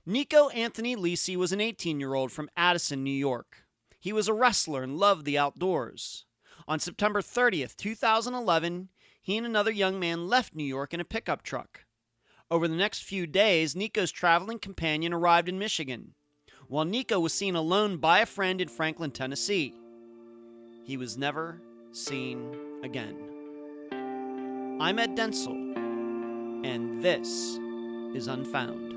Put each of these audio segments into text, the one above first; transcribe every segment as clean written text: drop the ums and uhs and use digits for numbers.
Nieko Anthony Lisi was an 18-year-old from Addison, New York. He was a wrestler and loved the outdoors. On September 30th, 2011, he and another young man left New York in a pickup truck. Over the next few days, Nico's traveling companion arrived in Michigan, while Nico was seen alone by a friend in Franklin, Tennessee. He was never seen again. I'm Ed Densel, and this is Unfound.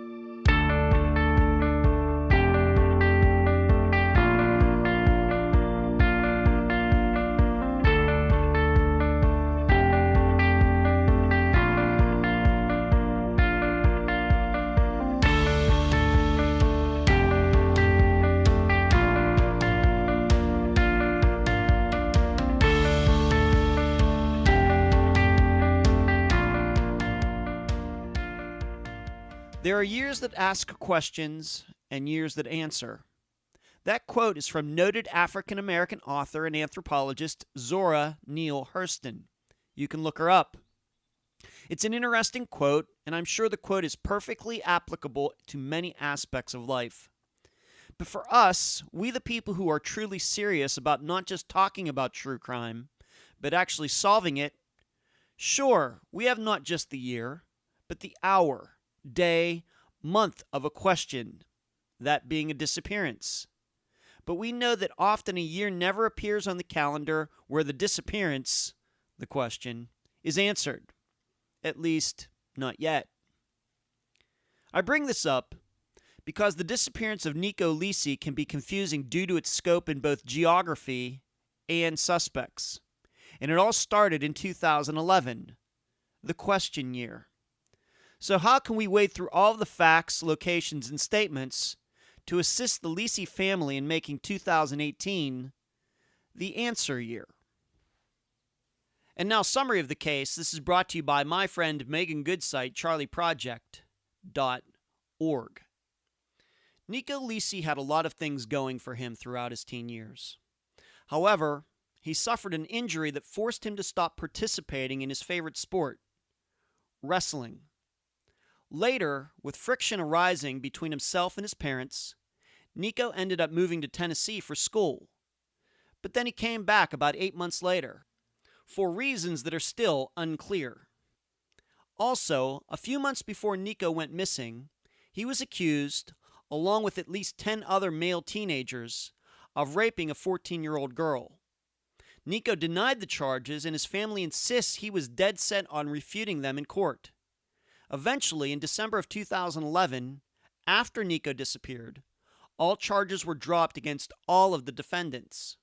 There are years that ask questions and years that answer. That quote is from noted African-American author and anthropologist Zora Neale Hurston. You can look her up. It's an interesting quote, and I'm sure the quote is perfectly applicable to many aspects of life. But for us, we the people who are truly serious about not just talking about true crime, but actually solving it, sure, we have not just the year, but the hour, day, month of a question, that being a disappearance. But we know that often a year never appears on the calendar where the disappearance, the question, is answered. At least, not yet. I bring this up because the disappearance of Nieko Lisi can be confusing due to its scope in both geography and suspects. And it all started in 2011, the question year. So how can we wade through all of the facts, locations, and statements to assist the Lisi family in making 2018 the answer year? And now, summary of the case. This is brought to you by my friend Megan Goodsite, charlieproject.org. Nieko Lisi had a lot of things going for him throughout his teen years. However, he suffered an injury that forced him to stop participating in his favorite sport, wrestling. Later, with friction arising between himself and his parents, Nieko ended up moving to Tennessee for school. But then he came back about 8 months later, for reasons that are still unclear. Also, a few months before Nieko went missing, he was accused, along with at least 10 other male teenagers, of raping a 14-year-old girl. Nieko denied the charges, and his family insists he was dead set on refuting them in court. Eventually, in December of 2011, after Nieko disappeared, all charges were dropped against all of the defendants.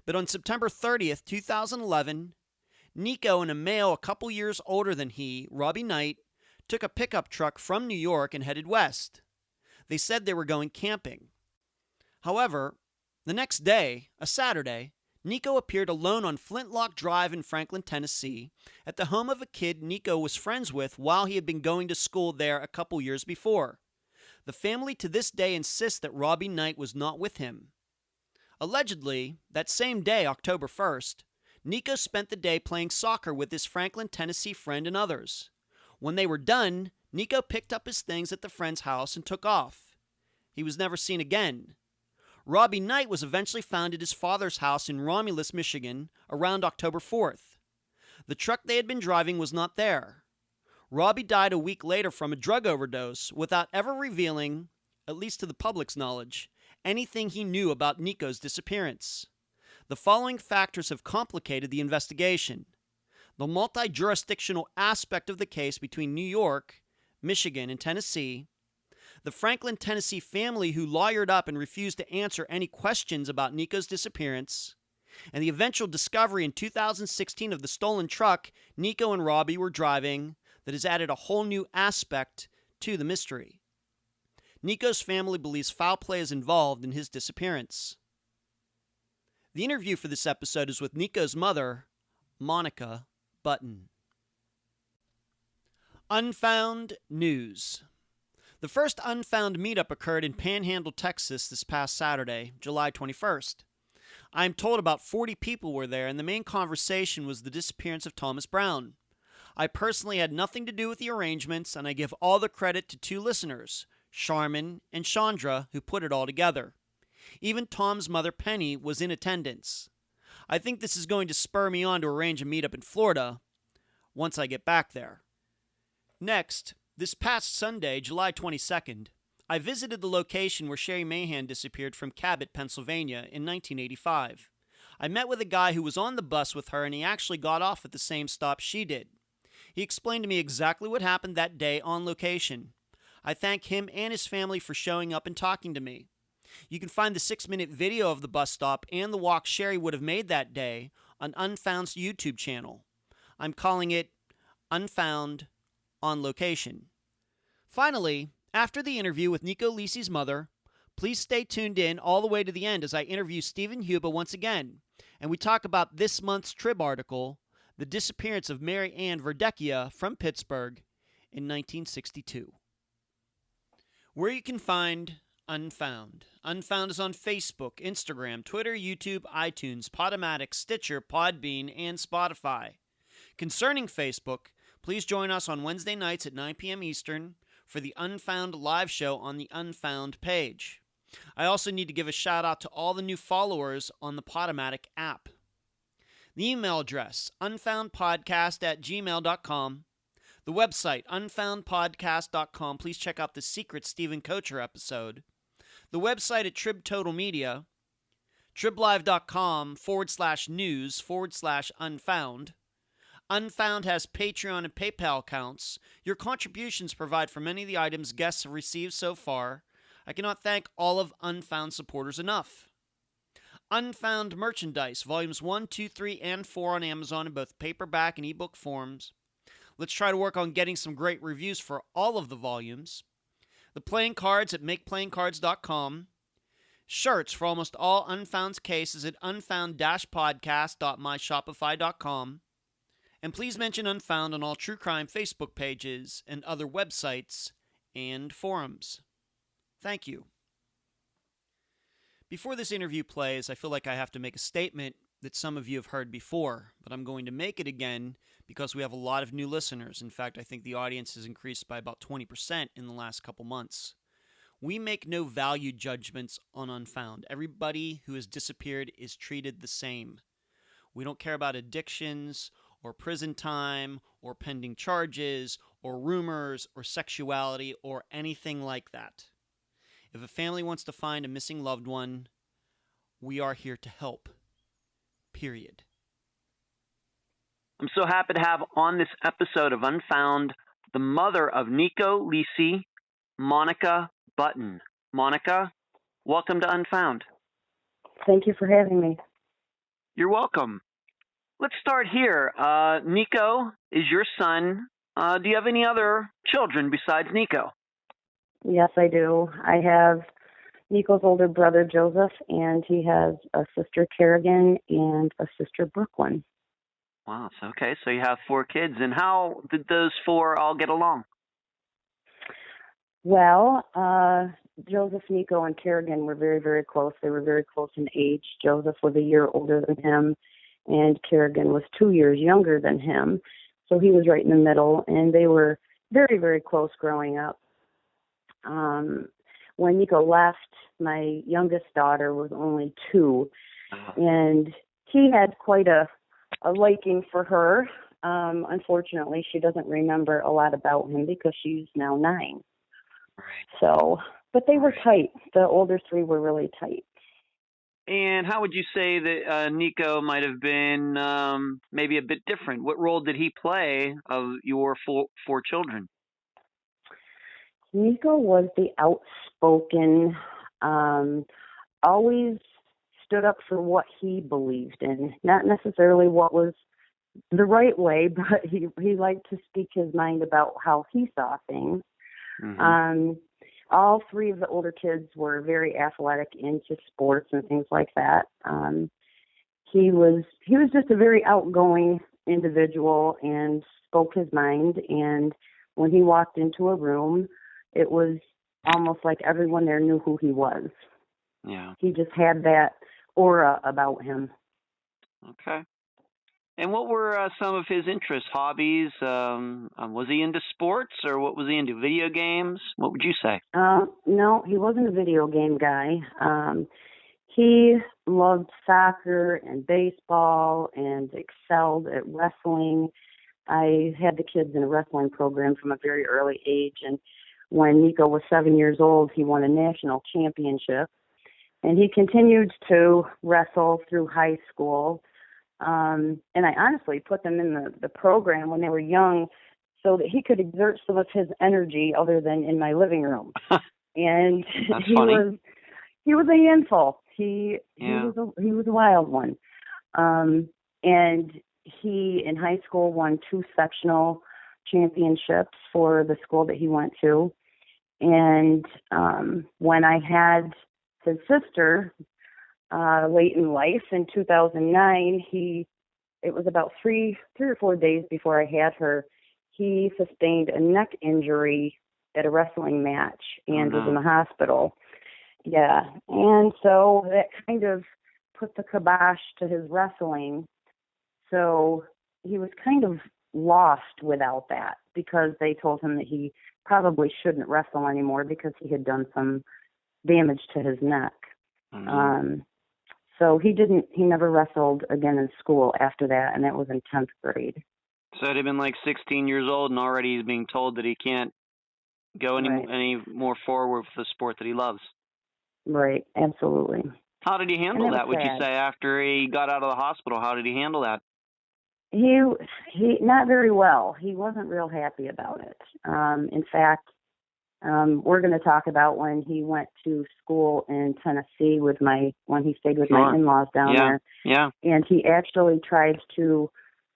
But on September 30th, 2011, Nieko and a male a couple years older than he, Robbie Knight, took a pickup truck from New York and headed west. They said they were going camping. However, the next day, a Saturday, Nieko appeared alone on Flintlock Drive in Franklin, Tennessee, at the home of a kid Nieko was friends with while he had been going to school there a couple years before. The family to this day insists that Robbie Knight was not with him. Allegedly, that same day, October 1st, Nieko spent the day playing soccer with his Franklin, Tennessee friend and others. When they were done, Nieko picked up his things at the friend's house and took off. He was never seen again. Robbie Knight was eventually found at his father's house in Romulus, Michigan, around October 4th. The truck they had been driving was not there. Robbie died a week later from a drug overdose without ever revealing, at least to the public's knowledge, anything he knew about Nico's disappearance. The following factors have complicated the investigation: the multi-jurisdictional aspect of the case between New York, Michigan, and Tennessee, the Franklin, Tennessee family who lawyered up and refused to answer any questions about Nico's disappearance, and the eventual discovery in 2016 of the stolen truck Nieko and Robbie were driving that has added a whole new aspect to the mystery. Nico's family believes foul play is involved in his disappearance. The interview for this episode is with Nico's mother, Monica Button. Unfound News. The first Unfound meetup occurred in Panhandle, Texas this past Saturday, July 21st. I am told about 40 people were there, and the main conversation was the disappearance of Thomas Brown. I personally had nothing to do with the arrangements, and I give all the credit to two listeners, Charmin, and Chandra, who put it all together. Even Tom's mother, Penny, was in attendance. I think this is going to spur me on to arrange a meetup in Florida once I get back there. Next, this past Sunday, July 22nd, I visited the location where Sherry Mahan disappeared from Cabot, Pennsylvania in 1985. I met with a guy who was on the bus with her, and he actually got off at the same stop she did. He explained to me exactly what happened that day on location. I thank him and his family for showing up and talking to me. You can find the 6-minute video of the bus stop and the walk Sherry would have made that day on Unfound's YouTube channel. I'm calling it Unfound on Location. Finally, after the interview with Nieko Lisi's mother, please stay tuned in all the way to the end as I interview Stephen Huba once again, and we talk about this month's Trib article, The Disappearance of Mary Ann Verdecchia from Pittsburgh in 1962. Where you can find Unfound. Unfound is on Facebook, Instagram, Twitter, YouTube, iTunes, Podomatic, Stitcher, Podbean, and Spotify. Concerning Facebook, please join us on Wednesday nights at 9 p.m. Eastern for the Unfound live show on the Unfound page. I also need to give a shout out to all the new followers on the Podomatic app. The email address, unfoundpodcast@gmail.com. The website, unfoundpodcast.com. Please check out the Secret Stephen Kocher episode. The website at Trib Total Media, triblive.com/news/unfound. Unfound has Patreon and PayPal accounts. Your contributions provide for many of the items guests have received so far. I cannot thank all of Unfound supporters enough. Unfound merchandise, volumes 1, 2, 3, and 4 on Amazon in both paperback and ebook forms. Let's try to work on getting some great reviews for all of the volumes. The playing cards at makeplayingcards.com. Shirts for almost all Unfound's cases at unfound-podcast.myshopify.com. And please mention Unfound on all true crime Facebook pages and other websites and forums. Thank you. Before this interview plays, I feel like I have to make a statement that some of you have heard before, but I'm going to make it again because we have a lot of new listeners. In fact, I think the audience has increased by about 20% in the last couple months. We make no value judgments on Unfound. Everybody who has disappeared is treated the same. We don't care about addictions or prison time or pending charges or rumors or sexuality or anything like that. If a family wants to find a missing loved one, we are here to help. Period. I'm so happy to have on this episode of Unfound the mother of Nieko Lisi, Monica Button. Monica, welcome to Unfound. Thank you for having me. You're welcome. Let's start here. Nico is your son. Do you have any other children besides Nico? Yes, I do. I have Nico's older brother, Joseph, and he has a sister, Kerrigan, and a sister, Brooklyn. Wow. Okay. So you have 4 kids. And how did those 4 all get along? Well, Joseph, Nico, and Kerrigan were very, very close. They were very close in age. Joseph was a year older than him, and Kerrigan was 2 years younger than him. So he was right in the middle, and they were very, very close growing up. When Nico left, my youngest daughter was only 2, and he had quite a liking for her. Unfortunately, she doesn't remember a lot about him because she's now 9. So, but they were tight. The older 3 were really tight. And how would you say that Nico might have been maybe a bit different? What role did he play of your 4 children? Nico was the outspoken, always stood up for what he believed in, not necessarily what was the right way, but he liked to speak his mind about how he saw things. Mm-hmm. All 3 of the older kids were very athletic, into sports and things like that. He was just a very outgoing individual and spoke his mind. And when he walked into a room, it was almost like everyone there knew who he was. Yeah. He just had that aura about him. Okay. And what were some of his interests, hobbies? Was he into sports, or what was he into? Video games? What would you say? No, he wasn't a video game guy. He loved soccer and baseball and excelled at wrestling. I had the kids in a wrestling program from a very early age, and when Nico was 7 years old, he won a national championship. And he continued to wrestle through high school. And I honestly put them in the program when they were young so that he could exert some of his energy other than in my living room. And That's funny. He was a handful. He was a wild one. And he in high school won 2 sectional championships for the school that he went to. And when I had his sister late in life in 2009, it was about three or 4 days before I had her, he sustained a neck injury at a wrestling match and was in the hospital. Yeah. And so that kind of put the kibosh to his wrestling. So he was kind of lost without that, because they told him that he probably shouldn't wrestle anymore because he had done some damage to his neck. So he never wrestled again in school after that, and that was in 10th grade. So he'd have been like 16 years old, and already he's being told that he can't go any more forward with the sport that he loves. Right, absolutely. How did he handle that, would you say, after he got out of the hospital? How did he handle that? He not very well. He wasn't real happy about it. In fact, we're going to talk about when he went to school in Tennessee when he stayed with my in-laws down there. Yeah. And he actually tried to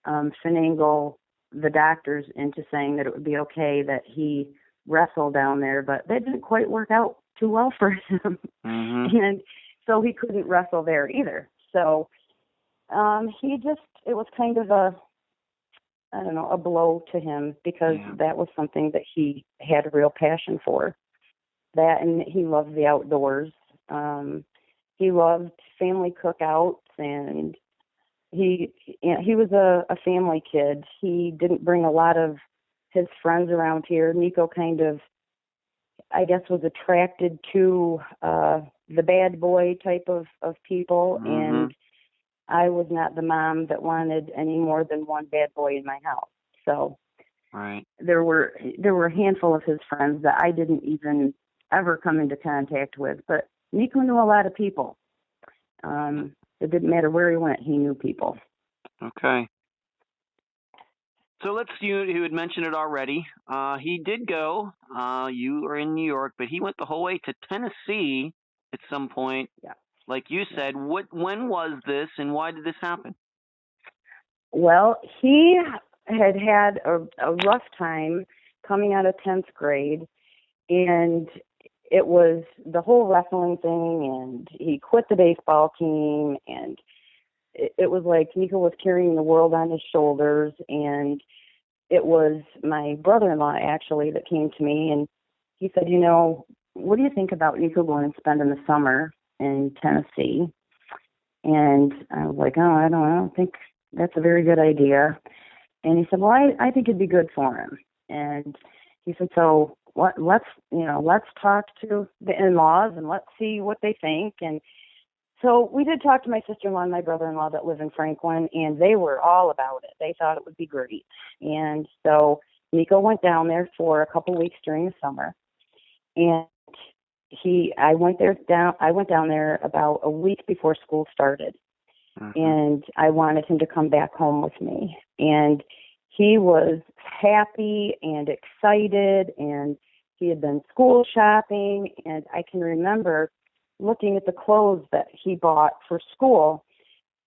finagle the doctors into saying that it would be okay that he wrestle down there, but that didn't quite work out too well for him. And so he couldn't wrestle there either. So it was kind of a blow to him, because that was something that he had a real passion for. That, and he loved the outdoors. He loved family cookouts, and he was a family kid. He didn't bring a lot of his friends around here. Nico kind of, I guess, was attracted to the bad boy type of people, and I was not the mom that wanted any more than one bad boy in my house. So there were a handful of his friends that I didn't even ever come into contact with. But Nico knew a lot of people. It didn't matter where he went, he knew people. Okay. So you had mentioned it already. He did go, you are in New York, but he went the whole way to Tennessee at some point. Yeah. Like you said, when was this, and why did this happen? Well, he had a rough time coming out of 10th grade, and it was the whole wrestling thing, and he quit the baseball team, and it was like Nico was carrying the world on his shoulders. And it was my brother-in-law, actually, that came to me, and he said, what do you think about Nico going and spending the summer in Tennessee? And I was like, I don't think that's a very good idea. And he said, well, I think it'd be good for him. And he said, so let's talk to the in-laws and let's see what they think. And so we did talk to my sister-in-law and my brother-in-law that live in Franklin, and they were all about it. They thought it would be great. And so Nico went down there for a couple weeks during the summer, and I went down there about a week before school started, and I wanted him to come back home with me. And he was happy and excited, and he had been school shopping, and I can remember looking at the clothes that he bought for school,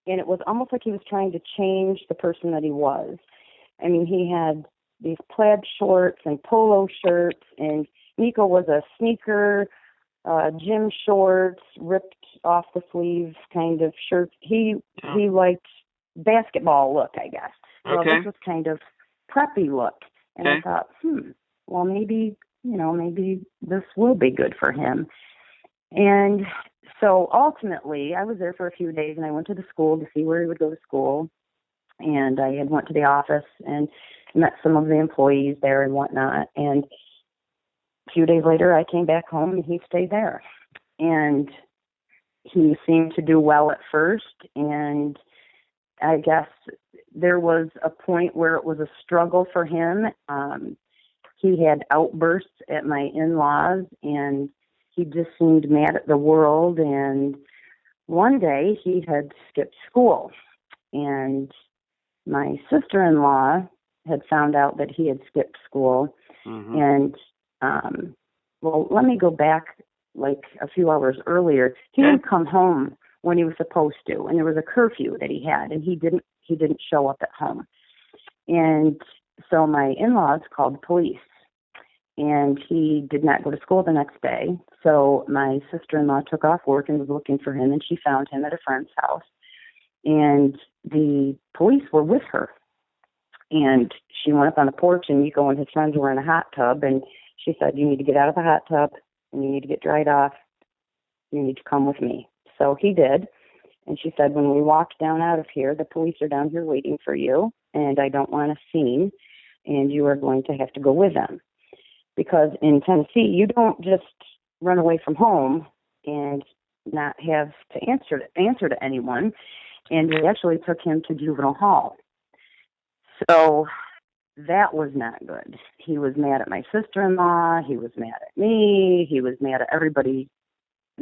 and it was almost like he was trying to change the person that he was. I mean, he had these plaid shorts and polo shirts, and Nico was a sneaker, gym shorts, ripped off the sleeves kind of shirts. He liked basketball look, I guess. So this was kind of preppy look. And I thought, well, maybe this will be good for him. And so ultimately, I was there for a few days, and I went to the school to see where he would go to school. And I had went to the office and met some of the employees there and whatnot. And a few days later, I came back home and he stayed there. And he seemed to do well at first. And I guess there was a point where it was a struggle for him. He had outbursts at my in-laws, and he just seemed mad at the world. And one day he had skipped school, and my sister-in-law had found out that he had skipped school. And, well, let me go back like a few hours earlier. He didn't come home when he was supposed to, and there was a curfew that he had, and he didn't show up at home. And so my in-laws called the police, and he did not go to school the next day. So my sister-in-law took off work and was looking for him, and she found him at a friend's house. And the police were with her. And she went up on the porch, and Nico and his friends were in a hot tub, and she said, "You need to get out of the hot tub, and you need to get dried off. You need to come with me." So he did. And she said, "When we walk down out of here, the police are down here waiting for you, and I don't want a scene, and you are going to have to go with them. Because in Tennessee, you don't just run away from home and not have to answer to anyone." And they actually took him to juvenile hall. So that was not good. He was mad at my sister-in-law. He was mad at me. He was mad at everybody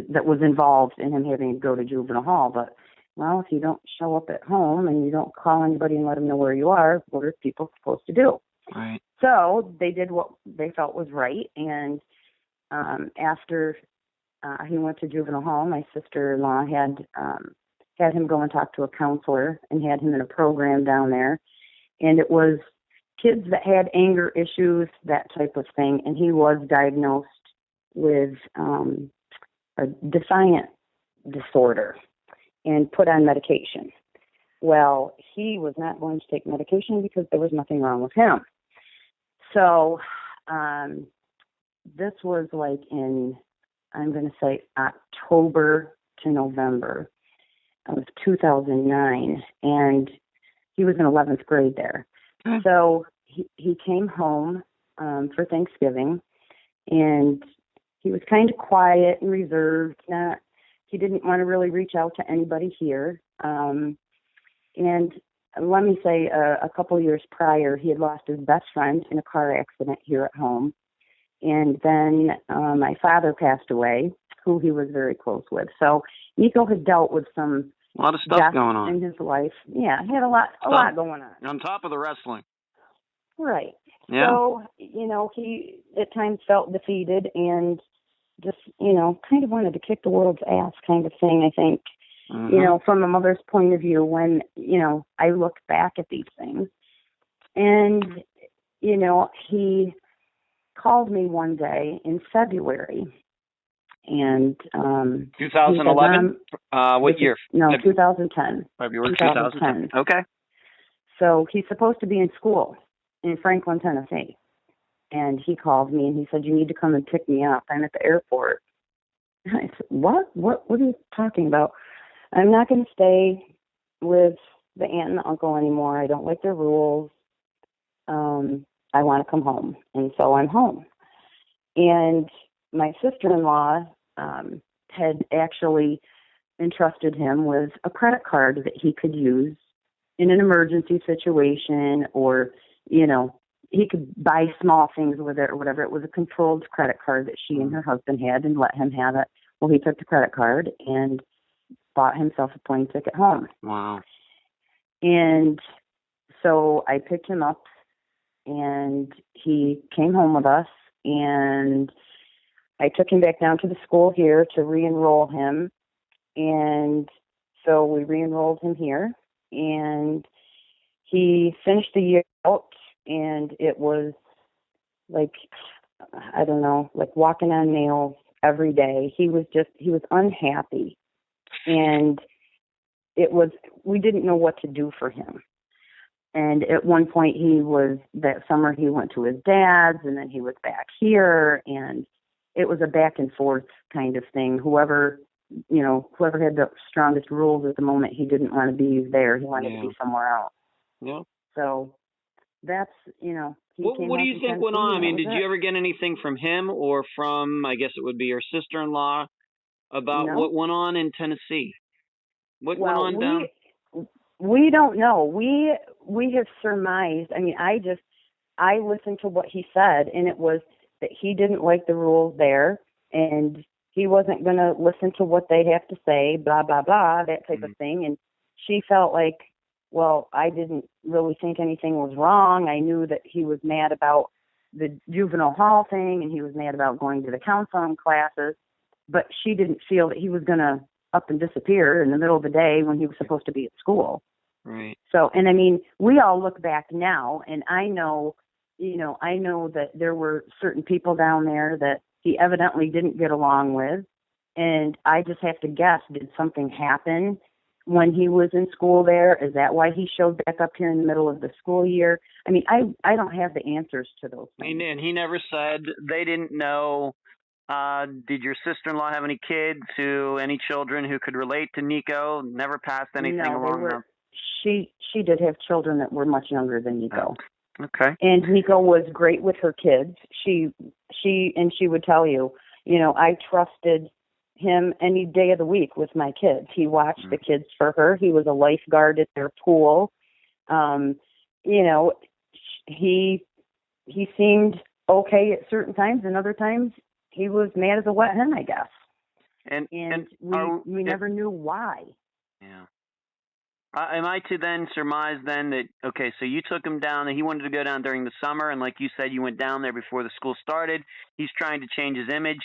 that was involved in him having to go to juvenile hall. But, well, if you don't show up at home and you don't call anybody and let them know where you are, what are people supposed to do? Right. So they did what they felt was right. And after he went to juvenile hall, my sister-in-law had him go and talk to a counselor and had him in a program down there. And it was kids that had anger issues, that type of thing. And he was diagnosed with a defiant disorder and put on medication. Well, he was not going to take medication because there was nothing wrong with him. So this was like in, I'm going to say, October to November of 2009, and he was in 11th grade there. So he came home for Thanksgiving, and he was kind of quiet and reserved. He didn't want to really reach out to anybody here. And let me say, a couple of years prior, he had lost his best friend in a car accident here at home. And then my father passed away, who he was very close with. So Nico had dealt with a lot of stuff going on in his life. Yeah, he had a lot going on. On top of the wrestling. Right. Yeah. So, he at times felt defeated and just, kind of wanted to kick the world's ass kind of thing, I think. From a mother's point of view, when, I look back at these things. And, he called me one day in February. And 2011? What year? No, 2010. February 2010. Okay. So he's supposed to be in school in Franklin, Tennessee. And he called me and he said, "You need to come and pick me up. I'm at the airport." And I said, What are you talking about? "I'm not going to stay with the aunt and the uncle anymore. I don't like their rules. I want to come home." And so I'm home. And my sister-in-law had actually entrusted him with a credit card that he could use in an emergency situation, or, he could buy small things with it or whatever. It was a controlled credit card that she and her husband had and let him have it. Well, he took the credit card and bought himself a plane ticket home. Wow. And so I picked him up, and he came home with us, and I took him back down to the school here to re-enroll him. And so we re-enrolled him here, and he finished the year out, and it was like, I don't know, like walking on nails every day. He was unhappy, and we didn't know what to do for him. And at one point that summer he went to his dad's, and then he was back here, and it was a back and forth kind of thing. Whoever had the strongest rules at the moment, he didn't want to be there. He wanted to be somewhere else. Yeah. So that's, he came What do up you in think Tennessee, went on? I and that mean, was did you ever get anything from him or from, I guess it would be your sister-in-law, it. about No. what went on in Tennessee? What went Well, on down? we don't know. We have surmised. I mean, I listened to what he said, and it was that he didn't like the rules there, and he wasn't going to listen to what they have to say, blah, blah, blah, that type of thing. And she felt like, well, I didn't really think anything was wrong. I knew that he was mad about the juvenile hall thing, and he was mad about going to the counseling classes, but she didn't feel that he was going to up and disappear in the middle of the day when he was supposed to be at school. Right. So, and I mean, we all look back now, and I know that there were certain people down there that he evidently didn't get along with, and I just have to guess, did something happen when he was in school there? Is that why he showed back up here in the middle of the school year? I mean, I don't have the answers to those things. And he never said, they didn't know. Did your sister-in-law have any kids, any children who could relate to Nico? Never passed anything along that? She did have children that were much younger than Nico. Oh, okay. And Nico was great with her kids. She would tell you, I trusted him any day of the week with my kids. He watched the kids for her. He was a lifeguard at their pool. He seemed okay at certain times, and other times he was mad as a wet hen, I guess. And we never knew why. Yeah. Am I to then surmise then that, okay, so you took him down, and he wanted to go down during the summer, and like you said, you went down there before the school started. He's trying to change his image.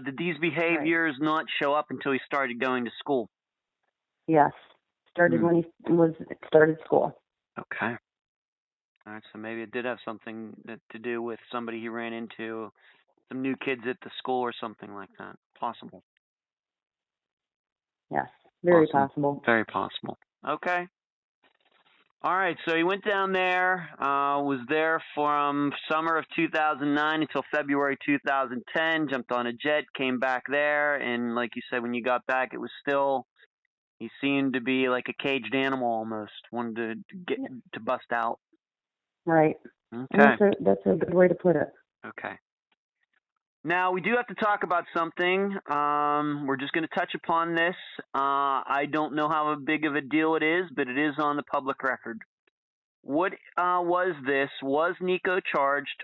Did these behaviors not show up until he started going to school? Yes. Started when he started school. Okay. All right, so maybe it did have something to do with somebody he ran into, some new kids at the school or something like that. Possible. Yes, very possible. Very possible. Okay. All right, so he went down there, was there from summer of 2009 until February 2010, jumped on a jet, came back there, and like you said, when you got back, it was still, he seemed to be like a caged animal almost, wanted to bust out. Right. Okay. That's a good way to put it. Okay. Now, we do have to talk about something. We're just going to touch upon this. I don't know how big of a deal it is, but it is on the public record. What was this? Was Nico charged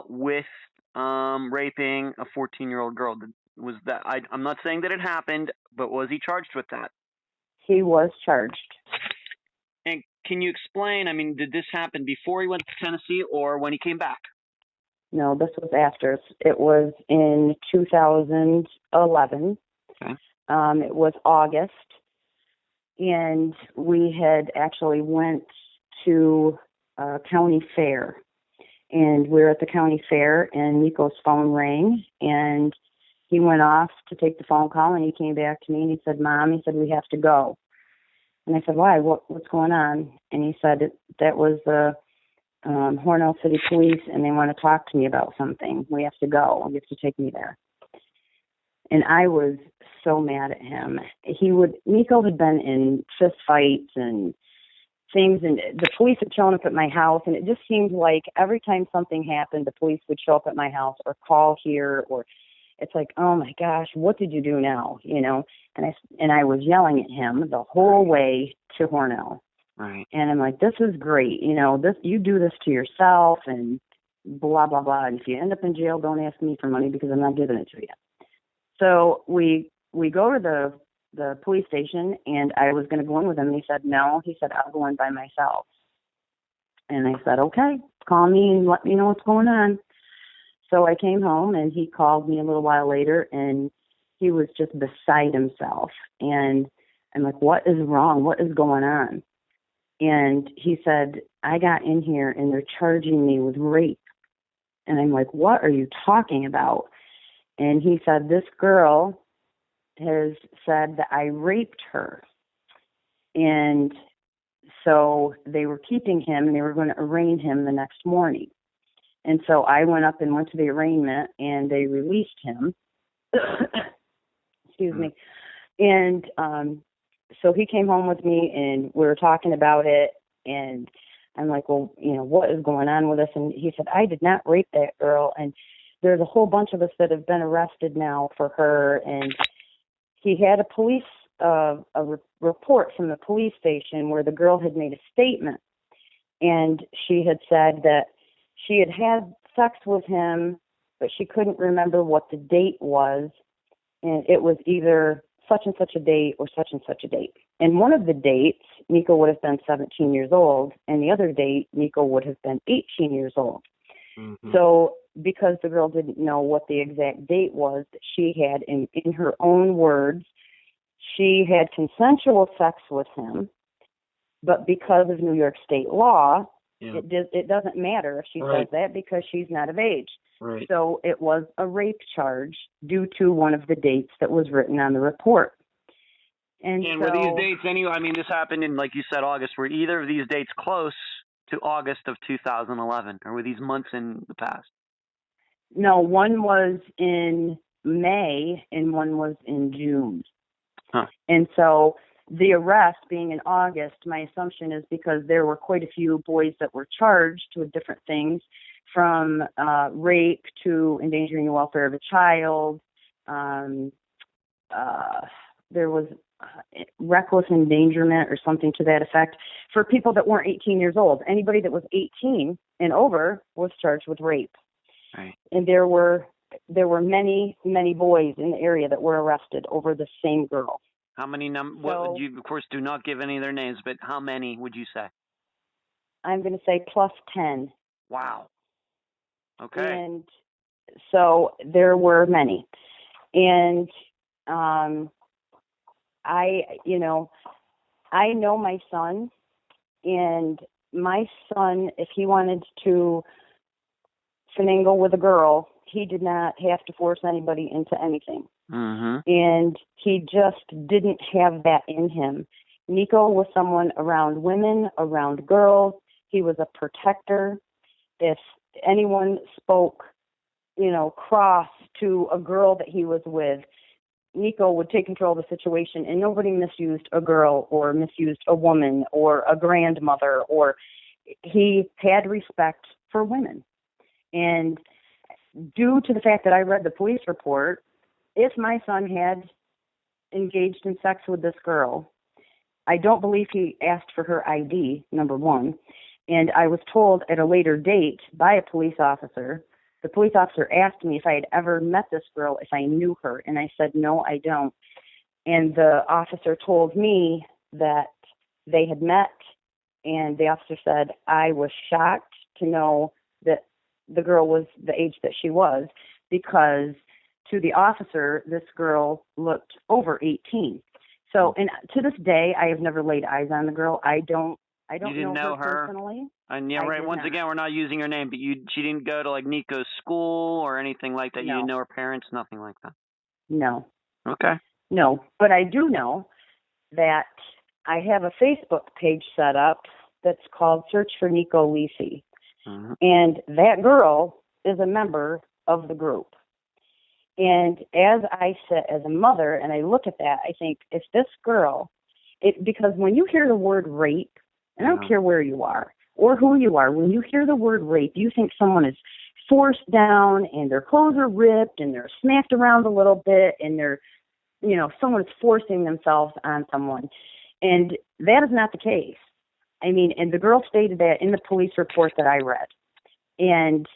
with raping a 14-year-old girl? Was that? I'm not saying that it happened, but was he charged with that? He was charged. And can you explain? I mean, did this happen before he went to Tennessee or when he came back? No, this was after. It was in 2011. Okay. It was August, and we had actually went to a county fair, and we were at the county fair, and Nico's phone rang, and he went off to take the phone call, and he came back to me, and he said, "Mom," he said, "we have to go." And I said, "Why? What's going on?" And he said, "That was the Hornell City Police, and they want to talk to me about something. We have to go. You have to take me there." And I was so mad at him. Nico had been in fist fights and things, and the police had shown up at my house, and it just seemed like every time something happened, the police would show up at my house or call here, or it's like, oh my gosh, what did you do now? And I was yelling at him the whole way to Hornell. Right. And I'm like, this is great. You do this to yourself and blah, blah, blah. And if you end up in jail, don't ask me for money because I'm not giving it to you. So we go to the police station, and I was going to go in with him. And he said, no. He said, I'll go in by myself. And I said, okay, call me and let me know what's going on. So I came home, and he called me a little while later, and he was just beside himself. And I'm like, what is wrong? What is going on? And he said, I got in here and they're charging me with rape. And I'm like, what are you talking about? And he said, this girl has said that I raped her. And so they were keeping him, and they were going to arraign him the next morning. And so I went up and went to the arraignment, and they released him. Excuse me. And so he came home with me, and we were talking about it, And I'm like, well, what is going on with us? And he said, I did not rape that girl. And there's a whole bunch of us that have been arrested now for her. And he had a police report from the police station where the girl had made a statement. And she had said that she had had sex with him, but she couldn't remember what the date was. And it was either such and such a date or such and such a date. And one of the dates, Nico would have been 17 years old, and the other date, Nico would have been 18 years old. Mm-hmm. So because the girl didn't know what the exact date was that she had, in her own words, she had consensual sex with him, but because of New York state law, it doesn't matter if she says that because she's not of age. Right. So it was a rape charge due to one of the dates that was written on the report. And were these dates anyway? I mean, this happened in, like you said, August. Were either of these dates close to August of 2011, or were these months in the past? No, one was in May and one was in June. Huh. And so the arrest being in August, my assumption is because there were quite a few boys that were charged with different things, from rape to endangering the welfare of a child. There was reckless endangerment or something to that effect for people that weren't 18 years old. Anybody that was 18 and over was charged with rape. Right. And there were many, many boys in the area that were arrested over the same girl. How many what would you, of course, do not give any of their names, but how many would you say? I'm going to say plus 10. Wow. Okay. And so there were many. And I know my son, and my son, if he wanted to finagle with a girl, he did not have to force anybody into anything. Mm-hmm. And he just didn't have that in him. Nico was someone around women, around girls. He was a protector. If anyone spoke, cross to a girl that he was with, Nico would take control of the situation, and nobody misused a girl or misused a woman or a grandmother, or he had respect for women. And due to the fact that I read the police report, if my son had engaged in sex with this girl, I don't believe he asked for her ID, number one. And I was told at a later date by a police officer, the police officer asked me if I had ever met this girl, if I knew her. And I said, no, I don't. And the officer told me that they had met, and the officer said, I was shocked to know that the girl was the age that she was, because to the officer, this girl looked over 18. So, and to this day, I have never laid eyes on the girl. I don't know her personally. And once again, we're not using her name, but she didn't go to like Nico's school or anything like that. No. You didn't know her parents, nothing like that. No. Okay. No, but I do know that I have a Facebook page set up that's called Search for Nieko Lisi. Mm-hmm. And that girl is a member of the group. And as I sit as a mother and I look at that, I think, if this girl, because when you hear the word rape, and I don't care where you are or who you are, when you hear the word rape, you think someone is forced down and their clothes are ripped and they're smacked around a little bit and they're, someone is forcing themselves on someone. And that is not the case. I mean, and the girl stated that in the police report that I read. And,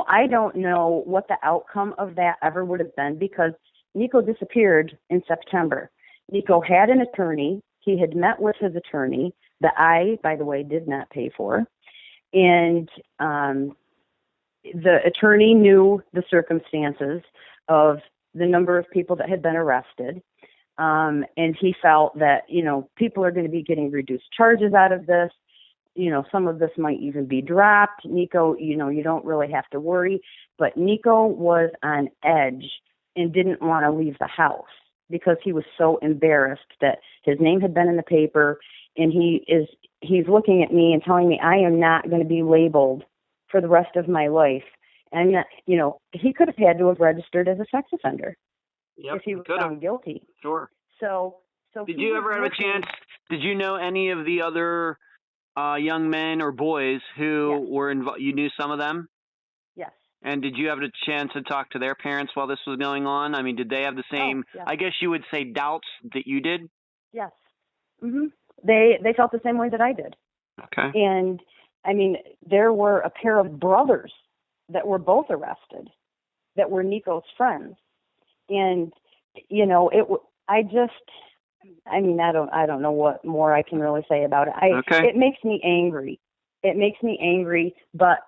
I don't know what the outcome of that ever would have been, because Nico disappeared in September. Nico had an attorney. He had met with his attorney that I, by the way, did not pay for. And the attorney knew the circumstances of the number of people that had been arrested. And he felt that, people are going to be getting reduced charges out of this. Some of this might even be dropped. Nico, you don't really have to worry. But Nico was on edge and didn't want to leave the house because he was so embarrassed that his name had been in the paper, and he's looking at me and telling me I am not going to be labeled for the rest of my life. And he could have had to have registered as a sex offender if he was found guilty. Sure. So did you ever have a chance? Did you know any of the other young men or boys who Yes. were involved. You knew some of them? Yes. And did you have a chance to talk to their parents while this was going on? I mean, did they have the Oh, same, yes. I guess you would say, doubts that you did? Yes. They felt the same way that I did. Okay. And I mean, there were a pair of brothers that were both arrested that were Nico's friends. And I don't know what more I can really say about it. Okay. It makes me angry. It makes me angry, but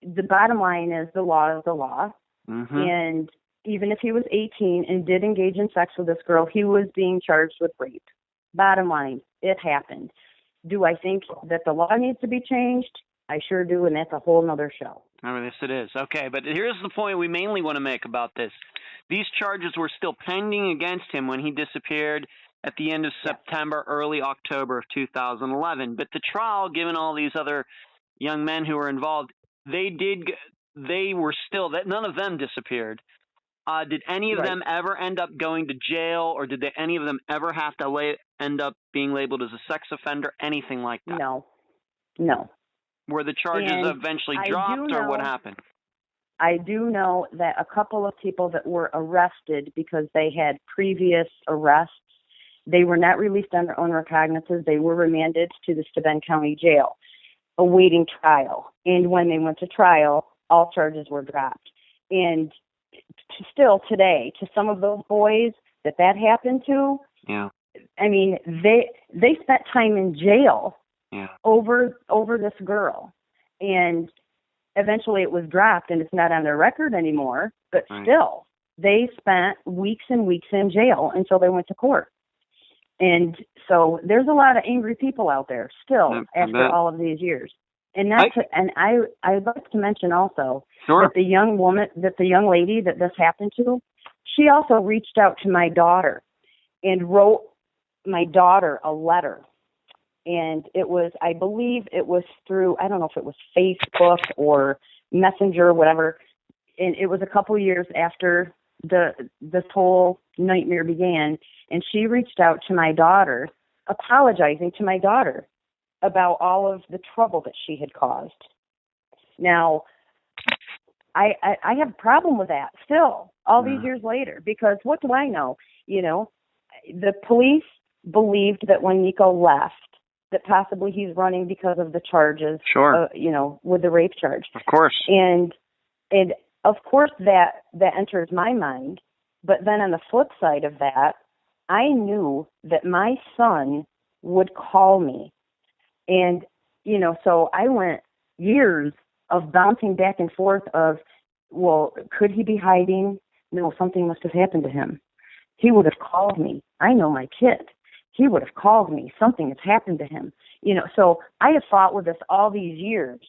the bottom line is the law is the law. Mm-hmm. And even if he was 18 and did engage in sex with this girl, he was being charged with rape. Bottom line, it happened. Do I think that the law needs to be changed? I sure do, and that's a whole nother show. Oh, yes, it is. Okay, but here's the point we mainly want to make about this. These charges were still pending against him when he disappeared at the end of September, early October of 2011. But the trial, given all these other young men who were involved, they were still, that none of them disappeared. Did any of them ever end up going to jail, or did any of them ever have to end up being labeled as a sex offender, anything like that? No. Were the charges eventually dropped, or what happened? I do know that a couple of people that were arrested because they had previous arrests, they were not released on their own recognizances. They were remanded to the Steuben County Jail, awaiting trial. And when they went to trial, all charges were dropped. And still today, to some of those boys that happened to, I mean, they spent time in jail over this girl, and eventually it was dropped, and it's not on their record anymore. But still, they spent weeks and weeks in jail until they went to court. And so there's a lot of angry people out there still after all of these years. And I'd like to mention also that the young lady that this happened to, she also reached out to my daughter and wrote my daughter a letter. And it was, I believe it was through, I don't know if it was Facebook or Messenger or whatever. And it was a couple years after this whole nightmare began. And she reached out to my daughter, apologizing to my daughter about all of the trouble that she had caused. Now, I have a problem with that still, all these years later, because what do I know? The police believed that when Nico left, that possibly he's running because of the charges, with the rape charge. Of course. And of course that enters my mind. But then on the flip side of that, I knew that my son would call me. And, so I went years of bouncing back and forth of, well, could he be hiding? No, something must have happened to him. He would have called me. I know my kid. He would have called me. Something has happened to him. So I have fought with this all these years.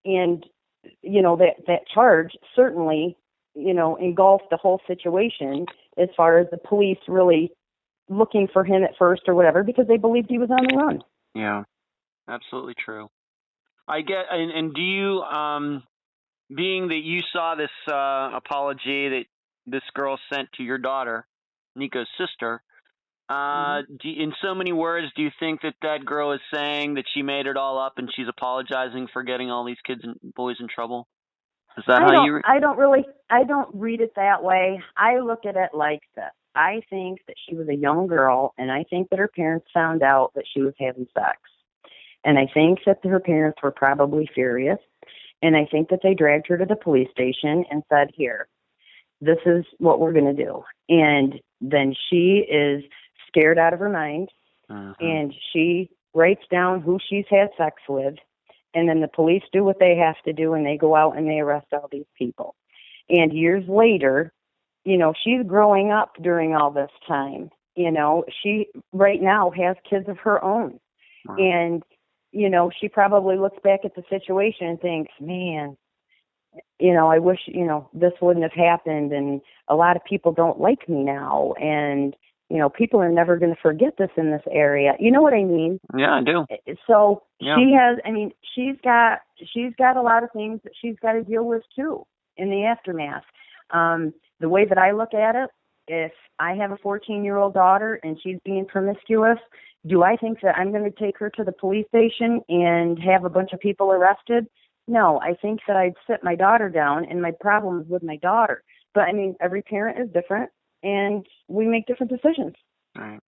And, that charge certainly, engulfed the whole situation as far as the police really looking for him at first or whatever, because they believed he was on the run. Yeah, absolutely true. I get, and do you, being that you saw this apology that this girl sent to your daughter, Nico's sister, in so many words, do you think that girl is saying that she made it all up and she's apologizing for getting all these kids and boys in trouble? Is that how you? I don't read it that way. I look at it like this. I think that she was a young girl, and I think that her parents found out that she was having sex. And I think that her parents were probably furious. And I think that they dragged her to the police station and said, here, this is what we're going to do. And then she is scared out of her mind, and she writes down who she's had sex with. And then the police do what they have to do, and they go out and they arrest all these people. And years later, she's growing up during all this time. She right now has kids of her own. Wow. And, she probably looks back at the situation and thinks, man, I wish, this wouldn't have happened. And a lot of people don't like me now. And, people are never going to forget this in this area. You know what I mean? Yeah, I do. So she has, she's got a lot of things that she's got to deal with too in the aftermath. The way that I look at it if I have a 14-year-old daughter and she's being promiscuous, do I think that I'm going to take her to the police station and have a bunch of people arrested? No, I think that I'd sit my daughter down, and my problem is with my daughter. But, I mean, every parent is different, and we make different decisions. All right.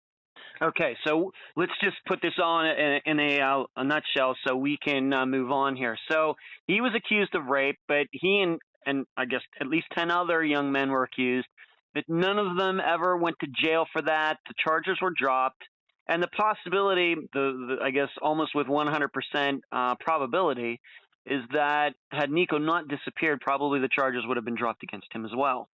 Okay, so let's just put this on in a nutshell so we can move on here. So he was accused of rape, but he and I guess at least 10 other young men were accused, but none of them ever went to jail for that. The charges were dropped, and the possibility, I guess almost with 100% probability, is that had Nico not disappeared, probably the charges would have been dropped against him as well.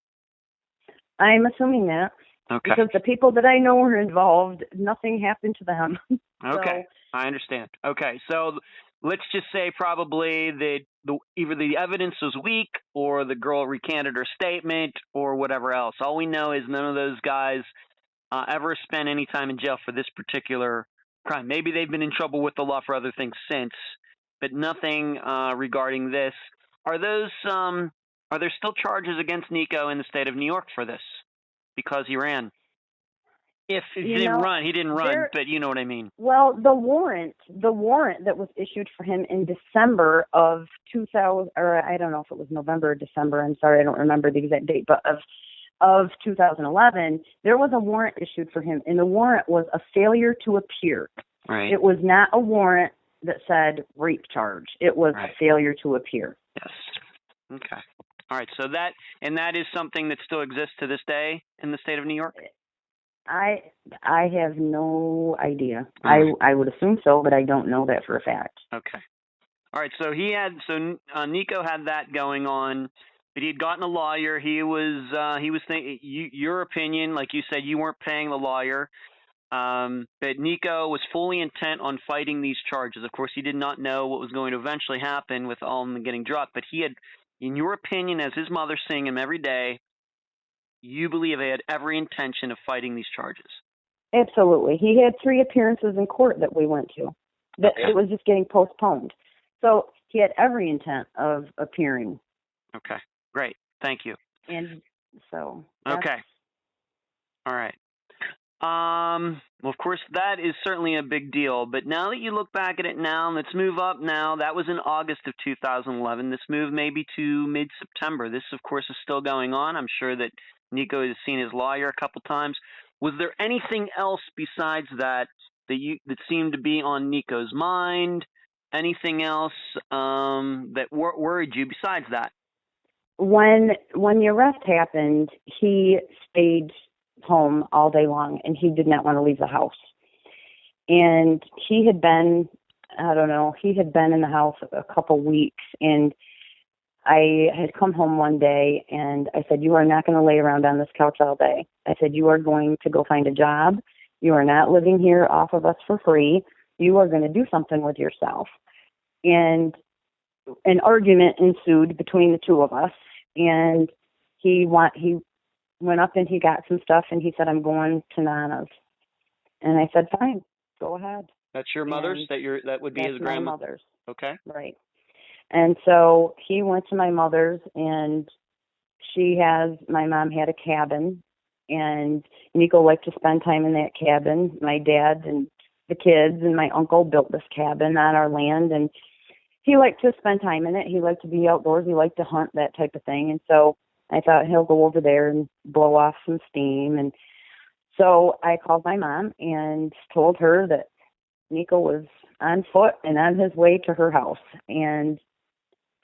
I'm assuming that. Okay. Because the people that I know were involved, nothing happened to them. Okay, I understand. Okay, so let's just say probably that either the evidence was weak or the girl recanted her statement or whatever else. All we know is none of those guys ever spent any time in jail for this particular crime. Maybe they've been in trouble with the law for other things since, but nothing regarding this. Are there still charges against Nico in the state of New York for this? Because he ran. If he didn't run, but you know what I mean. Well, the warrant that was issued for him in December of 2000, or I don't know if it was November or December. I'm sorry, I don't remember the exact date, but of 2011, there was a warrant issued for him, and the warrant was a failure to appear. Right. It was not a warrant that said rape charge. It was a failure to appear. Yes. Okay. All right. So that is something that still exists to this day in the state of New York? I have no idea. I would assume so, but I don't know that for a fact. Okay. All right. So Nico had that going on, but he had gotten a lawyer. He was thinking, your opinion, like you said, you weren't paying the lawyer. But Nico was fully intent on fighting these charges. Of course, he did not know what was going to eventually happen with all of them getting dropped, but he had, in your opinion, as his mother seeing him every day, you believe he had every intention of fighting these charges. Absolutely. He had 3 appearances in court that we went to. It was just getting postponed. So he had every intent of appearing. Okay. Great. Thank you. And so. Okay. All right. Well, of course, that is certainly a big deal. But now that you look back at it now, let's move up now. That was in August of 2011. This move maybe to mid-September. This, of course, is still going on. I'm sure that Nico has seen his lawyer a couple times. Was there anything else besides that seemed to be on Nico's mind? Anything else that worried you besides that? When the arrest happened, he stayed home all day long, and he did not want to leave the house. And he had been in the house a couple weeks, and I had come home one day, and I said, "You are not going to lay around on this couch all day." I said, "You are going to go find a job. You are not living here off of us for free. You are going to do something with yourself." And an argument ensued between the two of us, and he went up and he got some stuff, and he said, "I'm going to Nana's." And I said, "Fine, go ahead." That's your mother's? That would be his grandmother's? Okay. Right. And so he went to my mother's, and my mom had a cabin, and Nico liked to spend time in that cabin. My dad and the kids and my uncle built this cabin on our land, and he liked to spend time in it. He liked to be outdoors. He liked to hunt, that type of thing. And so I thought he'll go over there and blow off some steam. And so I called my mom and told her that Nico was on foot and on his way to her house. And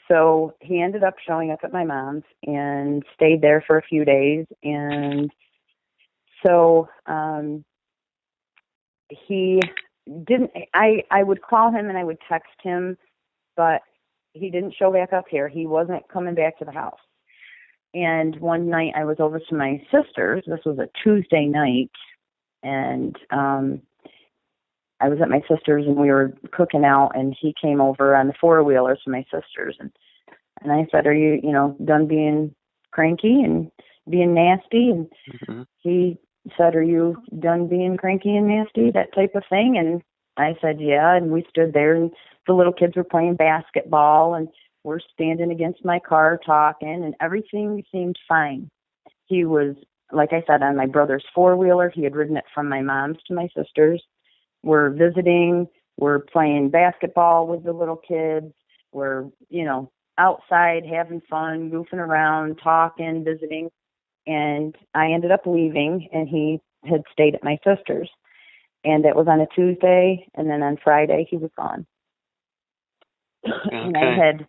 so he ended up showing up at my mom's and stayed there for a few days. And so he didn't, I would call him and I would text him, but he didn't show back up here. He wasn't coming back to the house. And one night I was over to my sister's. This was a Tuesday night, and I was at my sister's, and we were cooking out, and he came over on the four-wheeler to my sister's, and I said, "Are you, done being cranky and being nasty?" And he said, "Are you done being cranky and nasty?" That type of thing. And I said, "Yeah." And we stood there, and the little kids were playing basketball, and we're standing against my car talking, and everything seemed fine. He was like I said, on my brother's four-wheeler. He had ridden it from my mom's to my sister's. We're visiting. We're playing basketball with the little kids. We're, outside having fun, goofing around, talking, visiting. And I ended up leaving, and he had stayed at my sister's. And that was on a Tuesday, and then on Friday he was gone. Okay. And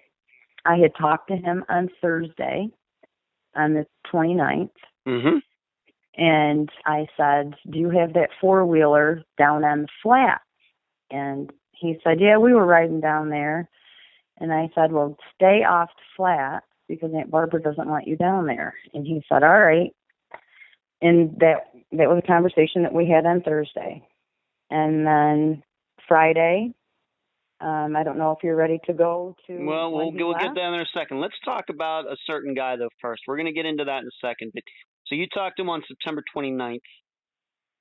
I had talked to him on Thursday, on the 29th. Mm-hmm. And I said, do you have that four-wheeler down on the flat? And he said, yeah, we were riding down there. And I said, well, stay off the flat because Aunt Barbara doesn't want you down there. And he said, all right. And that was a conversation that we had on Thursday. And then Friday, I don't know if you're ready to go to. Well, we'll get there in a second. Let's talk about a certain guy, though, first. We're going to get into that in a second. But, so you talked to him on September 29th.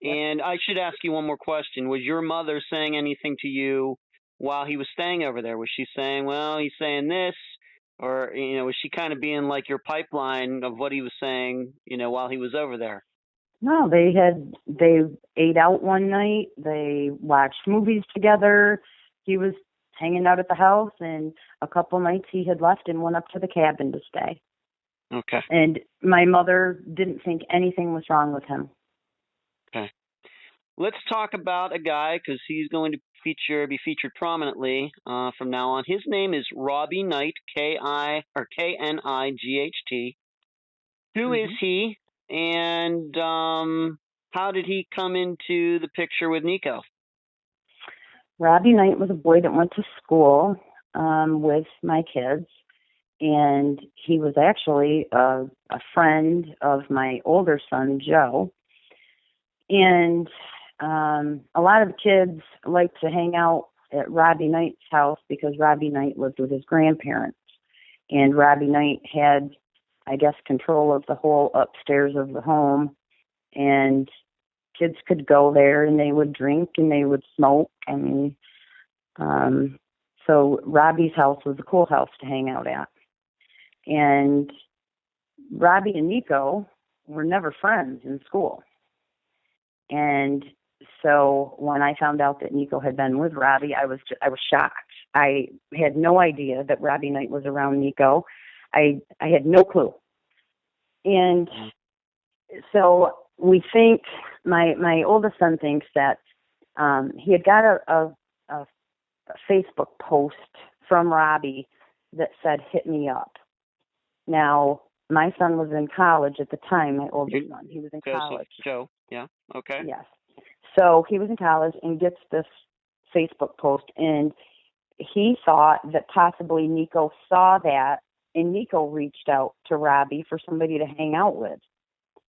Yep. And I should ask you one more question. Was your mother saying anything to you while he was staying over there? Was she saying, well, he's saying this? Or, was she kind of being like your pipeline of what he was saying, while he was over there? No, they ate out one night. They watched movies together. He was hanging out at the house, and a couple nights he had left and went up to the cabin to stay. Okay. And my mother didn't think anything was wrong with him. Okay. Let's talk about a guy, because he's going to be featured prominently from now on. His name is Robbie Knight, Knight. Who is he, and how did he come into the picture with Nico? Robbie Knight was a boy that went to school with my kids, and he was actually a friend of my older son, Joe. And a lot of kids like to hang out at Robbie Knight's house because Robbie Knight lived with his grandparents. And Robbie Knight had, I guess, control of the whole upstairs of the home. And kids could go there and they would drink and they would smoke. I mean, so Robbie's house was a cool house to hang out at. And Robbie and Nico were never friends in school. And so when I found out that Nico had been with Robbie, I was shocked. I had no idea that Robbie Knight was around Nico. I had no clue. And so we think, my oldest son thinks that he had got a Facebook post from Robbie that said, hit me up. Now, my son was in college at the time, my oldest son. He was in college. Joe, yeah, okay. Yes. So he was in college and gets this Facebook post, and he thought that possibly Nico saw that, and Nico reached out to Robbie for somebody to hang out with.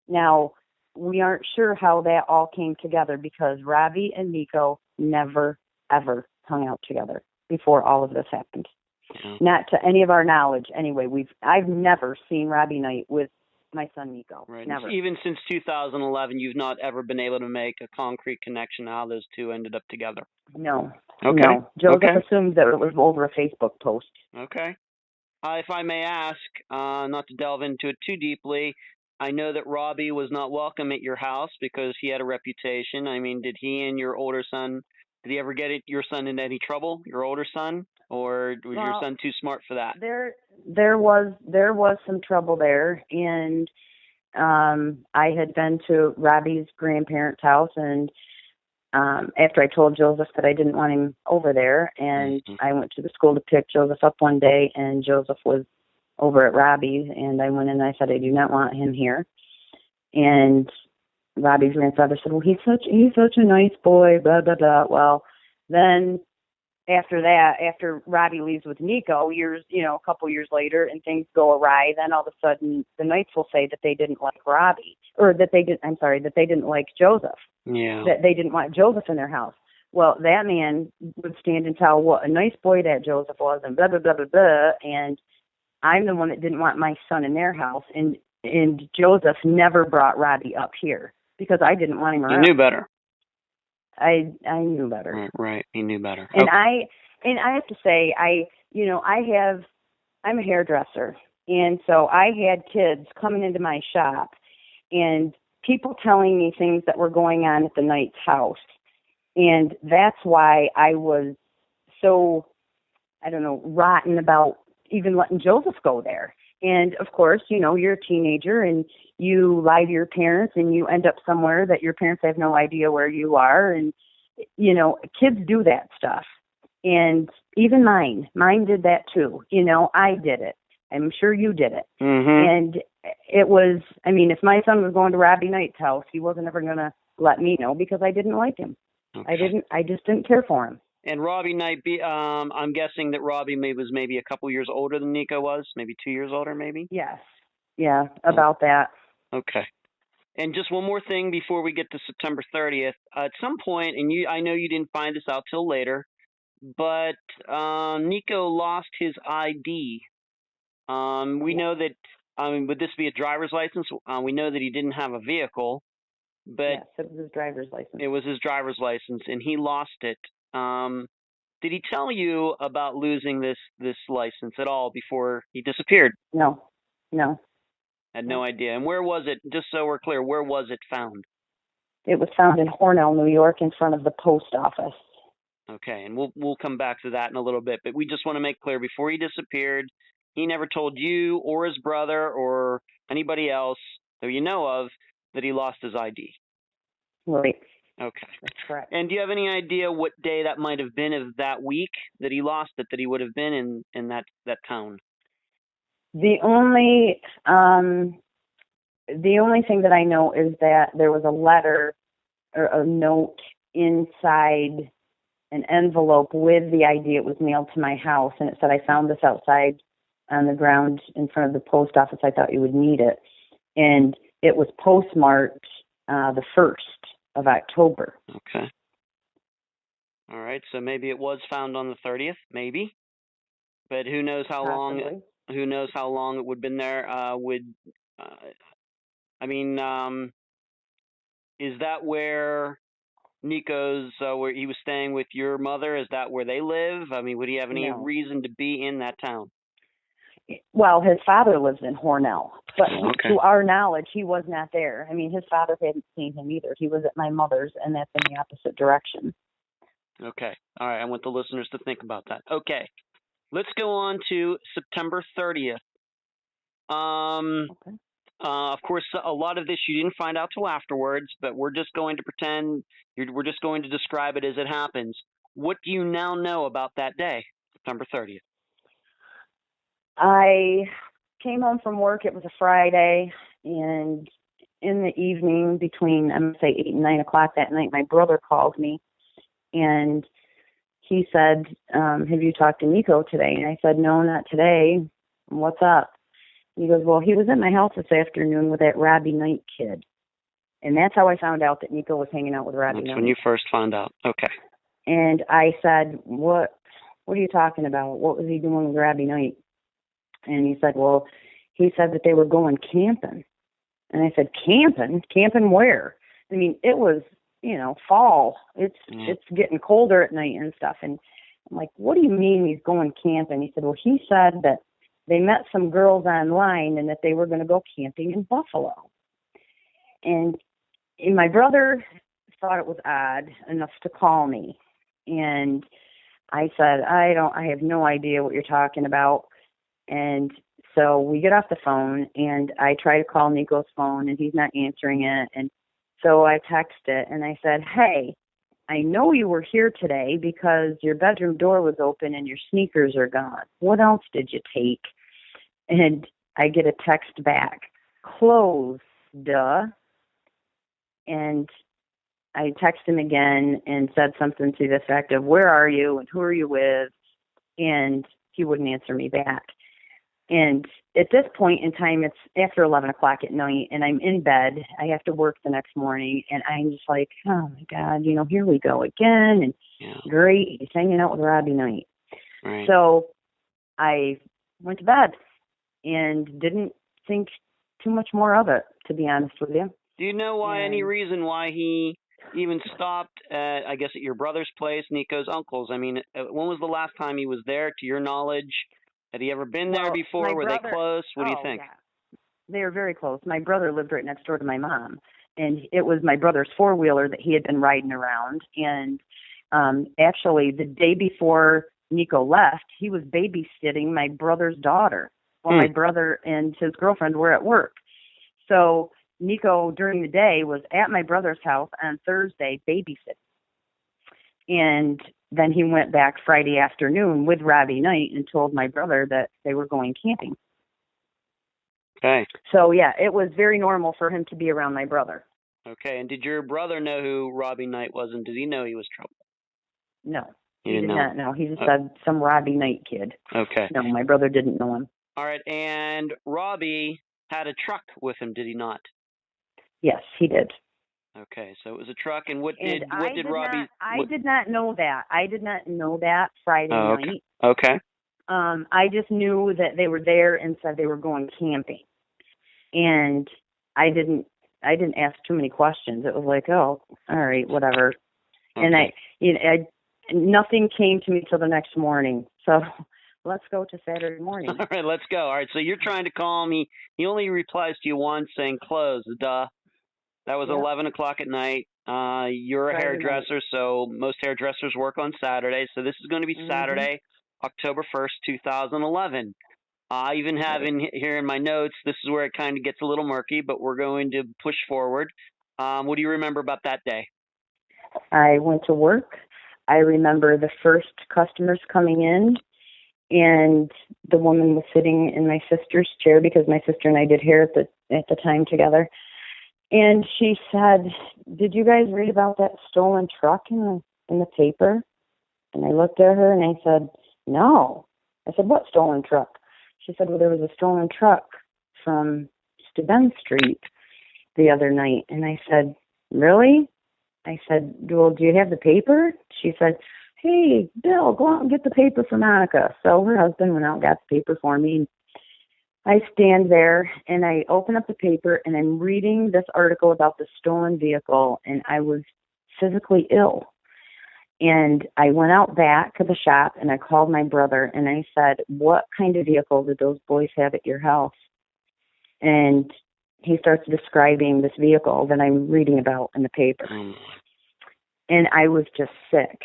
Now, we aren't sure how that all came together because Robbie and Nico never, ever hung out together before all of this happened. Yeah. Not to any of our knowledge, anyway. I've never seen Robbie Knight with my son Nico. Right. Never. Even since 2011, you've not ever been able to make a concrete connection how those two ended up together. No. Okay. No. Joseph assumed that it was over a Facebook post. Okay. If I may ask, not to delve into it too deeply, I know that Robbie was not welcome at your house because he had a reputation. I mean, did he and your older son, did he ever get your son into any trouble, your older son? Or was your son too smart for that? There was some trouble there, and I had been to Robbie's grandparents' house, and after I told Joseph that I didn't want him over there, and I went to the school to pick Joseph up one day, and Joseph was over at Robbie's, and I went in and I said, I do not want him here. And Robbie's grandfather said, well, he's such a nice boy, blah, blah, blah. Well, then after that, after Robbie leaves with Nico, a couple years later, and things go awry, then all of a sudden the Knights will say that they didn't like Robbie, or that they didn't like Joseph. Yeah. That they didn't want Joseph in their house. Well, that man would stand and tell what a nice boy that Joseph was, and blah, blah, blah, blah, blah, and I'm the one that didn't want my son in their house, and Joseph never brought Robbie up here because I didn't want him around. You knew better. I knew better. Right. He knew better. And I have to say, I'm a hairdresser, and so I had kids coming into my shop, and people telling me things that were going on at the Knight's house. And that's why I was so, I don't know, rotten about even letting Joseph go there. And of course, you know, you're a teenager and you lie to your parents and you end up somewhere that your parents have no idea where you are. And, you know, kids do that stuff. And even mine did that too. You know, I did it. I'm sure you did it. And it was, I mean, if my son was going to Robbie Knight's house, he wasn't ever going to let me know because I didn't like him. Okay. I just didn't care for him. And Robbie Knight, I'm guessing that Robbie was maybe a couple years older than Nico was, maybe 2 years older, maybe? Yes. Yeah, about that. Okay. And just one more thing before we get to September 30th. At some point, and I know you didn't find this out till later, but Nico lost his ID. We know that, would this be a driver's license? We know that he didn't have a vehicle, but yes, it was his driver's license. It was his driver's license, and he lost it. Did he tell you about losing this license at all before he disappeared? No. Had no idea. And where was it? Just so we're clear, where was it found? It was found in Hornell, New York, in front of the post office. Okay, and we'll come back to that in a little bit. But we just want to make clear, before he disappeared, he never told you or his brother or anybody else that you know of that he lost his ID. Right. Okay. That's correct. And do you have any idea what day that might have been of that week that he lost it, that he would have been in that town? The only thing that I know is that there was a letter or a note inside an envelope with the ID. It was mailed to my house, and it said, I found this outside on the ground in front of the post office. I thought you would need it. And it was postmarked the 1st of October. Okay. All right, so maybe it was found on the 30th, maybe. But who knows how Possibly. long? Who knows how long it would have been there? Is that where Nico's, where he was staying with your mother? Is that where they live? I mean, would he have any No. reason to be in that town? Well, his father lives in Hornell, but Okay. to our knowledge, he was not there. I mean, his father hadn't seen him either. He was at my mother's, and that's in the opposite direction. Okay. All right. I want the listeners to think about that. Okay. Let's go on to September 30th. Okay. Of course, a lot of this you didn't find out till afterwards, but we're just going to pretend, we're just going to describe it as it happens. What do you now know about that day, September 30th? I came home from work. It was a Friday, and in the evening between, I'm going to say 8 and 9 o'clock that night, my brother called me, and he said, have you talked to Nico today? And I said, no, not today. What's up? And he goes, well, he was at my house this afternoon with that Robbie Knight kid. And that's how I found out that Nico was hanging out with Robbie Knight. That's when you first found out. Okay. And I said, what are you talking about? What was he doing with Robbie Knight? And he said, well, he said that they were going camping. And I said, camping? Camping where? I mean, it was, you know, fall. It's getting colder at night and stuff. And I'm like, what do you mean he's going camping? He said, well, he said that they met some girls online and that they were going to go camping in Buffalo. And my brother thought it was odd enough to call me. And I said, I have no idea what you're talking about. And so we get off the phone, and I try to call Nico's phone, and he's not answering it. And so I text it, and I said, hey, I know you were here today because your bedroom door was open and your sneakers are gone. What else did you take? And I get a text back, clothes, duh. And I text him again and said something to the effect of, where are you and who are you with? And he wouldn't answer me back. And at this point in time, it's after 11 o'clock at night, and I'm in bed. I have to work the next morning, and I'm just like, oh, my God, you know, here we go again. And great, he's hanging out with Robbie Knight. Right. So I went to bed and didn't think too much more of it, to be honest with you. Do you know any reason why he even stopped at, I guess, at your brother's place, Nico's uncle's? I mean, when was the last time he was there, to your knowledge? Had he ever been there before? Were they close? What do you think? Yeah. They were very close. My brother lived right next door to my mom. and it was my brother's four-wheeler that he had been riding around. And actually, the day before Nico left, he was babysitting my brother's daughter while my brother and his girlfriend were at work. So Nico, during the day, was at my brother's house on Thursday babysitting. And then he went back Friday afternoon with Robbie Knight and told my brother that they were going camping. Okay. So, yeah, it was very normal for him to be around my brother. Okay. And did your brother know who Robbie Knight was, and did he know he was trouble? No, He did not know. He just said some Robbie Knight kid. Okay. No, my brother didn't know him. All right. And Robbie had a truck with him, did he not? Yes, he did. Okay, so it was a truck, and what And did Robbie? I did not know that. I did not know that Friday night. Okay. I just knew that they were there and said they were going camping, and I didn't ask too many questions. It was like, oh, all right, whatever. Okay. And nothing came to me till the next morning. So let's go to Saturday morning. All right, let's go. All right, so you're trying to call me. He only replies to you once saying close. Duh. That was 11 o'clock at night. You're a hairdresser, so most hairdressers work on Saturday. So this is going to be Saturday, October 1st, 2011. I even have in here in my notes, this is where it kind of gets a little murky, but we're going to push forward. What do you remember about that day? I went to work. I remember the first customers coming in, and the woman was sitting in my sister's chair because my sister and I did hair at the time together. And she said, "Did you guys read about that stolen truck in the paper?" And I looked at her and I said, "No." I said, "What stolen truck?" She said, "Well, there was a stolen truck from Steuben Street the other night." And I said, "Really?" I said, "Well, do you have the paper?" She said, "Hey, Bill, go out and get the paper for Monica." So her husband went out and got the paper for me. I stand there and I open up the paper and I'm reading this article about the stolen vehicle, and I was physically ill. And I went out back to the shop and I called my brother and I said, "What kind of vehicle did those boys have at your house?" And he starts describing this vehicle that I'm reading about in the paper. And I was just sick.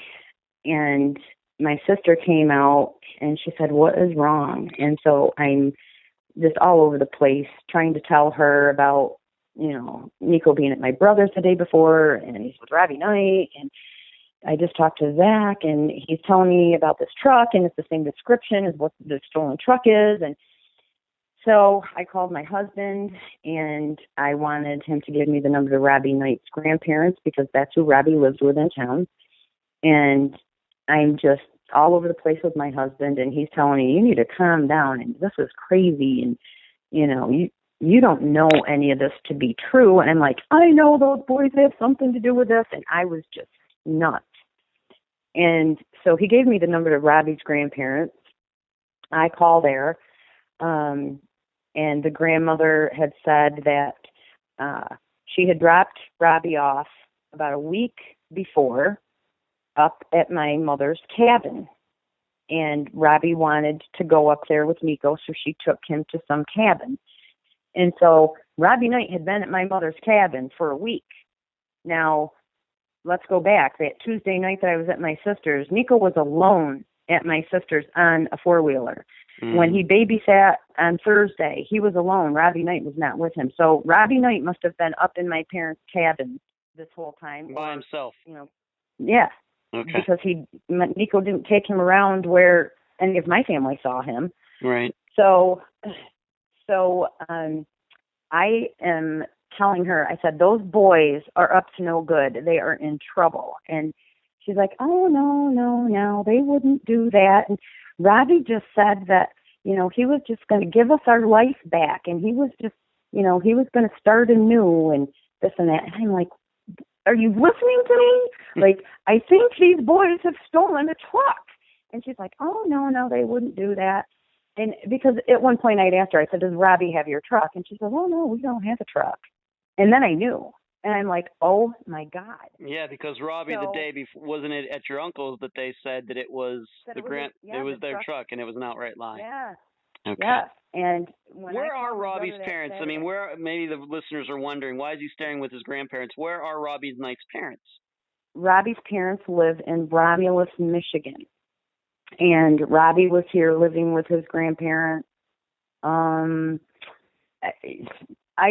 And my sister came out and she said, "What is wrong?" And so I'm just all over the place trying to tell her about, Nico being at my brother's the day before, and he's with Robbie Knight, and I just talked to Zach, and he's telling me about this truck, and it's the same description as what the stolen truck is. And so I called my husband, and I wanted him to give me the number to Robbie Knight's grandparents because that's who Robbie lives with in town. And I'm just all over the place with my husband, and he's telling me, "You need to calm down, and this is crazy, and you don't know any of this to be true." And I'm like, "I know those boys have something to do with this," and I was just nuts. And so he gave me the number to Robbie's grandparents. I call there, and the grandmother had said that she had dropped Robbie off about a week before up at my mother's cabin, and Robbie wanted to go up there with Nico, so she took him to some cabin. And so Robbie Knight had been at my mother's cabin for a week. Now, let's go back. That Tuesday night that I was at my sister's, Nico was alone at my sister's on a four-wheeler. When he babysat on Thursday, he was alone. Robbie Knight was not with him. So Robbie Knight must have been up in my parents' cabin this whole time. By himself. Yeah. Okay. Because Nico didn't take him around where any of my family saw him. Right. So I am telling her, I said, "Those boys are up to no good. They are in trouble." And she's like, "Oh, no, they wouldn't do that." And Robbie just said that, he was just going to give us our life back, and he was just, he was going to start anew and this and that. And I'm like, "Are you listening to me? Like, I think these boys have stolen a truck." And she's like, "Oh, no, they wouldn't do that." And because at one point I'd asked her, I said, "Does Robbie have your truck?" And she said, "Oh, no, we don't have a truck." And then I knew. And I'm like, oh, my God. Yeah, because Robbie, the day before, wasn't it at your uncle's that they said that it was their truck and it was an outright lie? Yeah. Okay. Yeah. And where are Robbie's parents? I mean, where maybe the listeners are wondering, why is he staying with his grandparents? Where are Robbie Knight's parents? Robbie's parents live in Romulus, Michigan. And Robbie was here living with his grandparents. I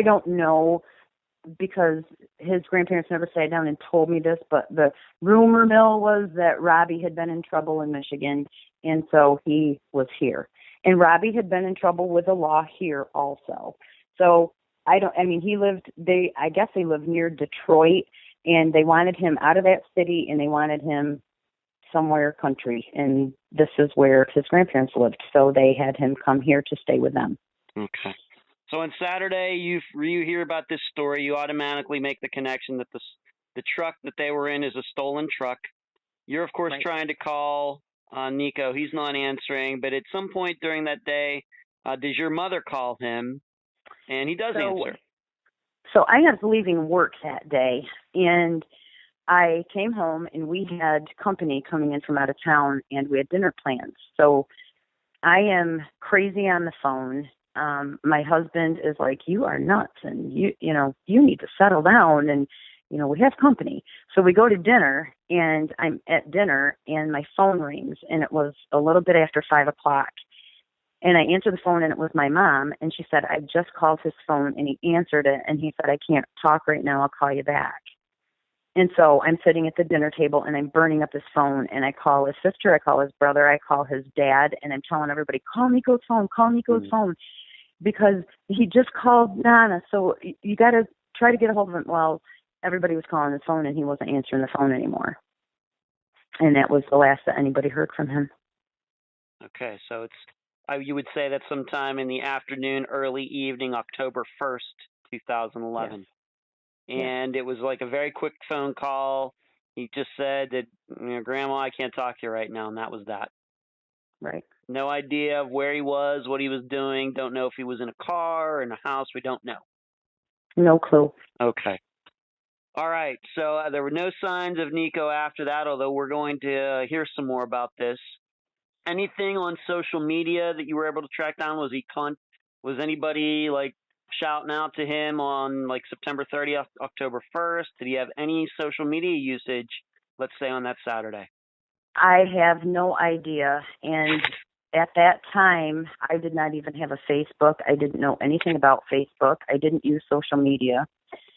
don't know, because his grandparents never sat down and told me this, but the rumor mill was that Robbie had been in trouble in Michigan, and so he was here. And Robbie had been in trouble with the law here also. So I guess they lived near Detroit, and they wanted him out of that city, and they wanted him somewhere country, and this is where his grandparents lived. So they had him come here to stay with them. Okay. So on Saturday, you hear about this story, you automatically make the connection that the truck that they were in is a stolen truck. You're, of course, trying to call Nico. He's not answering, but at some point during that day, does your mother call him? And he does answer. So I was leaving work that day, and I came home, and we had company coming in from out of town, and we had dinner plans. So I am crazy on the phone. My husband is like, "You are nuts, and you need to settle down, and we have company." So we go to dinner, and I'm at dinner, and my phone rings, and it was a little bit after 5:00, and I answered the phone, and it was my mom, and she said, "I just called his phone, and he answered it, and he said, 'I can't talk right now, I'll call you back.'" And so I'm sitting at the dinner table, and I'm burning up his phone, and I call his sister, I call his brother, I call his dad, and I'm telling everybody, call Nico's phone, because he just called Nana, so you got to try to get a hold of him. Well, everybody was calling his phone, and he wasn't answering the phone anymore. And that was the last that anybody heard from him. Okay, so it's you would say that sometime in the afternoon, early evening, October 1st, 2011. Yes. And It was like a very quick phone call. He just said that, Grandma, I can't talk to you right now, and that was that. Right. No idea of where he was, what he was doing. Don't know if he was in a car or in a house. We don't know. No clue. Okay. All right. So there were no signs of Nico after that, although we're going to hear some more about this. Anything on social media that you were able to track down? Was anybody shouting out to him on September 30th, October 1st? Did he have any social media usage, let's say, on that Saturday? I have no idea. And at that time, I did not even have a Facebook. I didn't know anything about Facebook. I didn't use social media.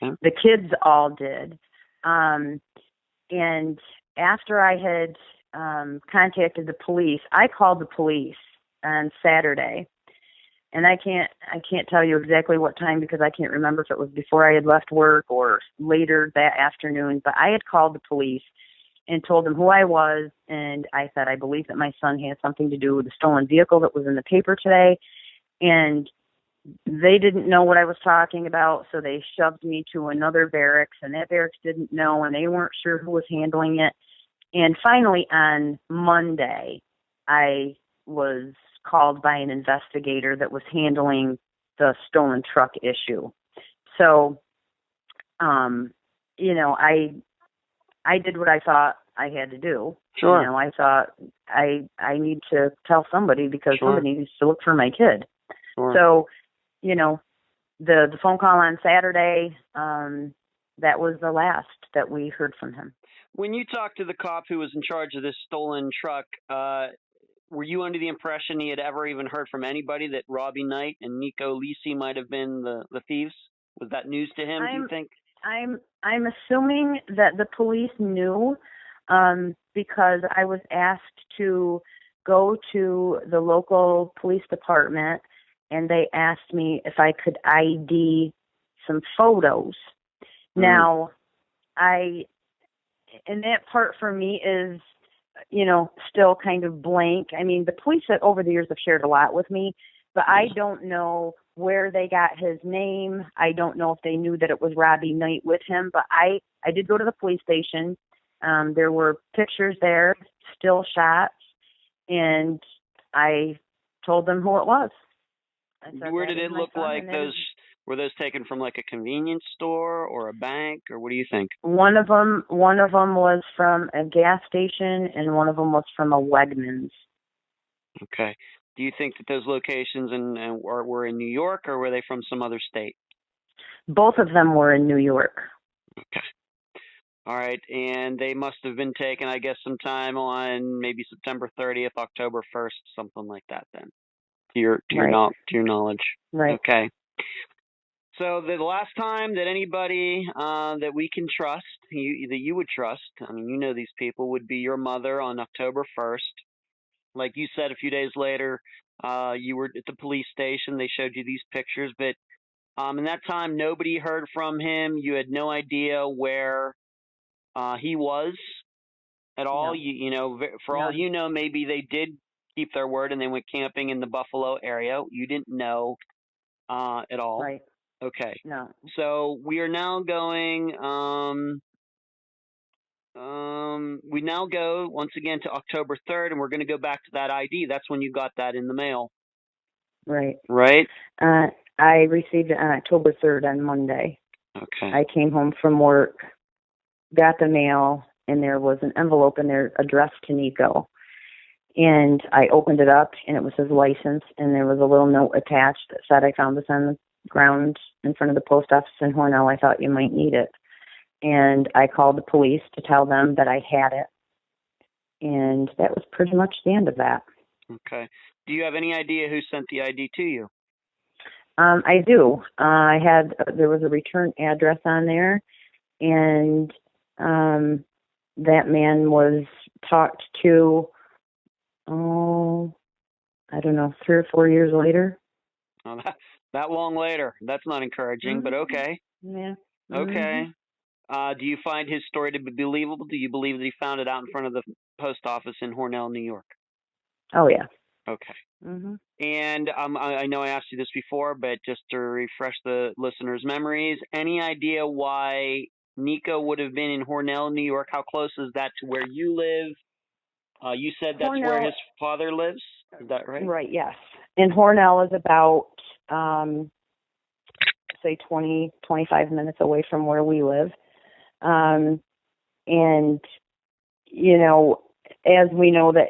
Okay. The kids all did. And after I had contacted the police, I called the police on Saturday. And I can't tell you exactly what time, because I can't remember if it was before I had left work or later that afternoon. But I had called the police and told them who I was, and I said I believe that my son had something to do with the stolen vehicle that was in the paper today. And they didn't know what I was talking about, so they shoved me to another barracks, and that barracks didn't know, and they weren't sure who was handling it. And finally, on Monday, I was called by an investigator that was handling the stolen truck issue. So, I did what I thought I had to do. Sure. I thought I need to tell somebody, because somebody needs to look for my kid. Sure. So, the phone call on Saturday, that was the last that we heard from him. When you talked to the cop who was in charge of this stolen truck, were you under the impression he had ever even heard from anybody that Robbie Knight and Nieko Lisi might have been the thieves? Was that news to him, do you think? I'm assuming that the police knew, because I was asked to go to the local police department, and they asked me if I could ID some photos. Now, and that part for me is, still kind of blank. I mean, the police over the years have shared a lot with me, but I don't know where they got his name. I don't know if they knew that it was Robbie Knight with him, but I did go to the police station. There were pictures there, still shots, and I told them who it was. Where did it look like? Were those taken from a convenience store or a bank, or what do you think? One of them was from a gas station, and one of them was from a Wegmans. Okay. Do you think that those locations were in New York, or were they from some other state? Both of them were in New York. Okay. All right, and they must have been taken, I guess, sometime on maybe September 30th, October 1st, something like that. Then, to your knowledge. Right. Okay. So the last time that anybody that we can trust, that you would trust, I mean, you know these people, would be your mother on October 1st. Like you said, a few days later, you were at the police station. They showed you these pictures, but in that time, nobody heard from him. You had no idea where he was at all. No. You know, for all you know, maybe they did keep their word and they went camping in the Buffalo area. You didn't know at all. Right. Okay. No. So we are now going. We now go once again to October 3rd, and we're going to go back to that ID. That's when you got that in the mail. Right. Right. I received it on October 3rd on Monday. Okay. I came home from work, got the mail, and there was an envelope in there addressed to Nico. And I opened it up, and it was his license, and there was a little note attached that said, I found this on the ground in front of the post office in Hornell. I thought you might need it. And I called the police to tell them that I had it. And that was pretty much the end of that. Okay. Do you have any idea who sent the ID to you? I do. There was a return address on there, and that man was talked to, I don't know, 3 or 4 years later. Oh, that long later. That's not encouraging, but okay. Yeah. Okay. Do you find his story to be believable? Do you believe that he found it out in front of the post office in Hornell, New York? Oh, yeah. Okay. And I know I asked you this before, but just to refresh the listeners' memories, any idea why Nico would have been in Hornell, New York? How close is that to where you live? You said that's Hornell, where his father lives. Is that right? Right, yes. And Hornell is about, say, 20, 25 minutes away from where we live. And, you know, as we know that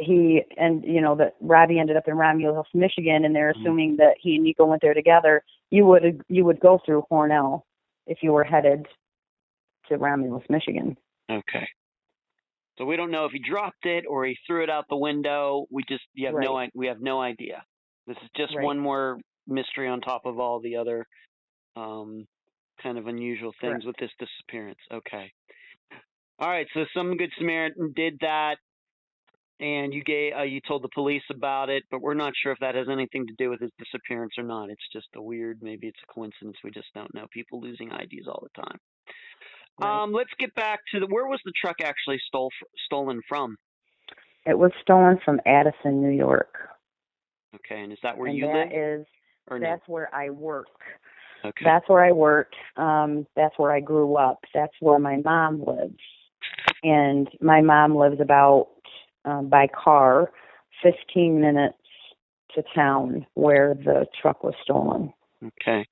that Robbie ended up in Romulus, Michigan, and they're assuming that he and Nico went there together, you would go through Hornell if you were headed to Romulus, Michigan. Okay. So we don't know if he dropped it or he threw it out the window. We have no idea. This is just one more mystery on top of all the other kind of unusual things with this disappearance. Okay. All right. So some Good Samaritan did that, and you told the police about it, but we're not sure if that has anything to do with his disappearance or not. It's just maybe it's a coincidence. We just don't know. People losing IDs all the time. Right. Let's get back to where was the truck actually stolen from? It was stolen from Addison, New York. Okay, and is that where you live? That's where I work. Okay. That's where I worked. That's where I grew up. That's where my mom lives. And my mom lives about, by car, 15 minutes to town where the truck was stolen. Okay.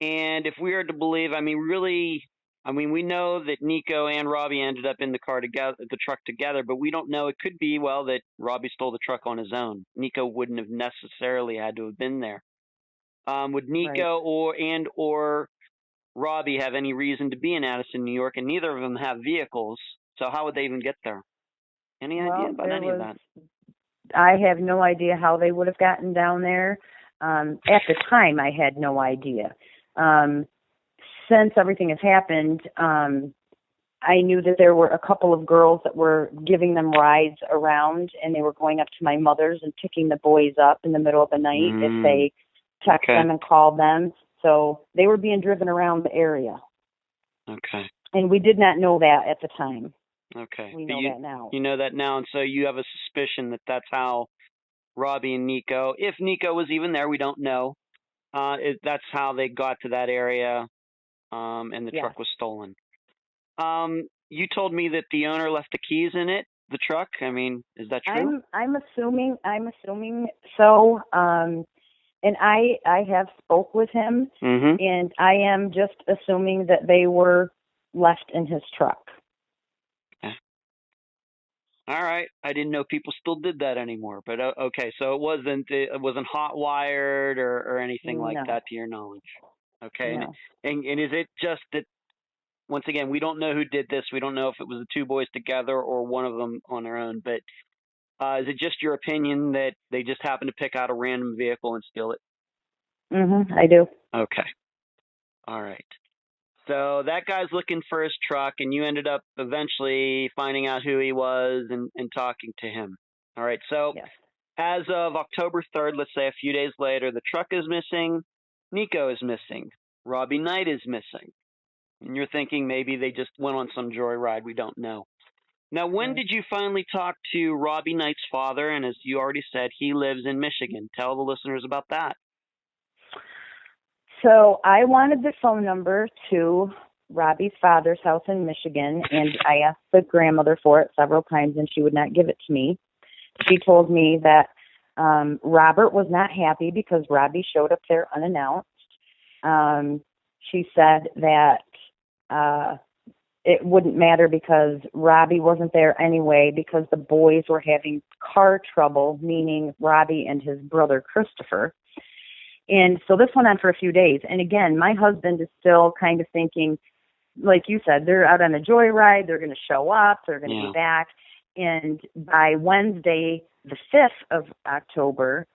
And if we are to believe, we know that Nico and Robbie ended up in the truck together, but we don't know. It could be, that Robbie stole the truck on his own. Nico wouldn't have necessarily had to have been there. Would Nico or Robbie have any reason to be in Addison, New York? And neither of them have vehicles, so how would they even get there? Any idea about any of that? I have no idea how they would have gotten down there. At the time, I had no idea. Since everything has happened, I knew that there were a couple of girls that were giving them rides around, and they were going up to my mother's and picking the boys up in the middle of the night if they text them and call them. So they were being driven around the area. Okay. And we did not know that at the time. Okay. We know that now. You know that now, and so you have a suspicion that that's how Robbie and Nico, if Nico was even there, we don't know, that's how they got to that area, and the truck was stolen. You told me that the owner left the keys in the truck. Is that true? I'm assuming so. And I have spoke with him, and I am just assuming that they were left in his truck. Okay. All right. I didn't know people still did that anymore. But okay, so it wasn't hot wired or anything like No, that to your knowledge. Okay, and no. and is it just that once again we don't know who did this? We don't know if it was the two boys together or one of them on their own. But is it just your opinion that they just happened to pick out a random vehicle and steal it? I do. Okay. All right. So that guy's looking for his truck, and you ended up eventually finding out who he was and talking to him. All right. So Yes. as of October 3rd, let's say a few days later, the truck is missing, Nico is missing, Robbie Knight is missing. And you're thinking maybe they just went on some joyride. We don't know. Now, when Right. did you finally talk to Robbie Knight's father? And as you already said, he lives in Michigan. Tell the listeners about that. So I wanted the phone number to Robbie's father's house in Michigan, and I asked the grandmother for it several times, and she would not give it to me. She told me that Robert was not happy because Robbie showed up there unannounced. She said that it wouldn't matter because Robbie wasn't there anyway because the boys were having car trouble, meaning Robbie and his brother Christopher. And so this went on for a few days. And again, my husband is still kind of thinking, like you said, they're out on a joyride, they're going to show up, they're going to be back. And by Wednesday, the 5th of October,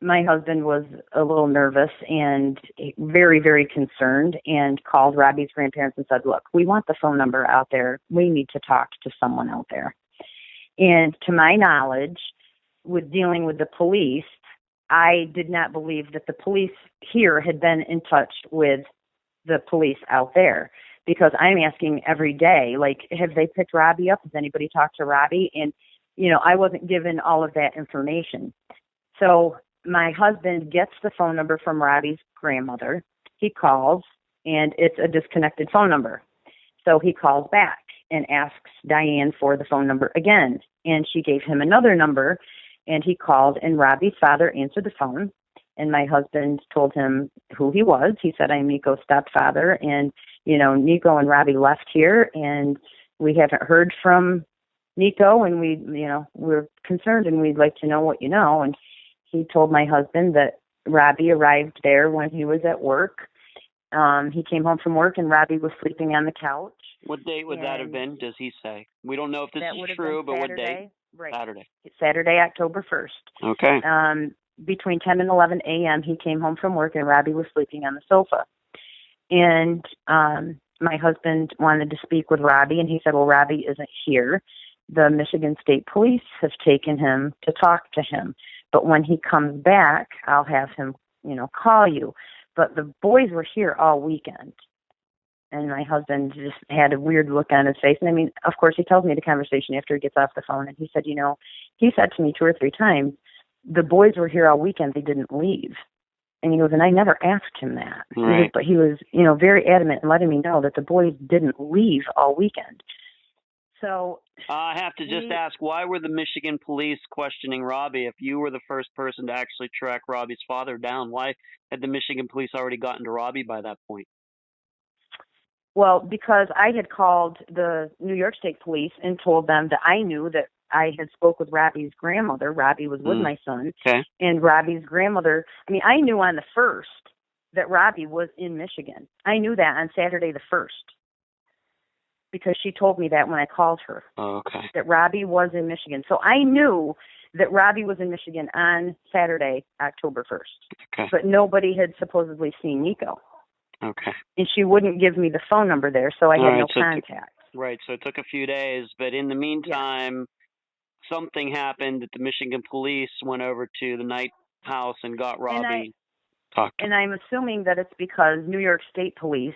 my husband was a little nervous and very, very concerned and called Robbie's grandparents and said, look, we want the phone number out there. We need to talk to someone out there. And to my knowledge, with dealing with the police, I did not believe that the police here had been in touch with the police out there because I'm asking every day, like, have they picked Robbie up? Has anybody talked to Robbie? And, I wasn't given all of that information. So my husband gets the phone number from Robbie's grandmother. He calls, and it's a disconnected phone number. So he calls back and asks Diane for the phone number again. And she gave him another number, and he called, and Robbie's father answered the phone. And my husband told him who he was. He said, I'm Nico's stepfather, and, Nico and Robbie left here, and we haven't heard from Nico, and we're concerned, and we'd like to know what you know. And he told my husband that Robbie arrived there when he was at work. He came home from work, and Robbie was sleeping on the couch. What date would that have been, does he say? We don't know if this is true, but what date? Right. Saturday, October 1st. Okay. Between 10 and 11 a.m., he came home from work, and Robbie was sleeping on the sofa. And my husband wanted to speak with Robbie, and he said, well, Robbie isn't here. The Michigan State Police have taken him to talk to him. But when he comes back, I'll have him, call you. But the boys were here all weekend. And my husband just had a weird look on his face. And I mean, of course, he tells me the conversation after he gets off the phone. And he said, he said to me 2 or 3 times, the boys were here all weekend. They didn't leave. And he goes, and I never asked him that. Right. But he was, very adamant in letting me know that the boys didn't leave all weekend. So I have to just ask, why were the Michigan police questioning Robbie if you were the first person to actually track Robbie's father down? Why had the Michigan police already gotten to Robbie by that point? Well, because I had called the New York State Police and told them that I knew that I had spoke with Robbie's grandmother. Robbie was with my son. Okay. And Robbie's grandmother, I knew on the 1st that Robbie was in Michigan. I knew that on Saturday the 1st. Because she told me that when I called her. Oh, okay. That Robbie was in Michigan. So I knew that Robbie was in Michigan on Saturday, October 1st. Okay. But nobody had supposedly seen Nico. Okay. And she wouldn't give me the phone number there, so I had no contact. Right, so it took a few days. But in the meantime, something happened that the Michigan police went over to the Knight house and got Robbie talked to. And I'm assuming that it's because New York State Police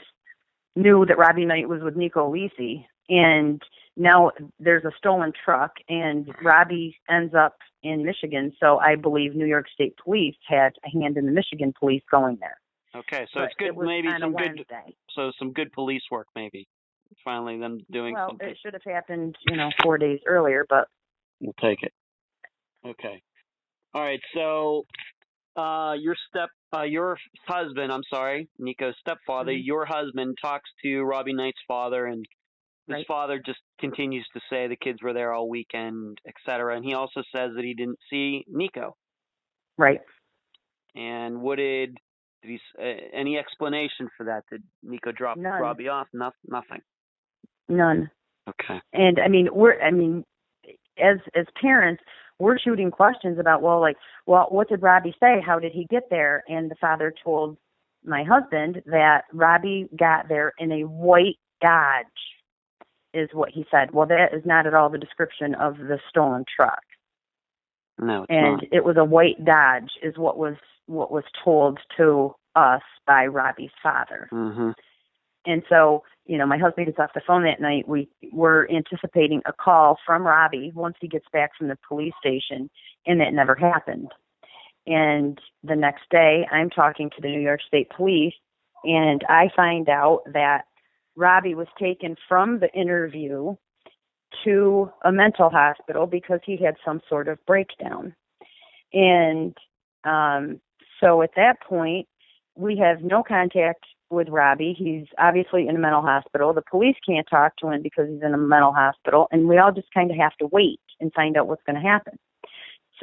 knew that Robbie Knight was with Nieko Lisi, and now there's a stolen truck, and Robbie ends up in Michigan, so I believe New York State Police had a hand in the Michigan police going there. Okay, so but it's good, it was maybe some good, Wednesday. some good police work, maybe. Finally, them doing something. Well, it should have happened, 4 days earlier, but we'll take it. Okay. All right, so your husband, Nico's stepfather, your husband talks to Robbie Knight's father, and His Right. father just continues to say the kids were there all weekend, etc. And he also says that he didn't see Nico. Right. And what did he? Any explanation for that? Did Nico drop None. Robbie off? Nothing. None. Okay. And I mean, as parents, we're shooting questions about, well, what did Robbie say? How did he get there? And the father told my husband that Robbie got there in a white Dodge, is what he said. Well, that is not at all the description of the stolen truck. No, it's and not. It was a white Dodge, is what was told to us by Robbie's father. Mm-hmm. And so, my husband gets off the phone that night. We were anticipating a call from Robbie once he gets back from the police station, and that never happened. And the next day, I'm talking to the New York State Police, and I find out that Robbie was taken from the interview to a mental hospital because he had some sort of breakdown. And so at that point, we have no contact with Robbie. He's obviously in a mental hospital. The police can't talk to him because he's in a mental hospital, and we all just kind of have to wait and find out what's going to happen.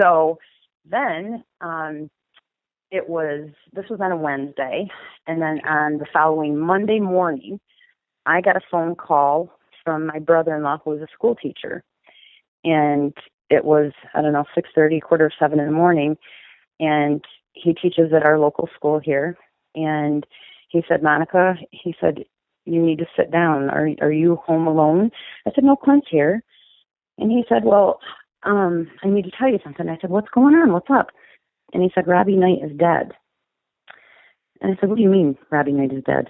So then this was on a Wednesday, and then on the following Monday morning, I got a phone call from my brother-in-law, who was a school teacher, and it was, 6:30, 6:45 in the morning, and he teaches at our local school here, and he said, Monica, he said, you need to sit down. Are you home alone? I said, no, Clint's here. And he said, well, I need to tell you something. I said, what's going on? What's up? And he said, Robbie Knight is dead. And I said, what do you mean Robbie Knight is dead?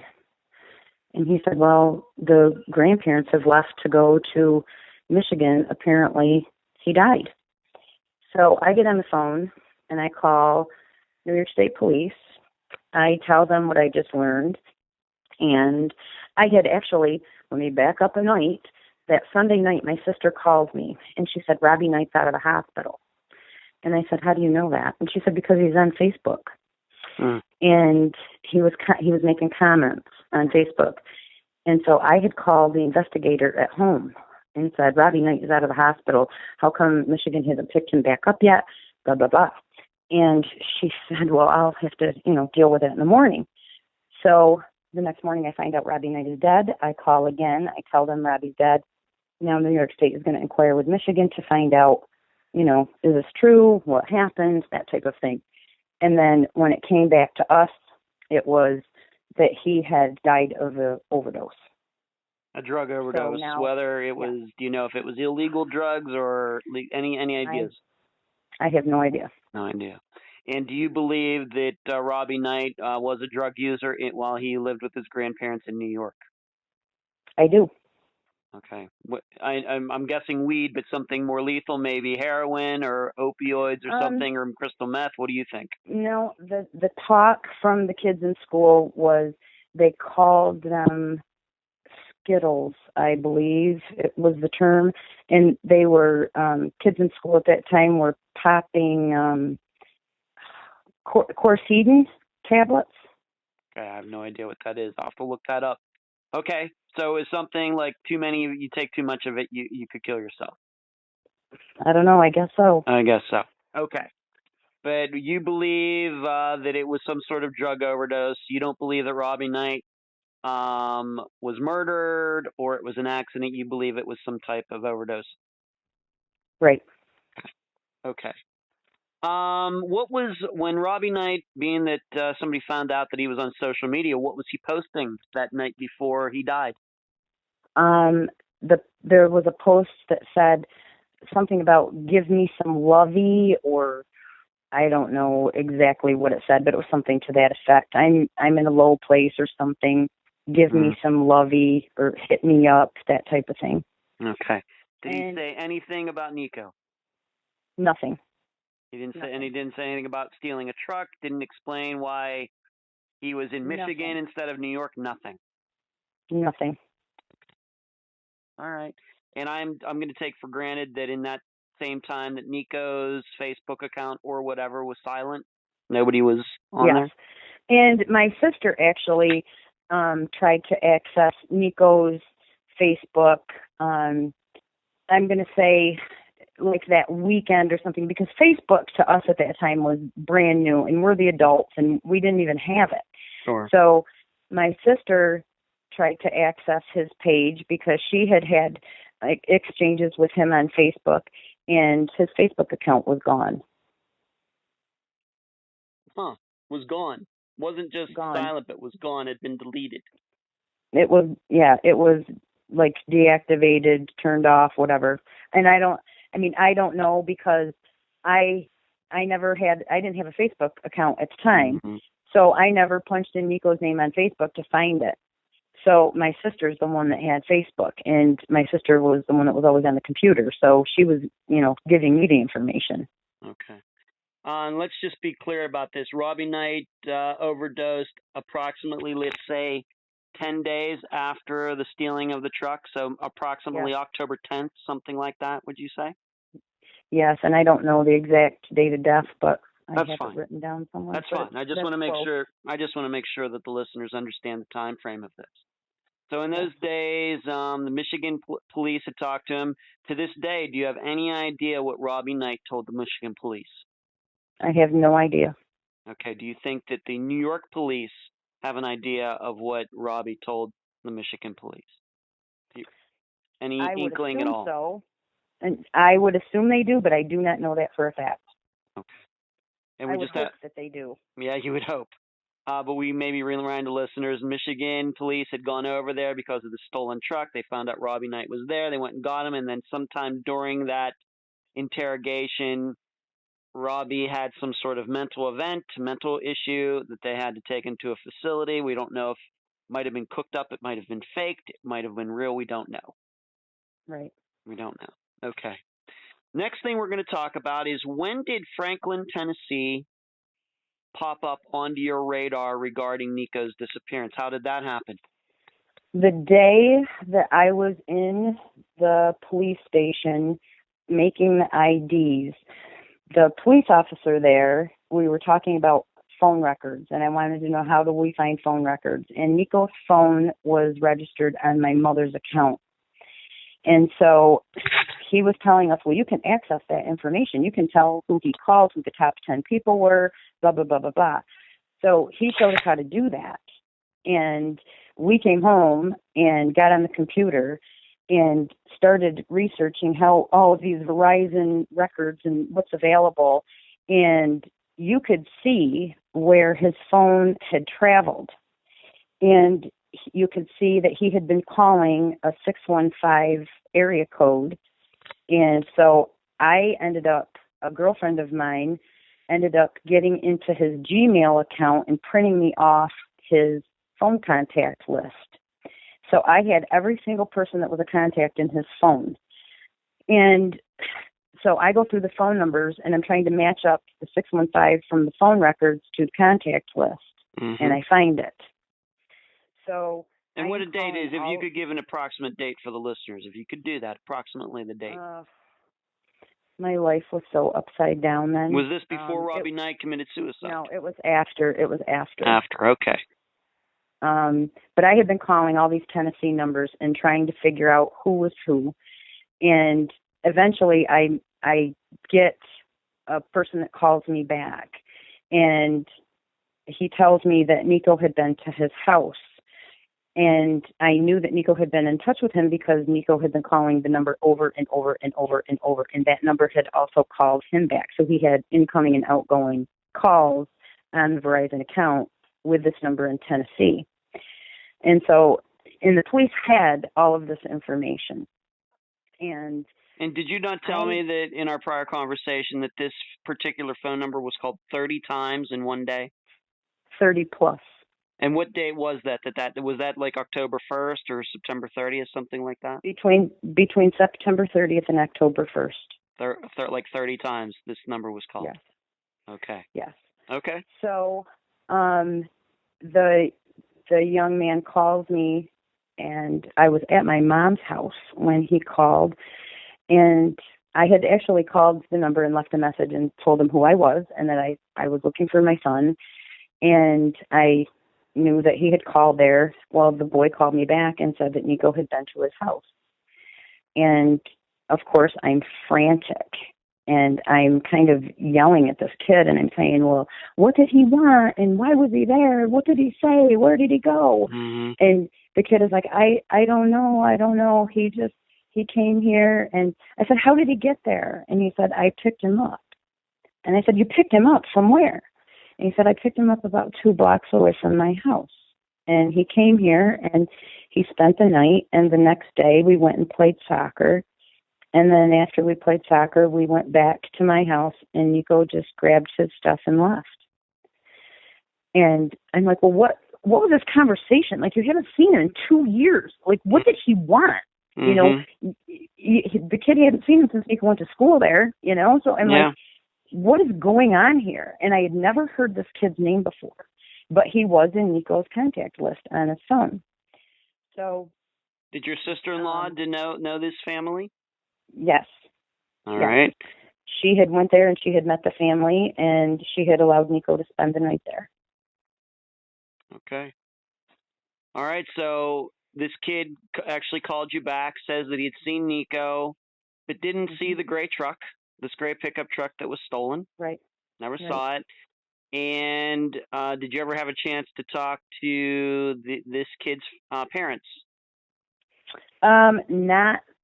And he said, well, the grandparents have left to go to Michigan. Apparently, he died. So I get on the phone, and I call New York State Police. I tell them what I just learned. And I had actually, let me back up a night, that Sunday night, my sister called me, and she said, Robbie Knight's out of the hospital. And I said, how do you know that? And she said, because he's on Facebook. And he was making comments on Facebook. And so I had called the investigator at home and said, Robbie Knight is out of the hospital. How come Michigan hasn't picked him back up yet? Blah, blah, blah. And she said, well, I'll have to, deal with it in the morning. So the next morning I find out Robbie Knight is dead. I call again. I tell them Robbie's dead. Now New York State is going to inquire with Michigan to find out, is this true? What happened? That type of thing. And then when it came back to us, it was that he had died of an overdose. A drug overdose. So now, whether it was, do you know if it was illegal drugs or any ideas? I have no idea. No idea. And do you believe that Robbie Knight was a drug user while he lived with his grandparents in New York? I do. Okay. I'm guessing weed, but something more lethal, maybe heroin or opioids or something, or crystal meth. What do you think? No, the talk from the kids in school was they called them Skittles, I believe it was the term, and they were kids in school at that time were popping Corsedin tablets. Okay, I have no idea what that is. I'll have to look that up. Okay, so is something like too many, you take too much of it, you could kill yourself? I don't know, I guess so. I guess so. Okay. But you believe that it was some sort of drug overdose. You don't believe that Robbie Knight was murdered or it was an accident. You believe it was some type of overdose. Right. Okay. What was, when Robbie Knight, being that somebody found out that he was on social media, what was he posting that night before he died? There was a post that said something about give me some lovey, or I don't know exactly what it said, but it was something to that effect. I'm in a low place or something. Give me some lovey, or hit me up, that type of thing. Okay. Did he say anything about Nico? Nothing. He didn't say, and he didn't say anything about stealing a truck. Didn't explain why he was in Michigan instead of New York. Nothing. Nothing. All right. And I'm going to take for granted that in that same time that Nico's Facebook account or whatever was silent. Nobody was on there. And my sister actually tried to access Nico's Facebook. I'm going to say like that weekend or something, because Facebook to us at that time was brand new, and we're the adults and we didn't even have it. Sure. So my sister tried to access his page because she had like exchanges with him on Facebook, and his Facebook account was gone. Huh. Was gone. Wasn't just Gone. silent, but was gone. Had been deleted. It was like deactivated, turned off, whatever. And I don't know, because I didn't have a Facebook account at the time. Mm-hmm. So I never punched in Nico's name on Facebook to find it. So my sister's the one that had Facebook, and my sister was the one that was always on the computer. So she was, giving me the information. Okay. And let's just be clear about this. Robbie Knight overdosed approximately, let's say, 10 days after the stealing of the truck. So approximately October 10th, something like that, would you say? Yes, and I don't know the exact date of death, but I have fine. it written down somewhere. That's fine. I just want to make sure. I just want to make sure that the listeners understand the time frame of this. So in those days, the Michigan police had talked to him. To this day, do you have any idea what Robbie Knight told the Michigan police? I have no idea. Okay. Do you think that the New York police have an idea of what Robbie told the Michigan police? Any inkling at all? So. And I would assume they do, but I do not know that for a fact. Okay. And we I would just hope that they do. Yeah, you would hope. But we maybe remind the listeners, Michigan police had gone over there because of the stolen truck. They found out Robbie Knight was there. They went and got him. And then sometime during that interrogation, Robbie had some sort of mental issue that they had to take him to a facility. We don't know if it might have been cooked up. It might have been faked. It might have been real. We don't know. Right. We don't know. Okay. Next thing we're going to talk about is, when did Franklin, Tennessee pop up onto your radar regarding Nico's disappearance? How did that happen? The day that I was in the police station making the IDs, the police officer there, we were talking about phone records, and I wanted to know, how do we find phone records? And Nico's phone was registered on my mother's account. And so he was telling us, well, you can access that information. You can tell who he called, who the top 10 people were, blah, blah, blah, blah, blah. So he showed us how to do that. And we came home and got on the computer and started researching how all of these Verizon records and what's available. And you could see where his phone had traveled. And you could see that he had been calling a 615 area code. And so a girlfriend of mine ended up getting into his Gmail account and printing me off his phone contact list. So I had every single person that was a contact in his phone. And so I go through the phone numbers, and I'm trying to match up the 615 from the phone records to the contact list. Mm-hmm. And I find it. So, and what a date is, if you could give an approximate date for the listeners, if you could do that, approximately the date. My life was so upside down then. Was this before Robbie Knight committed suicide? No, it was after. After, okay. But I had been calling all these Tennessee numbers and trying to figure out who was who. And eventually I get a person that calls me back, and he tells me that Nico had been to his house. And I knew that Nico had been in touch with him because Nico had been calling the number over and over and over and over, and that number had also called him back. So he had incoming and outgoing calls on the Verizon account with this number in Tennessee. And the police had all of this information. And did you not tell me that in our prior conversation that this particular phone number was called 30 times in one day? 30 plus. And what date was that? Was that like October 1st or September 30th, something like that? Between September 30th and October 1st. Like 30 times this number was called? Yes. Okay. Yes. Okay. So the young man calls me, and I was at my mom's house when he called, and I had actually called the number and left a message and told him who I was and that I was looking for my son. And I knew that he had called there. Well, the boy called me back and said that Nico had been to his house. And, of course, I'm frantic. And I'm kind of yelling at this kid, and I'm saying, well, what did he want? And why was he there? What did he say? Where did he go? Mm-hmm. And the kid is like, I don't know. I don't know. He came here. And I said, how did he get there? And he said, I picked him up. And I said, you picked him up from where? And he said, I picked him up about 2 blocks away from my house. And he came here, and he spent the night. And the next day, we went and played soccer. And then after we played soccer, we went back to my house, and Nico just grabbed his stuff and left. And I'm like, well, what was this conversation? Like, you haven't seen him in 2 years. Like, what did he want? Mm-hmm. You know, the kid hadn't seen him since Nico went to school there, you know? So I'm like, what is going on here? And I had never heard this kid's name before, but he was in Nico's contact list on his phone. So, did your sister-in-law know this family? Yes. All right. She had went there and she had met the family, and she had allowed Nico to spend the night there. Okay. All right. So this kid actually called you back, says that he had seen Nico, but didn't see the gray truck, this gray pickup truck that was stolen. Right. Never saw it. And did you ever have a chance to talk to this kid's parents?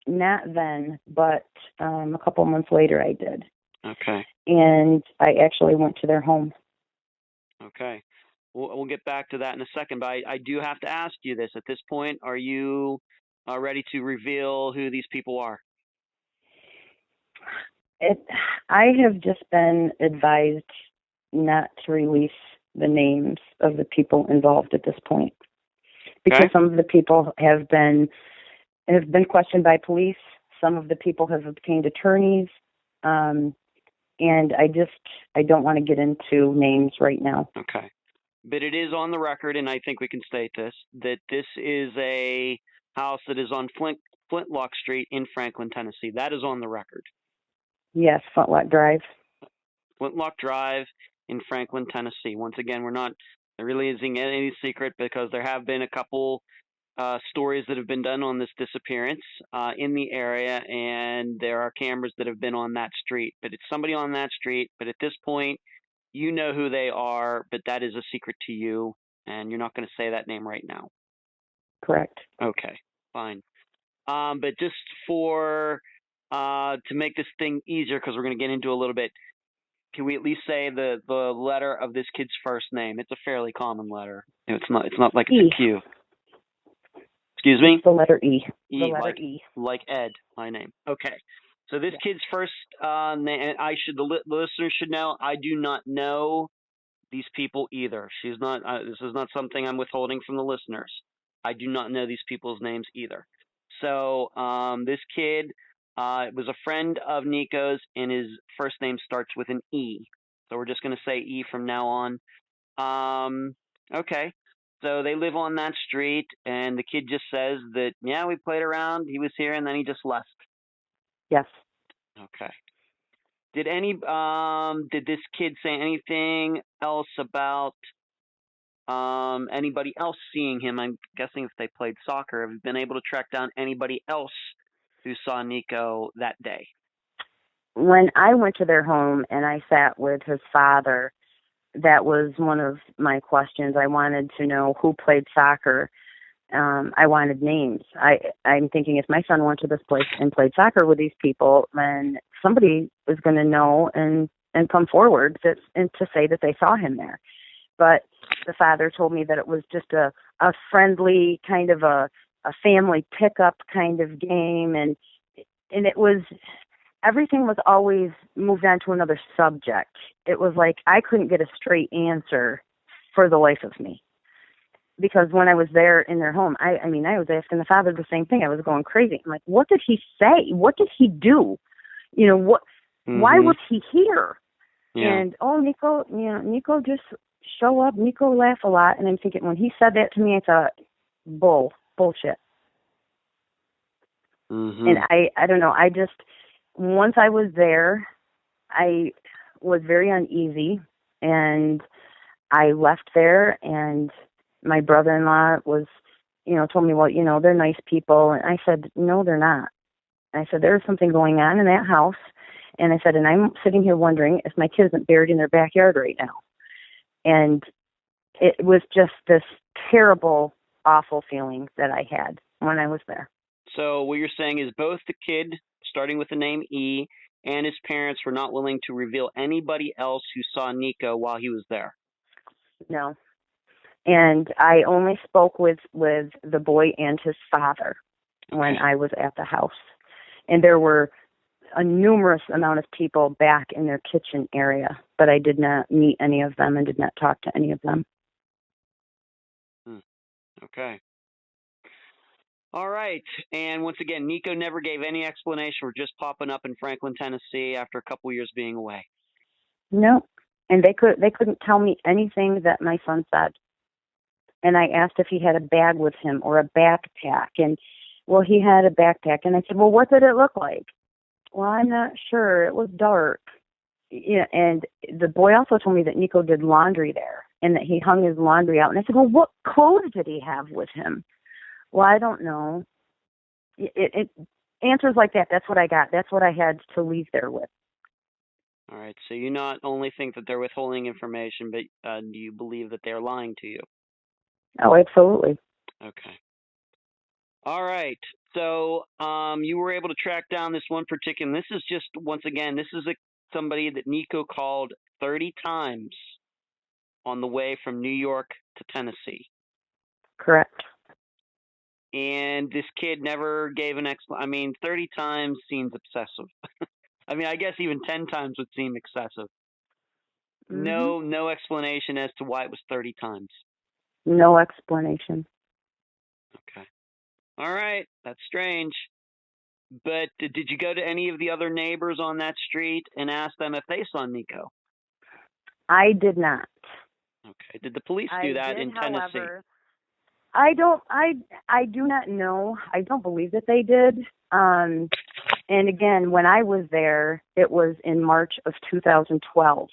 Not then, but a couple months later I did. Okay. And I actually went to their home. Okay. We'll get back to that in a second, but I do have to ask you this. At this point, are you ready to reveal who these people are? I have just been advised not to release the names of the people involved at this point, because some of the people have been questioned by police. Some of the people have obtained attorneys, and I don't want to get into names right now. Okay, but it is on the record, and I think we can state this, that this is a house that is on Flintlock Street in Franklin, Tennessee. That is on the record. Yes, Flintlock Drive. Flintlock Drive in Franklin, Tennessee. Once again, we're not releasing any secret, because there have been a couple stories that have been done on this disappearance in the area, and there are cameras that have been on that street. But it's somebody on that street, but at this point, you know who they are, but that is a secret to you, and you're not going to say that name right now. Correct. Okay, fine. But just to make this thing easier, because we're going to get into a little bit, can we at least say the letter of this kid's first name? It's a fairly common letter. It's not like it's a Q. Excuse me? It's the letter E. The letter E. Like Ed, my name. Okay. So this kid's first name, and the listeners should know, I do not know these people either. She's not. This is not something I'm withholding from the listeners. I do not know these people's names either. So this kid was a friend of Nico's, and his first name starts with an E. So we're just going to say E from now on. Okay. So they live on that street, and the kid just says that, yeah, we played around, he was here, and then he just left. Yes. Okay. Did this kid say anything else about anybody else seeing him? I'm guessing if they played soccer, have you been able to track down anybody else who saw Nico that day? When I went to their home and I sat with his father, that was one of my questions. I wanted to know who played soccer. I wanted names. I'm thinking, if my son went to this place and played soccer with these people, then somebody is going to know and come forward to say that they saw him there. But the father told me that it was just a friendly kind of a family pickup kind of game, and it was, everything was always moved on to another subject. It was like I couldn't get a straight answer for the life of me. Because when I was there in their home, I was asking the father the same thing. I was going crazy. I'm like, what did he say? What did he do? You know, what? Mm-hmm. Why was he here? Yeah. And, Nico just show up. Nico laugh a lot. And I'm thinking, when he said that to me, I thought, bullshit. Mm-hmm. And I don't know. I just, once I was there, I was very uneasy, and I left there, and my brother-in-law was, told me, well, they're nice people. And I said, no, they're not. And I said, there's something going on in that house. And I said, and I'm sitting here wondering if my kid isn't buried in their backyard right now. And it was just this terrible, awful feeling that I had when I was there. So what you're saying is both the kid, starting with the name E, and his parents were not willing to reveal anybody else who saw Nico while he was there. No. And I only spoke with the boy and his father when I was at the house. And there were a numerous amount of people back in their kitchen area, but I did not meet any of them and did not talk to any of them. Okay. All right. And once again, Nico never gave any explanation for just popping up in Franklin, Tennessee after a couple years being away. No. And they couldn't tell me anything that my son said. And I asked if he had a bag with him or a backpack. And, well, he had a backpack. And I said, well, what did it look like? Well, I'm not sure. It was dark. And the boy also told me that Nico did laundry there and that he hung his laundry out. And I said, well, what clothes did he have with him? Well, I don't know. It answers like that. That's what I got. That's what I had to leave there with. All right. So you not only think that they're withholding information, but do you believe that they're lying to you? Oh, absolutely. Okay. All right. So you were able to track down this one particular. This is just, once again, this is somebody that Nico called 30 times on the way from New York to Tennessee. Correct. And this kid never gave an explanation. I mean, 30 times seems excessive. I mean, I guess even 10 times would seem excessive. Mm-hmm. No explanation as to why it was 30 times. No explanation. Okay. All right. That's strange. But did you go to any of the other neighbors on that street and ask them if they saw Nico? I did not. Okay. Did the police do that in Tennessee? However, I do not know. I don't believe that they did. And again, when I was there, it was in March of 2012.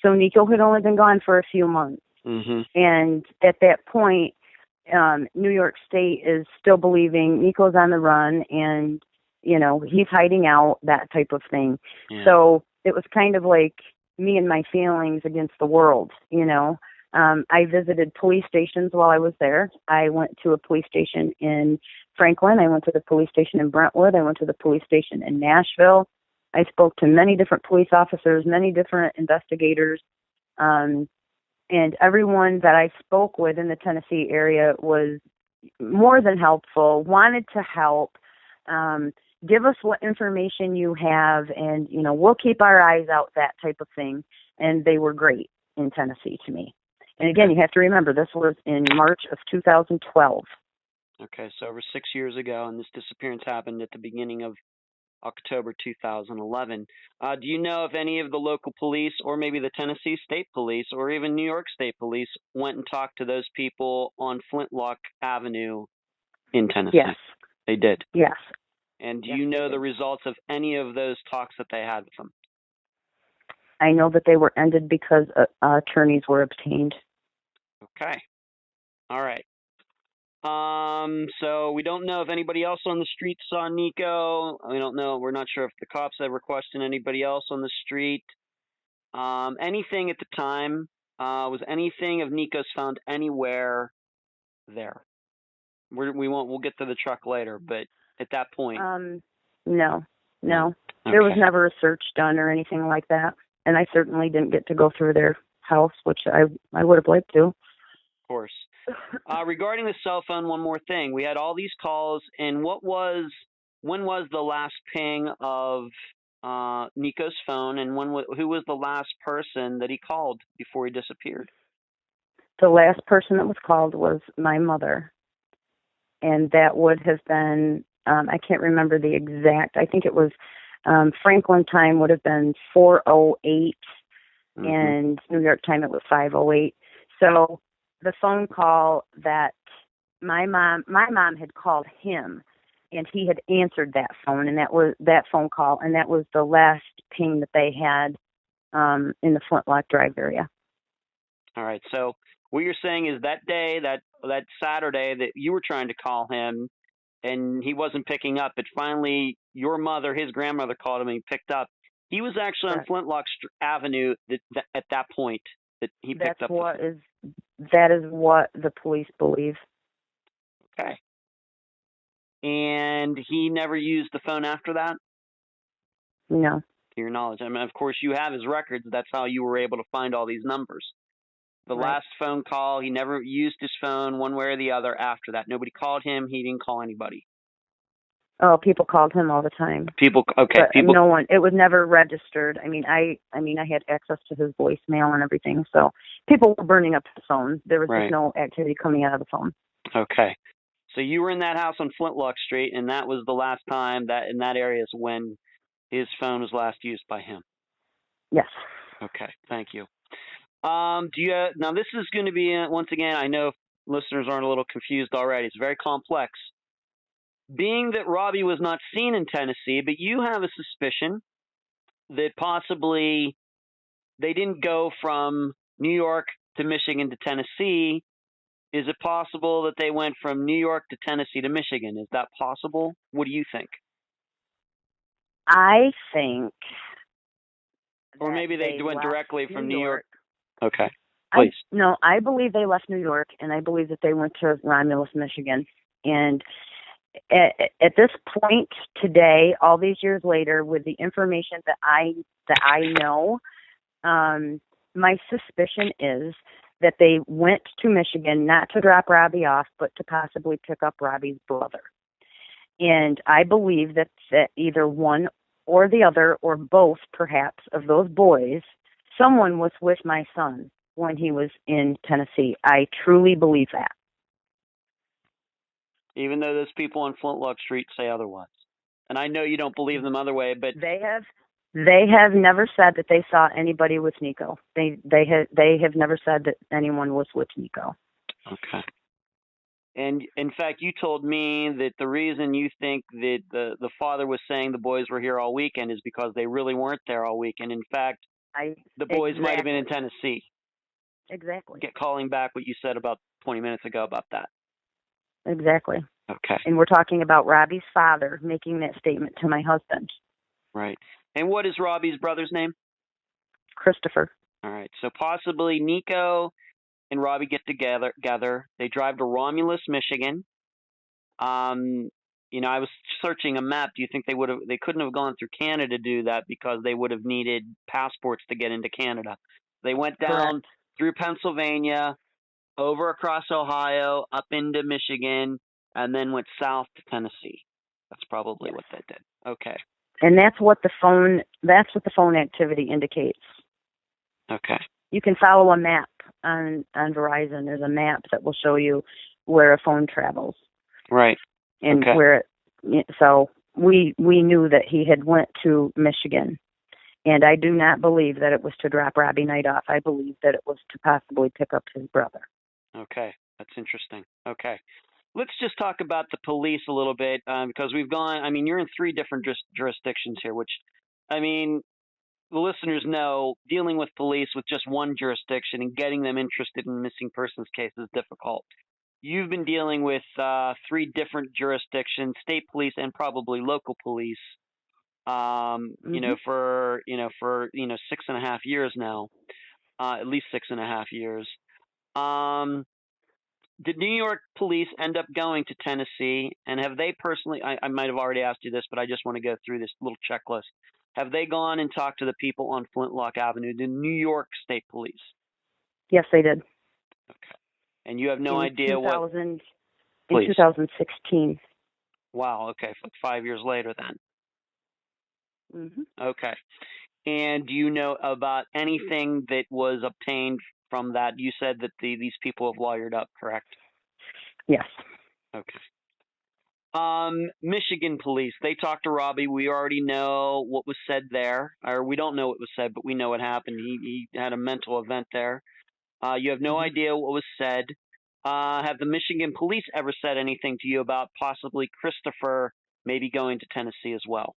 So Nico had only been gone for a few months. Mm-hmm. And at that point, New York State is still believing Nico's on the run and, he's hiding out, that type of thing. Yeah. So it was kind of like me and my feelings against the world, I visited police stations while I was there. I went to a police station in Franklin. I went to the police station in Brentwood. I went to the police station in Nashville. I spoke to many different police officers, many different investigators. And everyone that I spoke with in the Tennessee area was more than helpful, wanted to help. Give us what information you have, and, we'll keep our eyes out, that type of thing. And they were great in Tennessee to me. And again, you have to remember, this was in March of 2012. Okay, so over 6 years ago, and this disappearance happened at the beginning of October 2011. Do you know if any of the local police, or maybe the Tennessee State Police, or even New York State Police, went and talked to those people on Flintlock Avenue in Tennessee? Yes. They did? Yes. And do you know the results of any of those talks that they had with them? I know that they were ended because attorneys were obtained. Okay. All right. So we don't know if anybody else on the street saw Nico. We don't know. We're not sure if the cops ever questioned anybody else on the street. Anything at the time, was anything of Nico's found anywhere there? We'll get to the truck later, but at that point. No. Okay. There was never a search done or anything like that. And I certainly didn't get to go through their house, which I would have liked to. Of course. Regarding the cell phone, one more thing. We had all these calls, and when was the last ping of Nico's phone, and who was the last person that he called before he disappeared? The last person that was called was my mother, and that would have been, I can't remember the exact, I think it was Franklin time would have been 4:08, and New York time it was 5:08. So the phone call that my mom had called him, and he had answered that phone, and that was that phone call, and that was the last ping that they had in the Flintlock Drive area. All right. So what you're saying is that day, that Saturday that you were trying to call him and he wasn't picking up, but finally your mother, his grandmother, called him and he picked up. He was actually on Flintlock Avenue at that point that he picked up. That is what the police believe. Okay. And he never used the phone after that? No. To your knowledge. I mean, of course, you have his records. That's how you were able to find all these numbers. The last phone call, he never used his phone one way or the other after that. Nobody called him. He didn't call anybody. Oh, people called him all the time. Okay. But no one. It was never registered. I mean, I had access to his voicemail and everything. So people were burning up his phone. There was just no activity coming out of the phone. Okay. So you were in that house on Flintlock Street, and that was the last time that in that area is when his phone was last used by him. Yes. Okay. Thank you. Now this is going to be once again. I know listeners aren't a little confused already. It's very complex. Being that Robbie was not seen in Tennessee, but you have a suspicion that possibly they didn't go from New York to Michigan to Tennessee. Is it possible that they went from New York to Tennessee to Michigan? Is that possible? What do you think? I think. Or maybe they went directly from New York. Okay. Please. I believe they left New York, and I believe that they went to Romulus, Michigan. And at this point today, all these years later, with the information that I know, my suspicion is that they went to Michigan not to drop Robbie off, but to possibly pick up Robbie's brother. And I believe that either one or the other, or both perhaps, of those boys, someone was with my son when he was in Tennessee. I truly believe that. Even though those people on Flintlock Street say otherwise. And I know you don't believe them other way, but they have never said that they saw anybody with Nico. They have never said that anyone was with Nico. Okay. And in fact, you told me that the reason you think that the father was saying the boys were here all weekend is because they really weren't there all weekend. In fact, the boys might have been in Tennessee. Exactly. Calling back what you said about 20 minutes ago about that. Exactly. Okay. And we're talking about Robbie's father making that statement to my husband. Right. And what is Robbie's brother's name? Christopher. All right. So possibly Nico and Robbie get together. They drive to Romulus, Michigan. I was searching a map. Do you think they couldn't have gone through Canada to do that because they would have needed passports to get into Canada? They went down through Pennsylvania, over across Ohio, up into Michigan, and then went south to Tennessee. That's probably what they did. Okay. And that's what the phone activity indicates. Okay. You can follow a map on Verizon. There's a map that will show you where a phone travels. Right. And so we knew that he had went to Michigan. And I do not believe that it was to drop Robbie Knight off. I believe that it was to possibly pick up his brother. Okay. That's interesting. Okay. Let's just talk about the police a little bit because you're in 3 different jurisdictions here, which, the listeners know dealing with police with just one jurisdiction and getting them interested in missing persons cases is difficult. You've been dealing with 3 different jurisdictions, state police and probably local police, for 6.5 years now, at least 6.5 years. Did New York police end up going to Tennessee, and have they personally, I might have already asked you this, but I just want to go through this little checklist. Have they gone and talked to the people on Flintlock Avenue, the New York State Police? Yes, they did. Okay. And you have no idea what? In 2016. Wow, okay, 5 years later then. Mm-hmm. Okay. And do you know about anything that was obtained from that? You said that these people have lawyered up, correct? Yes. Okay. Michigan police, they talked to Robbie. We already know what was said there. Or we don't know what was said, but we know what happened. He had a mental event there. You have no idea what was said. Have the Michigan police ever said anything to you about possibly Christopher maybe going to Tennessee as well?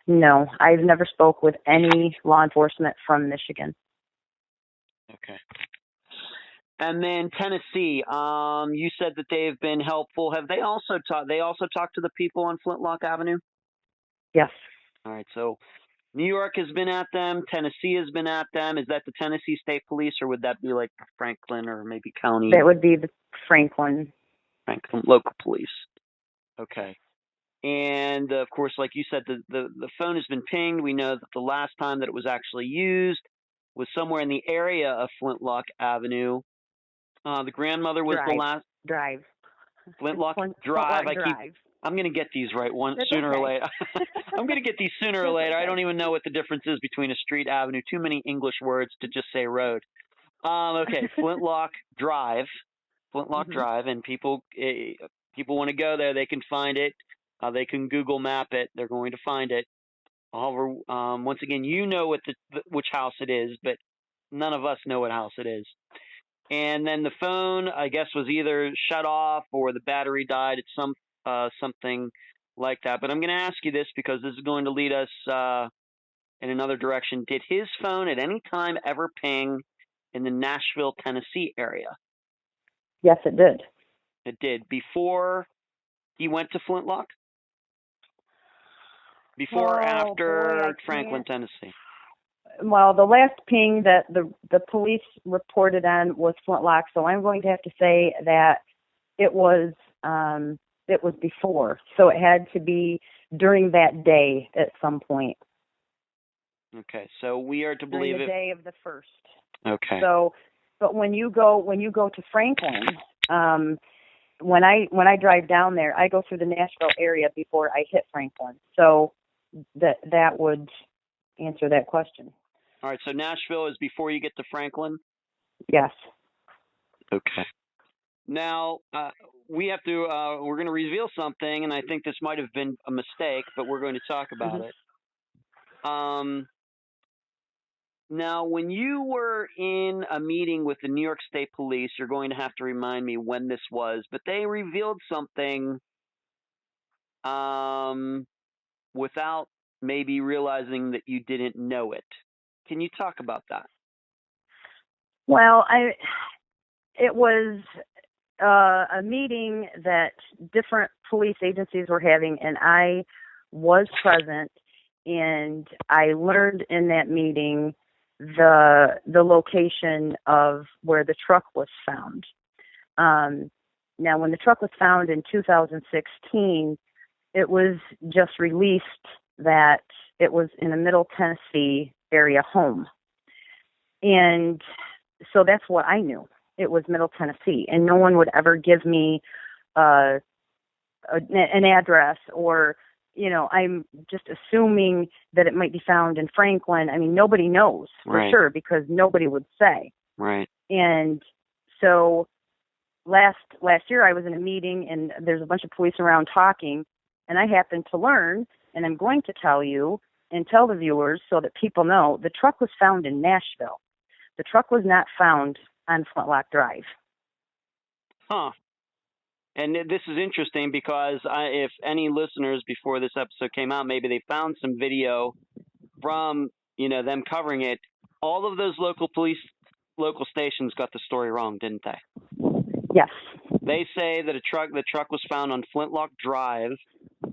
No, I've never spoke with any law enforcement from Michigan. Okay. And then Tennessee, you said that they've been helpful. Have they also talked? They also talked to the people on Flintlock Avenue. Yes. All right. So New York has been at them. Tennessee has been at them. Is that the Tennessee State Police, or would that be like Franklin or maybe county? That would be the Franklin local police. Okay. And of course, like you said, the phone has been pinged. We know that the last time that it was actually used was somewhere in the area of Flintlock Avenue. The grandmother was the last. Drive. Flintlock Drive. Drive. I'm going to get these right sooner or later. I'm going to get these sooner or later. I don't even know what the difference is between a street, avenue. Too many English words to just say road. Okay, Flintlock Drive. Flintlock Drive, and people want to go there. They can find it. They can Google map it. They're going to find it. However, once again, you know which house it is, but none of us know what house it is. And then the phone, I guess, was either shut off or the battery died. It's something like that. But I'm going to ask you this because this is going to lead us in another direction. Did his phone at any time ever ping in the Nashville, Tennessee area? Yes, it did. It did. Before he went to Flintlock? Before or after Franklin, Tennessee? Well, the last ping that the police reported on was Flintlock, so I'm going to have to say that it was before. So it had to be during that day at some point. Okay, so we are to believe during the day of the 1st. Okay. So, but when you go to Franklin, when I drive down there, I go through the Nashville area before I hit Franklin. So that would answer that question. All right, so Nashville is before you get to Franklin? Yes. Okay. Now, we have to, we're going to reveal something, and I think this might have been a mistake, but we're going to talk about it. Now, when you were in a meeting with the New York State Police, you're going to have to remind me when this was, but they revealed something without maybe realizing that you didn't know it. Can you talk about that? Well, it was a meeting that different police agencies were having, and I was present, and I learned in that meeting the location of where the truck was found. Now, when the truck was found in 2016, it was just released that it was in a Middle Tennessee area home. And so that's what I knew. It was Middle Tennessee, and no one would ever give me an address, or, I'm just assuming that it might be found in Franklin. I mean, nobody knows for sure because nobody would say. Right. And so last year I was in a meeting, and there's a bunch of police around talking, and I happened to learn, and I'm going to tell you and tell the viewers so that people know, the truck was found in Nashville. The truck was not found on Flintlock Drive. Huh. And this is interesting because if any listeners before this episode came out, maybe they found some video from, them covering it. All of those local stations got the story wrong, didn't they? Yes. They say that the truck was found on Flintlock Drive,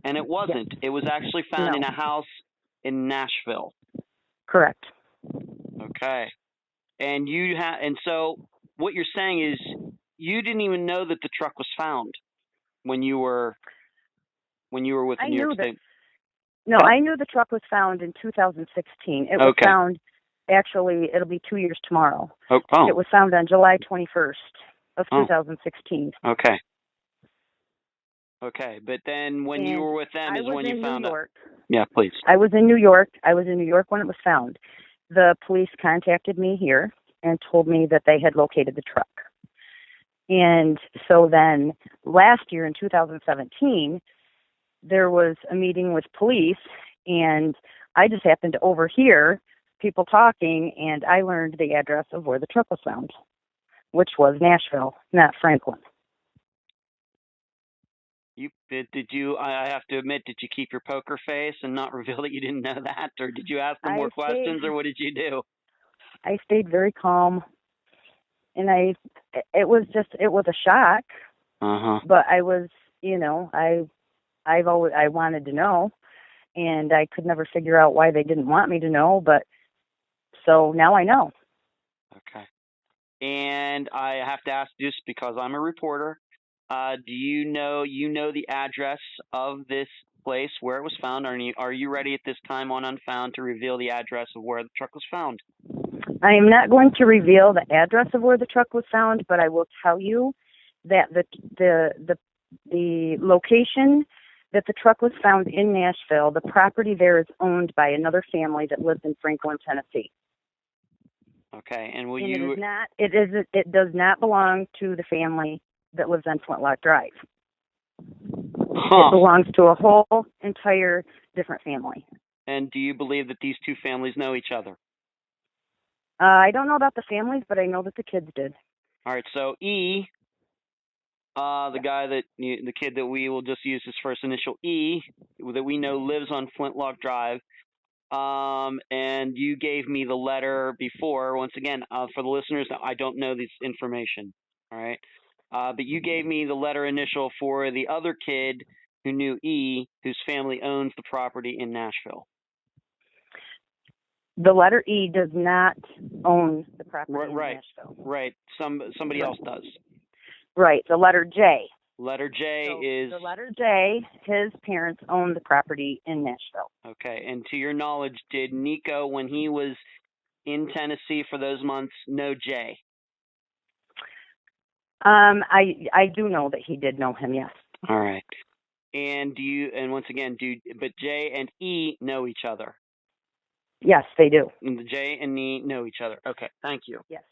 and it wasn't. Yes. It was actually found in a house in Nashville. Correct. Okay. And so what you're saying is you didn't even know that the truck was found when you were with the New York State. No, I knew the truck was found in 2016. It was found, actually, it'll be 2 years tomorrow. Oh. It was found on July 21st of 2016. Okay. Okay, but then when you were with them is when you found out. Yeah, please. I was in New York. When it was found. The police contacted me here and told me that they had located the truck. And so then last year in 2017, there was a meeting with police, and I just happened to overhear people talking, and I learned the address of where the truck was found, which was Nashville, not Franklin. I have to admit, did you keep your poker face and not reveal that you didn't know that? Or did you ask them more questions, or what did you do? I stayed very calm. and it was a shock. But I was, I wanted to know, and I could never figure out why they didn't want me to know, but so now I know. Okay. And I have to ask just because I'm a reporter, do you know the address of this place where it was found? Are you ready at this time on Unfound to reveal the address of where the truck was found? I am not going to reveal the address of where the truck was found, but I will tell you that the location that the truck was found in Nashville, the property there is owned by another family that lives in Franklin, Tennessee. Okay, and it does not belong to the family that lives on Flintlock Drive. It belongs to a whole entire different family. And do you believe that these two families know each other? I don't know about the families, but I know that the kids did. All right, so E, the guy the kid that we will just use his first initial E, that we know lives on Flintlock Drive. And you gave me the letter before. Once again, for the listeners, I don't know this information. All right. But you gave me the letter initial for the other kid who knew E, whose family owns the property in Nashville. The letter E does not own the property in Nashville. Right. Somebody else does. Right. The letter J. Letter J is... The letter J, his parents own the property in Nashville. Okay. And to your knowledge, did Nico, when he was in Tennessee for those months, know J? I do know that he did know him, yes. All right. And once again, but J and E know each other? Yes, they do. And J and E know each other. Okay, thank you. Yes.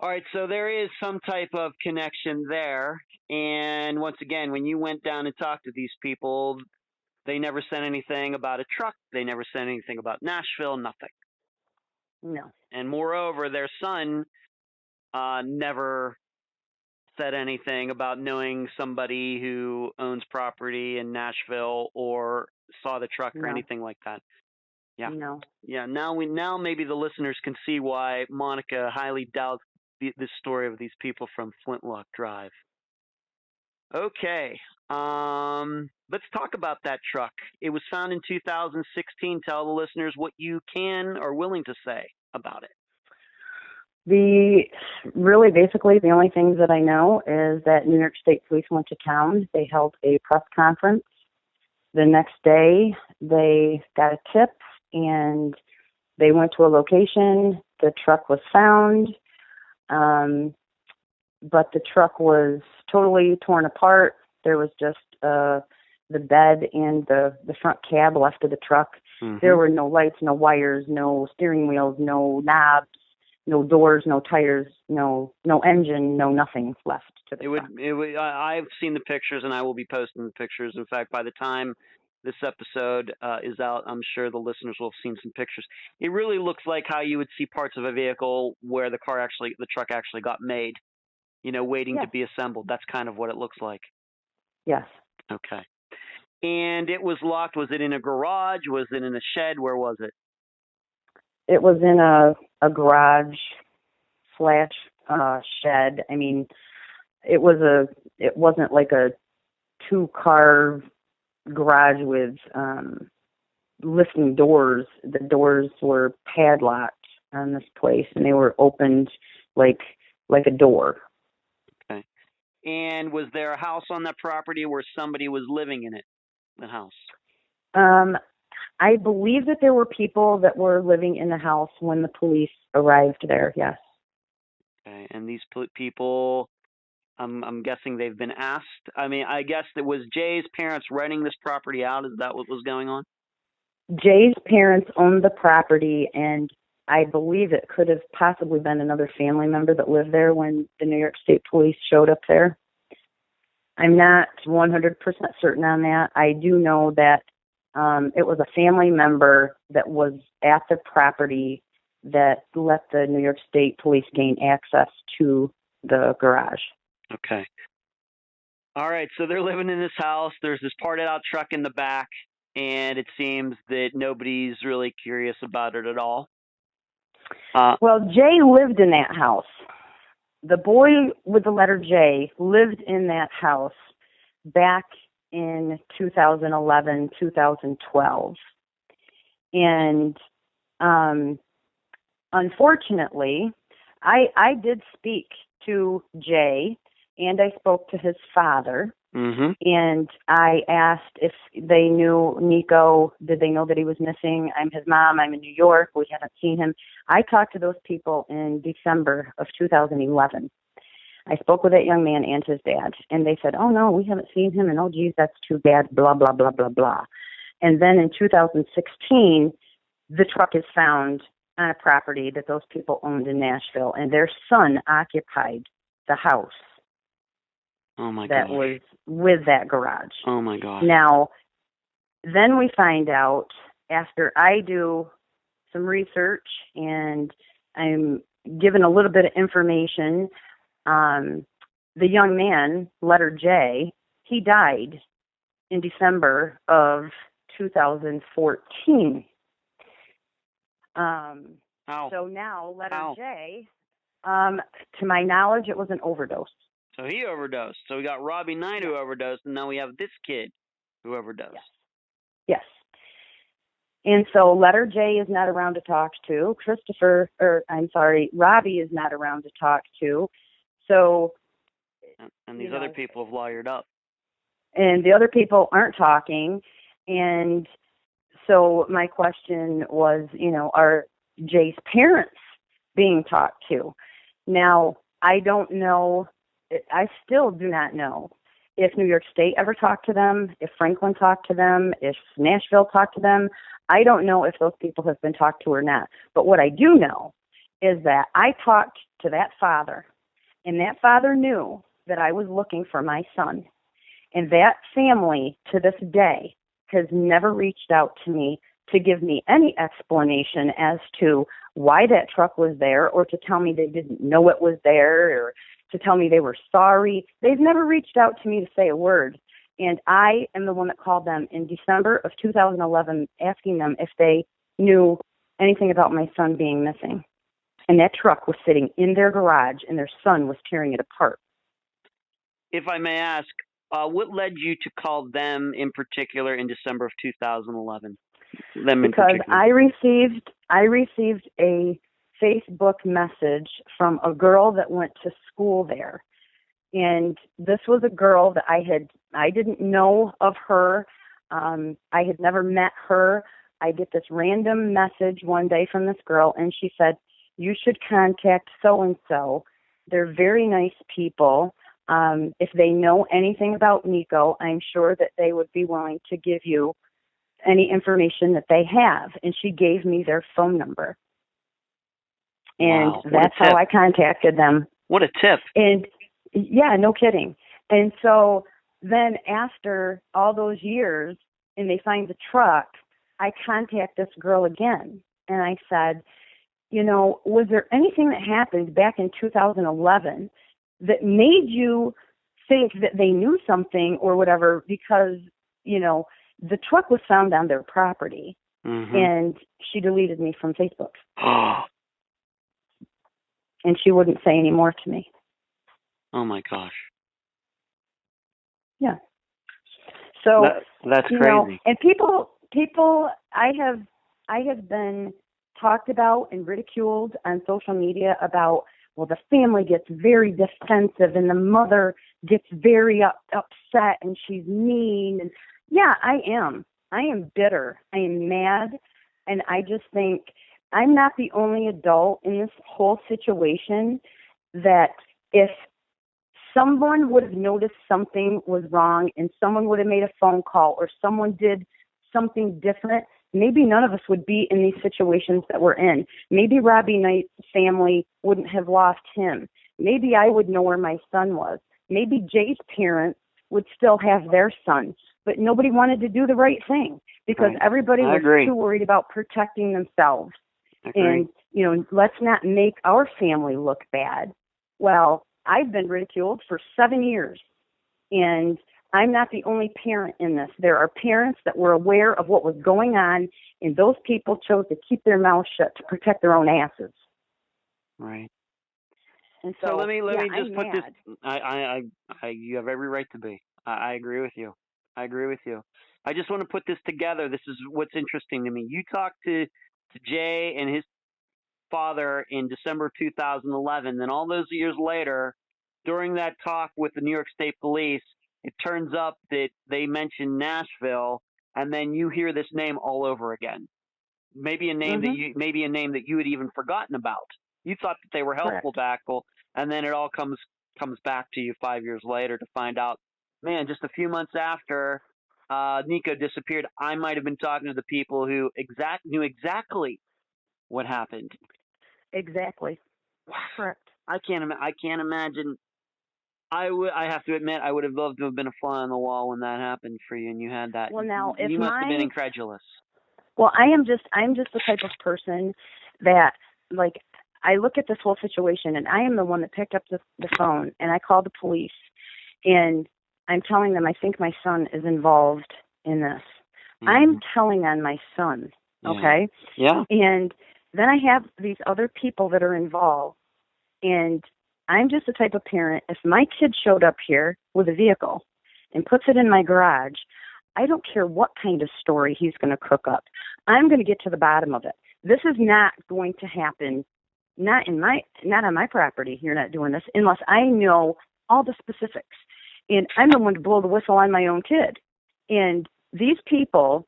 All right, so there is some type of connection there. And once again, when you went down and talked to these people, they never said anything about a truck. They never said anything about Nashville, nothing. No. And moreover, their son never said anything about knowing somebody who owns property in Nashville or saw the truck or anything like that. Yeah. No. Yeah. Now maybe the listeners can see why Monica highly doubts the story of these people from Flintlock Drive. Okay. Let's talk about that truck. It was found in 2016. Tell the listeners what you can or willing to say about it. Basically the only things that I know is that New York State Police went to town. They held a press conference. The next day, they got a tip and they went to a location. The truck was found, but the truck was totally torn apart. There was just the bed and the front cab left of the truck. Mm-hmm. There were no lights, no wires, no steering wheels, no knobs, no doors, no tires, no engine, no nothing left to the truck. I've seen the pictures, and I will be posting the pictures. In fact, by the time this episode is out, I'm sure the listeners will have seen some pictures. It really looks like how you would see parts of a vehicle where the truck actually got made, waiting to be assembled. That's kind of what it looks like. Yes. Okay. And it was locked. Was it in a garage? Was it in a shed? Where was it? It was in a garage / shed. I mean, it wasn't like a 2-car garage with lifting doors. The doors were padlocked on this place, and they were opened like a door. Okay. And was there a house on that property where somebody was living in it? The house. I believe that there were people that were living in the house when the police arrived there. Yes. Okay. And these people, I'm guessing they've been asked. I mean, I guess it was Jay's parents renting this property out. Is that what was going on? Jay's parents owned the property, and I believe it could have possibly been another family member that lived there when the New York State Police showed up there. I'm not 100% certain on that. I do know that it was a family member that was at the property that let the New York State Police gain access to the garage. Okay. All right, so they're living in this house. There's this parted out truck in the back, and it seems that nobody's really curious about it at all. Well, Jay lived in that house. the boy with the letter J lived in that house back in 2011, 2012. And unfortunately, I did speak to Jay, and I spoke to his father. Mm-hmm. And I asked if they knew Nico. Did they know that he was missing? I'm his mom. I'm in New York. We haven't seen him. I talked to those people in December of 2011. I spoke with that young man and his dad, and they said, oh, no, we haven't seen him, and oh, geez, that's too bad, blah, blah, blah, blah, blah. And then in 2016, the truck is found on a property that those people owned in Nashville, and their son occupied the house. Oh my that gosh. was with that garage. Oh my gosh. Now, then we find out after I do some research and I'm given a little bit of information, the young man, letter J, he died in December of 2014. So now, letter J, to my knowledge, it was an overdose. So he overdosed. So we got Robbie Knight who overdosed, and now we have this kid who overdosed. Yes. And so letter J is not around to talk to. Robbie is not around to talk to. So. And these other people have lawyered up. And the other people aren't talking. And so my question was, are Jay's parents being talked to? Now, I don't know. I still do not know if New York State ever talked to them, if Franklin talked to them, if Nashville talked to them. I don't know if those people have been talked to or not. But what I do know is that I talked to that father, and that father knew that I was looking for my son. And that family, to this day, has never reached out to me to give me any explanation as to why that truck was there, or to tell me they didn't know it was there, or to tell me they were sorry. They've never reached out to me to say a word. And I am the one that called them in December of 2011 asking them if they knew anything about my son being missing. And that truck was sitting in their garage, and their son was tearing it apart. If I may ask, what led you to call them in particular in December of 2011? Because I received a Facebook message from a girl that went to school there. And this was a girl that I didn't know of her. I had never met her. I get this random message one day from this girl, and she said, you should contact so-and-so. They're very nice people. If they know anything about Nico, I'm sure that they would be willing to give you any information that they have. And she gave me their phone number. And wow, that's how I contacted them. What a tip. And yeah, no kidding. And so then after all those years and they find the truck, I contact this girl again. And I said, was there anything that happened back in 2011 that made you think that they knew something or whatever? Because, the truck was found on their property. Mm-hmm. And she deleted me from Facebook. And she wouldn't say any more to me. Oh my gosh. Yeah. So that's crazy. And people, I have been talked about and ridiculed on social media about, well, the family gets very defensive and the mother gets very upset and she's mean. And yeah, I am. I am bitter. I am mad. And I just think I'm not the only adult in this whole situation that if someone would have noticed something was wrong and someone would have made a phone call or someone did something different, maybe none of us would be in these situations that we're in. Maybe Robbie Knight's family wouldn't have lost him. Maybe I would know where my son was. Maybe Jay's parents would still have their son. But nobody wanted to do the right thing because everybody was too worried about protecting themselves. And, let's not make our family look bad. Well, I've been ridiculed for 7 years, and I'm not the only parent in this. There are parents that were aware of what was going on, and those people chose to keep their mouths shut to protect their own asses. Right. And So so, let me yeah, just I'm put this. mad. You have every right to be. I agree with you. I agree with you. I just want to put this together. This is what's interesting to me. You talked to Jay and his father in December of 2011. Then all those years later, during that talk with the New York State Police, it turns up that they mentioned Nashville, and then you hear this name all over again. Maybe a name Mhm. that you had even forgotten about. You thought that they were helpful Correct. back, and then it all comes back to you 5 years later to find out, man, just a few months after Nico disappeared, I might have been talking to the people who knew exactly what happened. Exactly. Correct. I can't imagine. I have to admit, I would have loved to have been a fly on the wall when that happened for you, and you had that. Well, now if You must have been my incredulous. well, I'm just the type of person that, like, I look at this whole situation, and I am the one that picked up the phone, and I called the police, and I'm telling them I think my son is involved in this. I'm telling on my son, okay? Yeah. And then I have these other people that are involved, and I'm just the type of parent, if my kid showed up here with a vehicle and puts it in my garage, I don't care what kind of story he's going to cook up. I'm going to get to the bottom of it. This is not going to happen, not on my property. You're not doing this unless I know all the specifics. And I'm the one to blow the whistle on my own kid. And these people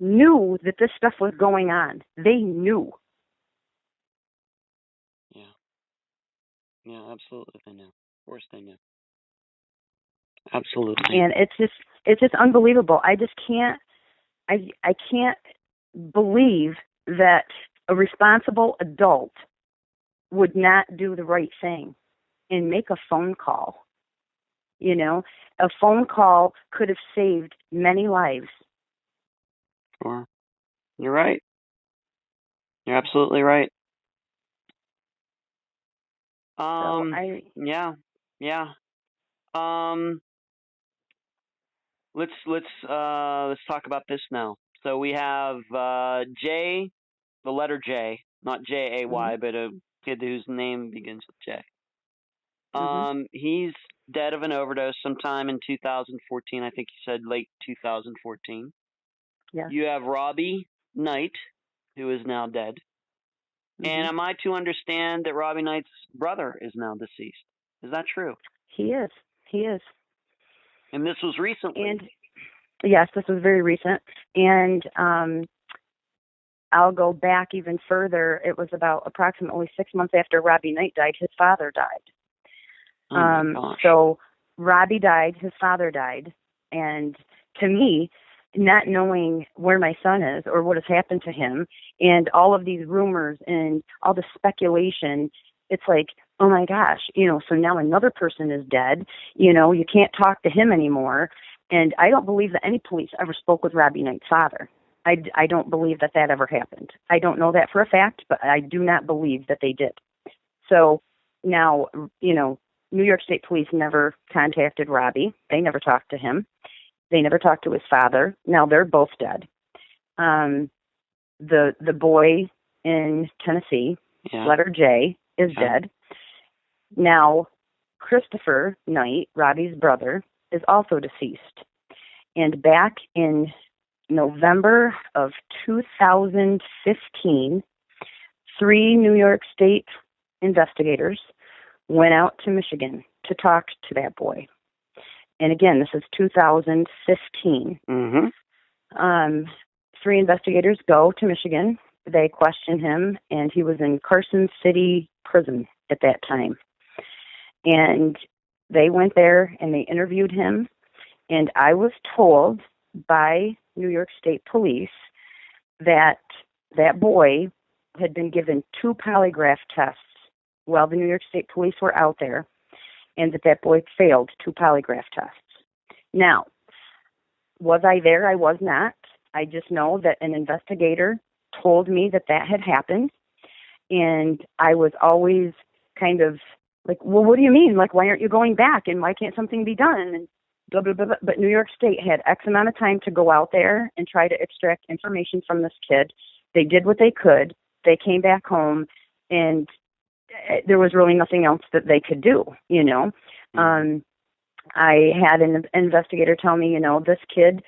knew that this stuff was going on. They knew. Yeah. Yeah, absolutely they knew. Of course they knew. Absolutely. And it's just unbelievable. I just can't I can't believe that a responsible adult would not do the right thing and make a phone call. You know, a phone call could have saved many lives. Sure. You're right. You're absolutely right. So Yeah. Yeah. Um let's talk about this now. So we have J, the letter J, not Jay, mhm, but a kid whose name begins with J. mhm, He's dead of an overdose sometime in 2014. I think he said late 2014. yes, You have Robbie Knight, who is now dead. And mhm. am I to understand that Robbie Knight's brother is now deceased? Is that true? He is. He is. And this was recently. And yes, this was very recent. And I'll go back even further. It was about approximately 6 months after Robbie Knight died, his father died. Oh my gosh. So Robbie died, his father died, and to me, not knowing where my son is or what has happened to him, and all of these rumors and all the speculation, it's like, oh my gosh, so now another person is dead. You can't talk to him anymore. And I don't believe that any police ever spoke with Robbie Knight's father. I don't believe that ever happened. I don't know that for a fact, but I do not believe that they did. So now, New York State Police never contacted Robbie. They never talked to him. They never talked to his father. Now they're both dead. The boy in Tennessee, letter J, is dead. Now Christopher Knight, Robbie's brother, is also deceased. And back in November of 2015, 3 New York State investigators went out to Michigan to talk to that boy. And again, this is 2015. Mm-hmm. 3 investigators go to Michigan. They question him, and he was in Carson City Prison at that time. And they went there and they interviewed him. And I was told by New York State Police that that boy had been given 2 polygraph tests while the New York State Police were out there, and that boy failed 2 polygraph tests. Now, was I there? I was not. I just know that an investigator told me that had happened, and I was always kind of like, well, what do you mean? Like, why aren't you going back, and why can't something be done? And blah, blah, blah, blah. But New York State had X amount of time to go out there and try to extract information from this kid. They did what they could. They came back home, and there was really nothing else that they could do, I had an investigator tell me, this kid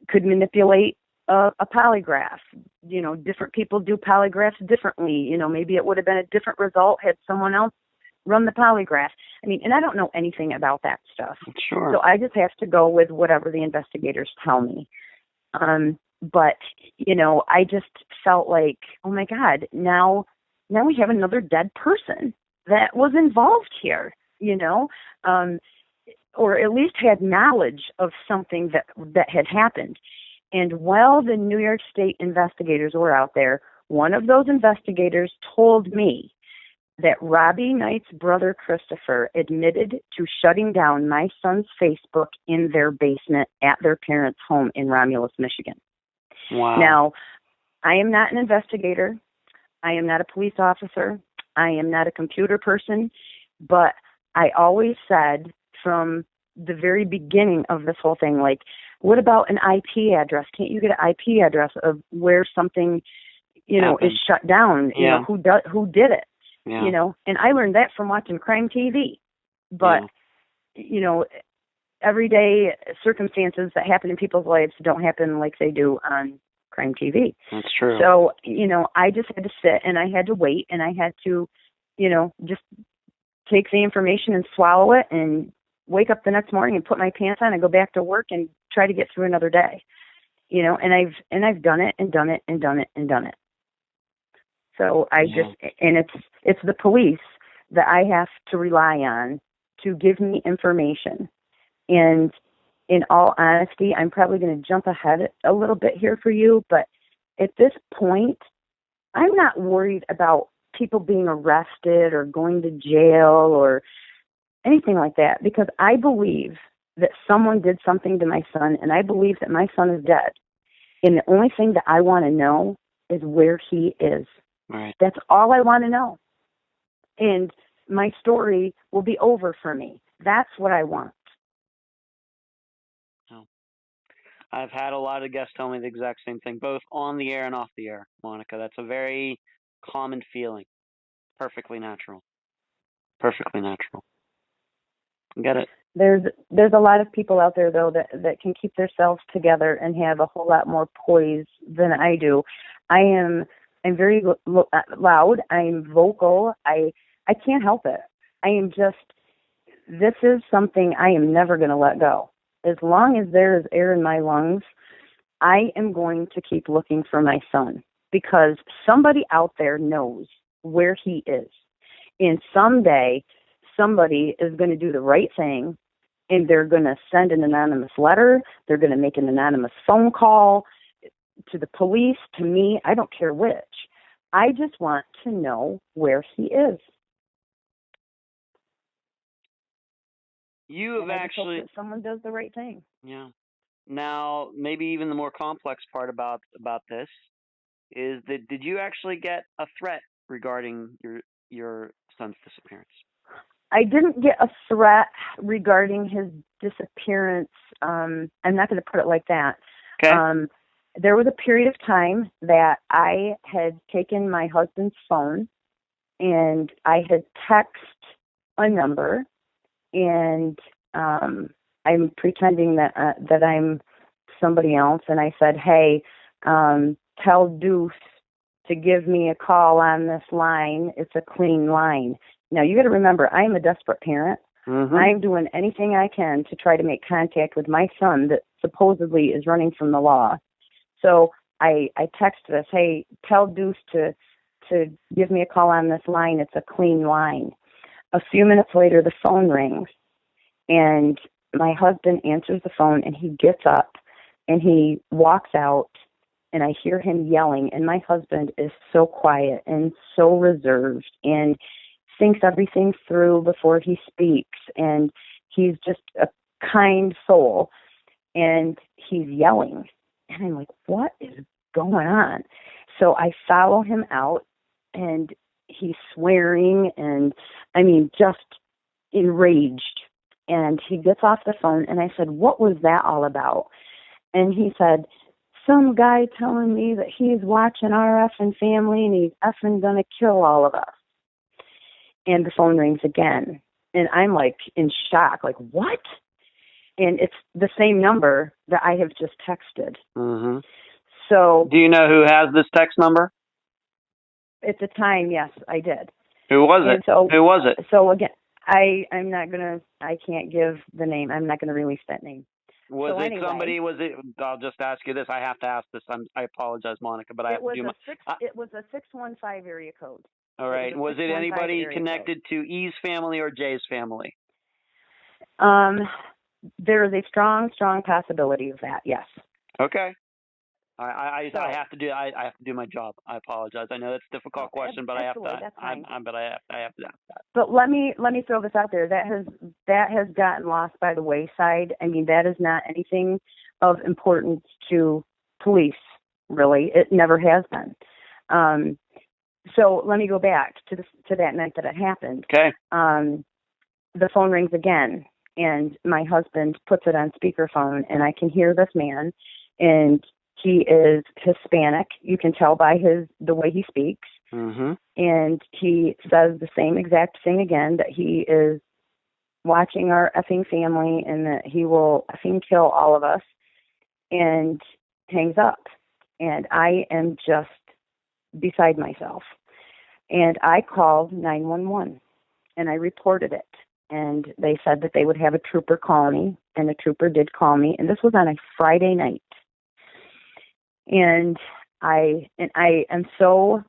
could manipulate a polygraph. Different people do polygraphs differently. Maybe it would have been a different result had someone else run the polygraph. And I don't know anything about that stuff. Sure. So I just have to go with whatever the investigators tell me. But, I just felt like, oh my God, now we have another dead person that was involved here, or at least had knowledge of something that had happened. And while the New York State investigators were out there, one of those investigators told me that Robbie Knight's brother Christopher admitted to shutting down my son's Facebook in their basement at their parents' home in Romulus, Michigan. Wow. Now, I am not an investigator. I am not a police officer. I am not a computer person. But I always said from the very beginning of this whole thing, like, what about an IP address? Can't you get an IP address of where something, is shut down? Yeah. Who did it? Yeah. And I learned that from watching crime TV. But, everyday circumstances that happen in people's lives don't happen like they do on crime TV. That's true. So, I just had to sit and I had to wait and I had to, just take the information and swallow it and wake up the next morning and put my pants on and go back to work and try to get through another day. And I've done it and done it and done it and done it. So it's the police that I have to rely on to give me information. And in all honesty, I'm probably going to jump ahead a little bit here for you, but at this point, I'm not worried about people being arrested or going to jail or anything like that, because I believe that someone did something to my son, and I believe that my son is dead. And the only thing that I want to know is where he is. Right. That's all I want to know. And my story will be over for me. That's what I want. I've had a lot of guests tell me the exact same thing, both on the air and off the air, Monica. That's a very common feeling. Perfectly natural. Perfectly natural. Get it? There's a lot of people out there, though, that can keep themselves together and have a whole lot more poise than I do. I'm very loud. I'm vocal. I can't help it. This is something I am never going to let go. As long as there is air in my lungs, I am going to keep looking for my son, because somebody out there knows where he is. And someday, somebody is going to do the right thing, and they're going to send an anonymous letter. They're going to make an anonymous phone call to the police, to me. I don't care which. I just want to know where he is. You have actually... hope that someone does the right thing. Yeah. Now, maybe even the more complex part about this is that did you actually get a threat regarding your son's disappearance? I didn't get a threat regarding his disappearance. I'm not going to put it like that. Okay. There was a period of time that I had taken my husband's phone and I had texted a number, and I'm pretending that I'm somebody else, and I said, hey, tell Deuce to give me a call on this line. It's a clean line. Now, you got to remember, I'm a desperate parent. Mm-hmm. I'm doing anything I can to try to make contact with my son that supposedly is running from the law. So I texted us, hey, tell Deuce to give me a call on this line. It's a clean line. A few minutes later, the phone rings, and my husband answers the phone, and he gets up, and he walks out, and I hear him yelling, and my husband is so quiet and so reserved and thinks everything through before he speaks, and he's just a kind soul, and he's yelling, and I'm like, what is going on? So I follow him out, and he's swearing, and I mean, just enraged. And he gets off the phone, and I said, what was that all about? And he said, some guy telling me that he's watching our effing family, and he's effing going to kill all of us. and the phone rings again. And I'm like in shock, like, what? And it's the same number that I have just texted. Mm-hmm. So, do you know who has this text number? At the time, yes, I did. Who was And it? so, Who was it? So again, I can't give the name. I'm not gonna release that name. Was so it anyway, somebody? Was it? I'll just ask you this. I have to ask this. I apologize, Monica, but I have to do my. It was a 615 area code. All right. Was it anybody connected to E's family or J's family? There is a strong possibility of that. Yes. Okay. I have to do my job. I apologize. I know that's a difficult question, but I have to. That's fine. I have to ask that. But let me throw this out there. That has gotten lost by the wayside. I mean, that is not anything of importance to police. Really, it never has been. So let me go back to that night that it happened. Okay. The phone rings again, and my husband puts it on speakerphone, and I can hear this man, and he is Hispanic. You can tell by the way he speaks. Mm-hmm. And he says the same exact thing again, that he is watching our effing family and that he will effing kill all of us, and hangs up. And I am just beside myself. And I called 911 and I reported it. And they said that they would have a trooper call me, and a trooper did call me. And this was on a Friday night. And I have so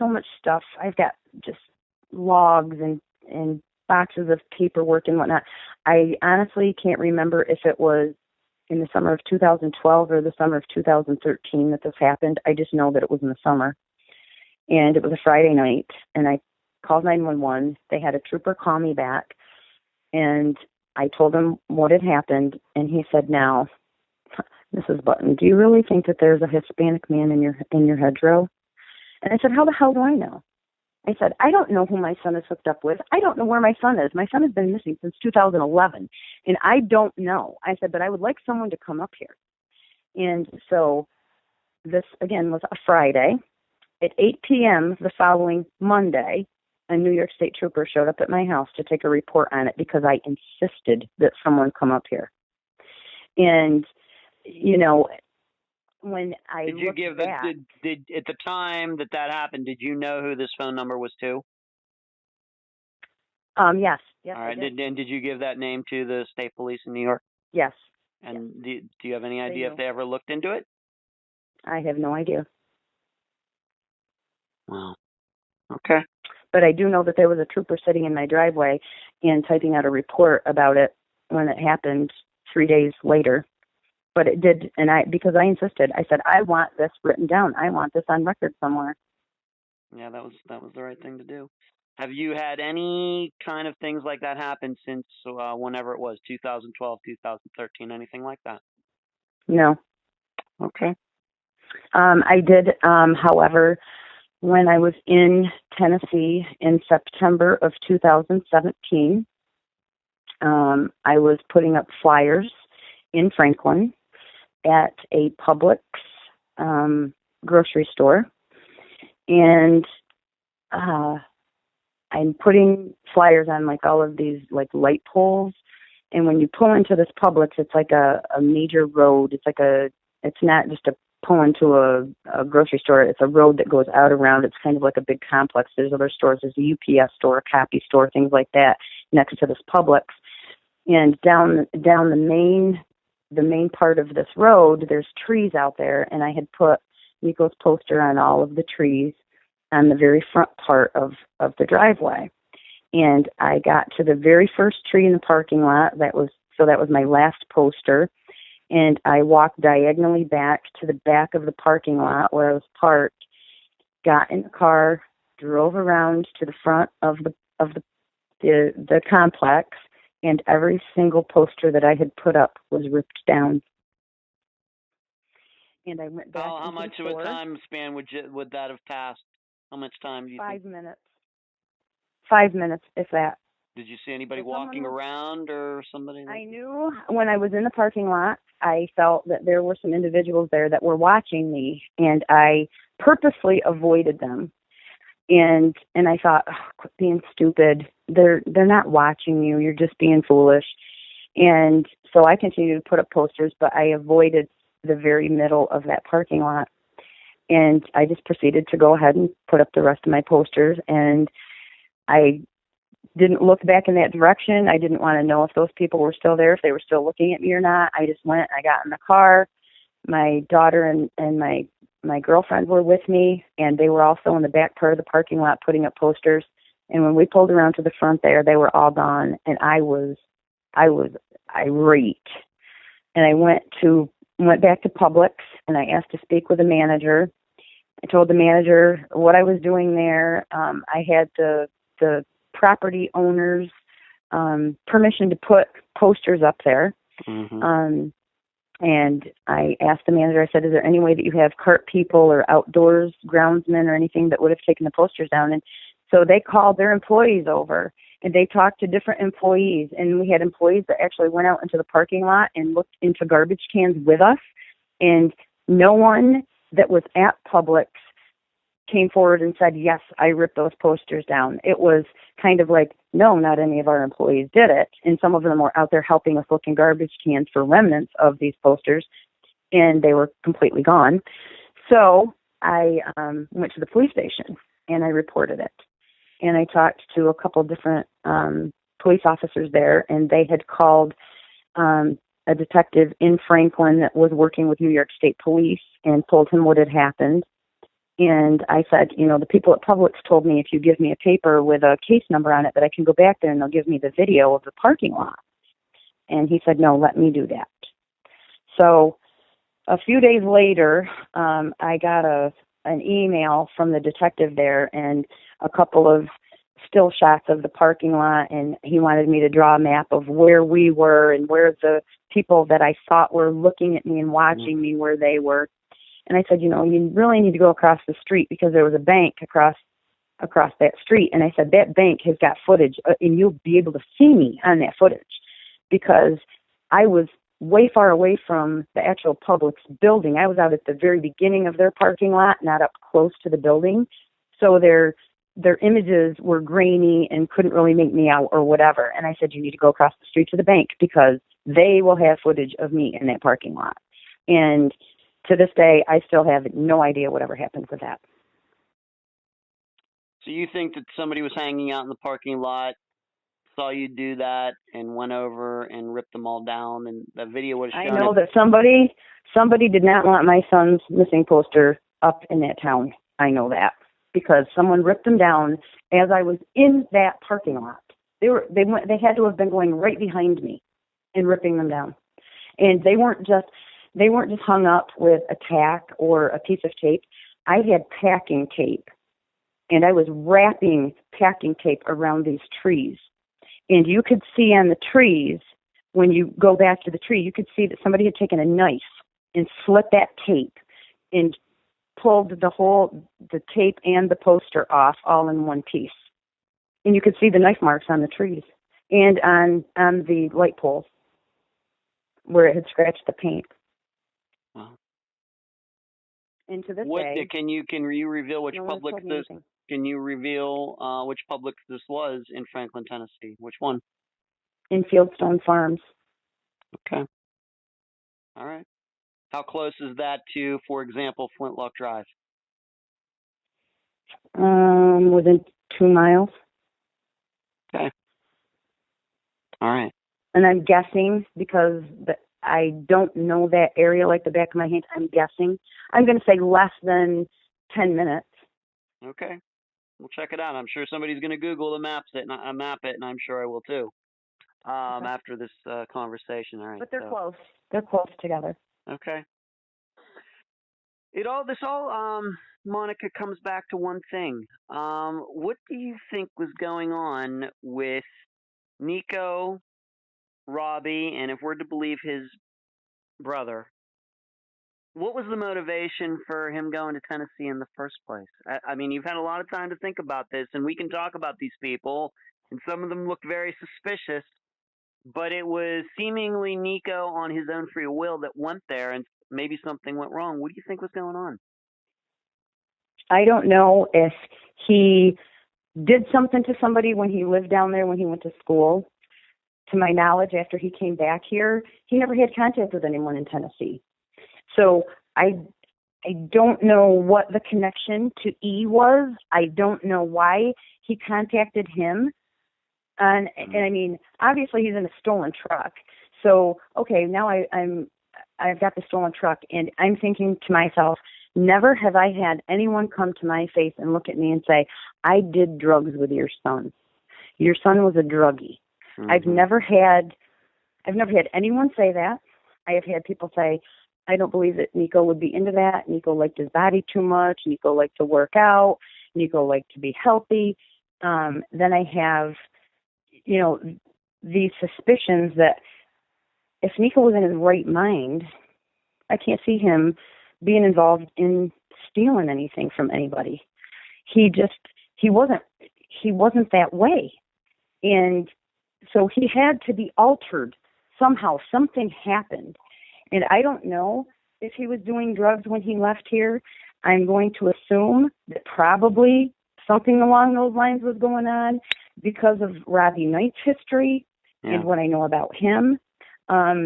much stuff. I've got just logs and boxes of paperwork and whatnot. I honestly can't remember if it was in the summer of 2012 or the summer of 2013 that this happened. I just know that it was in the summer. And it was a Friday night, and I called 911. They had a trooper call me back, and I told him what had happened, and he said, "Now, Mrs. Button, do you really think that there's a Hispanic man in your hedgerow?" And I said, "How the hell do I know?" I said, "I don't know who my son is hooked up with. I don't know where my son is. My son has been missing since 2011, and I don't know." I said, "But I would like someone to come up here." And so this, again, was a Friday. At 8 p.m. the following Monday, a New York State trooper showed up at my house to take a report on it because I insisted that someone come up here. And, when I did you give back, did at the time that happened, did you know who this phone number was to? Yes. All right. Did you give that name to the state police in New York? Yes. And yes. Do you have any idea if they ever looked into it? I have no idea. Wow. Okay. But I do know that there was a trooper sitting in my driveway and typing out a report about it when it happened 3 days later. But it did, and because I insisted, I said, "I want this written down. I want this on record somewhere." Yeah, that was the right thing to do. Have you had any kind of things like that happen since whenever it was, 2012, 2013, anything like that? No. Okay. I did, however, when I was in Tennessee in September of 2017, I was putting up flyers in Franklin at a Publix grocery store, and I'm putting flyers on like all of these like light poles. And when you pull into this Publix, it's like a major road. It's not just a pull into a grocery store. It's a road that goes out around. It's kind of like a big complex. There's other stores. There's a UPS store, a copy store, things like that next to this Publix. And down the main part of this road, there's trees out there, and I had put Nico's poster on all of the trees on the very front part of the driveway. And I got to the very first tree in the parking lot. That was my last poster. And I walked diagonally back to the back of the parking lot where I was parked, got in the car, drove around to the front of the complex, and every single poster that I had put up was ripped down. And I went back. How much of a time span would that have passed? How much time do you think? 5 minutes. 5 minutes, if that. Did you see anybody walking around or somebody? I knew when I was in the parking lot, I felt that there were some individuals there that were watching me, and I purposely avoided them. And I thought, oh, quit being stupid. They're not watching you. You're just being foolish. And so I continued to put up posters, but I avoided the very middle of that parking lot. And I just proceeded to go ahead and put up the rest of my posters. And I didn't look back in that direction. I didn't want to know if those people were still there, if they were still looking at me or not. I just went, I got in the car. My daughter and my girlfriend were with me, and they were also in the back part of the parking lot putting up posters. And when we pulled around to the front there, they were all gone, and I was irate. And I went back to Publix, and I asked to speak with the manager. I told the manager what I was doing there. I had the property owner's permission to put posters up there. Mm-hmm. And I asked the manager, I said, is there any way that you have cart people or outdoors groundsmen or anything that would have taken the posters down? And so they called their employees over, and they talked to different employees. And we had employees that actually went out into the parking lot and looked into garbage cans with us. And no one that was at Publix came forward and said, yes, I ripped those posters down. It was kind of like, no, not any of our employees did it. And some of them were out there helping us look in garbage cans for remnants of these posters, and they were completely gone. So I went to the police station, and I reported it. And I talked to a couple different police officers there, and they had called a detective in Franklin that was working with New York State Police and told him what had happened. And I said, the people at Publix told me if you give me a paper with a case number on it that I can go back there and they'll give me the video of the parking lot. And he said, no, let me do that. So a few days later, I got an email from the detective there and a couple of still shots of the parking lot, and he wanted me to draw a map of where we were and where the people that I thought were looking at me and watching me, where they were. And I said, you really need to go across the street because there was a bank across that street. And I said, that bank has got footage, and you'll be able to see me on that footage, because I was way far away from the actual Publix building. I was out at the very beginning of their parking lot, not up close to the building. So their images were grainy and couldn't really make me out or whatever. And I said, you need to go across the street to the bank because they will have footage of me in that parking lot. And to this day, I still have no idea whatever happened with that. So you think that somebody was hanging out in the parking lot, saw you do that, and went over and ripped them all down, and the video would have shown I know that somebody did not want my son's missing poster up in that town. I know that because someone ripped them down as I was in that parking lot. They had to have been going right behind me and ripping them down. And they weren't just hung up with a tack or a piece of tape. I had packing tape, and I was wrapping packing tape around these trees. And you could see on the trees, when you go back to the tree, you could see that somebody had taken a knife and slit that tape and pulled the tape and the poster off all in one piece. And you could see the knife marks on the trees and on the light poles where it had scratched the paint. Wow. And to this day, can you reveal which Publix this? Anything. Can you reveal which Publix this was in Franklin, Tennessee? Which one? In Fieldstone Farms. Okay. All right. How close is that to, for example, Flintlock Drive? Within 2 miles. Okay. All right. And I'm guessing because I don't know that area like the back of my hand. I'm guessing. I'm going to say less than 10 minutes. Okay. We'll check it out. I'm sure somebody's going to Google the map it, and I'm sure I will too. Okay. After this conversation. All right. But they're close. They're close together. Okay. This all, Monica, comes back to one thing. What do you think was going on with Nico, Robbie, and if we're to believe his brother, what was the motivation for him going to Tennessee in the first place? I mean, you've had a lot of time to think about this, and we can talk about these people, and some of them look very suspicious, but it was seemingly Nico on his own free will that went there, and maybe something went wrong. What do you think was going on? I don't know if he did something to somebody when he lived down there when he went to school. To my knowledge, after he came back here, he never had contact with anyone in Tennessee. So I don't know what the connection to E was. I don't know why he contacted him. And I mean, obviously he's in a stolen truck. So, okay, now I've got the stolen truck, and I'm thinking to myself, never have I had anyone come to my face and look at me and say, I did drugs with your son. Your son was a druggie. Mm-hmm. I've never had anyone say that. I have had people say, I don't believe that Nico would be into that. Nico liked his body too much. Nico liked to work out. Nico liked to be healthy. Then I have, these suspicions that if Nico was in his right mind, I can't see him being involved in stealing anything from anybody. He wasn't that way. And so he had to be altered somehow. Something happened. And I don't know if he was doing drugs when he left here. I'm going to assume that probably something along those lines was going on because of Robbie Knight's history and what I know about him. I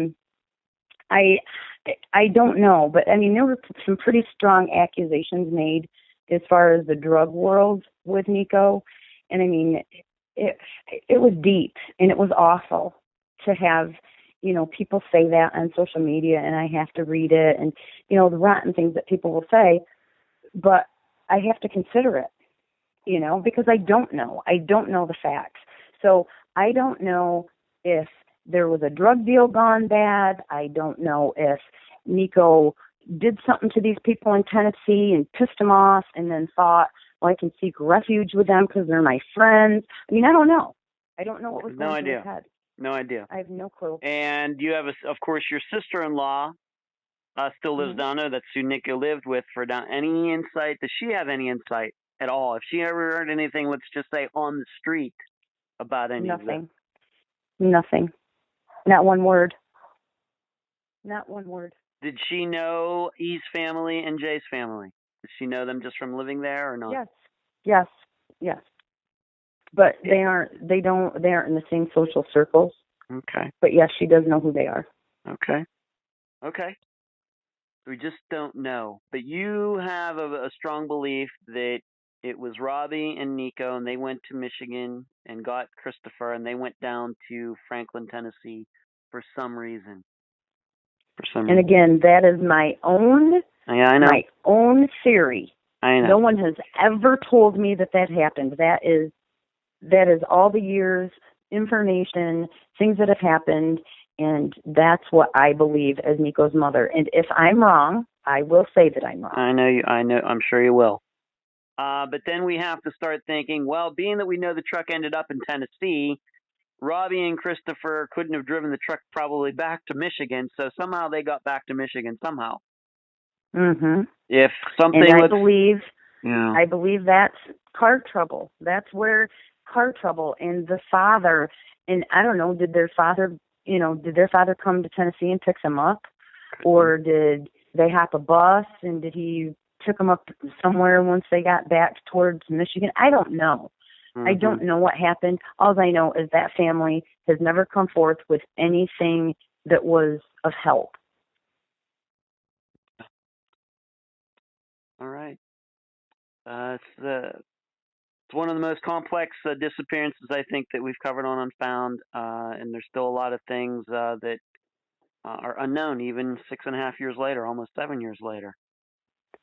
don't know, but I mean, there were some pretty strong accusations made as far as the drug world with Nico. And I mean, it was deep, and it was awful to have, people say that on social media, and I have to read it, and, the rotten things that people will say, but I have to consider it, because I don't know. I don't know the facts. So I don't know if there was a drug deal gone bad. I don't know if Nico did something to these people in Tennessee and pissed them off and then thought, well, I can seek refuge with them because they're my friends. I mean, I don't know. I don't know what was going through his head. No idea. I have no clue. And you have, of course, your sister-in-law still lives down there. That's who Nico lived with for down. Any insight? Does she have any insight at all? If she ever heard anything, let's just say on the street about any of that? Nothing. Not one word. Not one word. Did she know E's family and Jay's family? Did she know them just from living there or not? Yes. But they aren't in the same social circles. Okay. But yes, she does know who they are. Okay. We just don't know. But you have a strong belief that it was Robbie and Nico, and they went to Michigan and got Christopher, and they went down to Franklin, Tennessee for some reason. And again, that is my own theory. I know. No one has ever told me that happened. That is all the years, information, things that have happened, and that's what I believe as Nico's mother. And if I'm wrong, I will say that I'm wrong. I know. I'm sure you will. But then we have to start thinking, well, being that we know the truck ended up in Tennessee, Robbie and Christopher couldn't have driven the truck probably back to Michigan, so somehow they got back to Michigan somehow. Mm-hmm. If something, and I believe that's car trouble. That's where car trouble and the father. And I don't know, did their father come to Tennessee and pick them up, or did they hop a bus and did he took them up somewhere once they got back towards Michigan? I don't know. I don't know what happened. All I know is that family has never come forth with anything that was of help. All right. It's one of the most complex disappearances I think that we've covered on Unfound, and there's still a lot of things that are unknown, even 6.5 years later, almost 7 years later.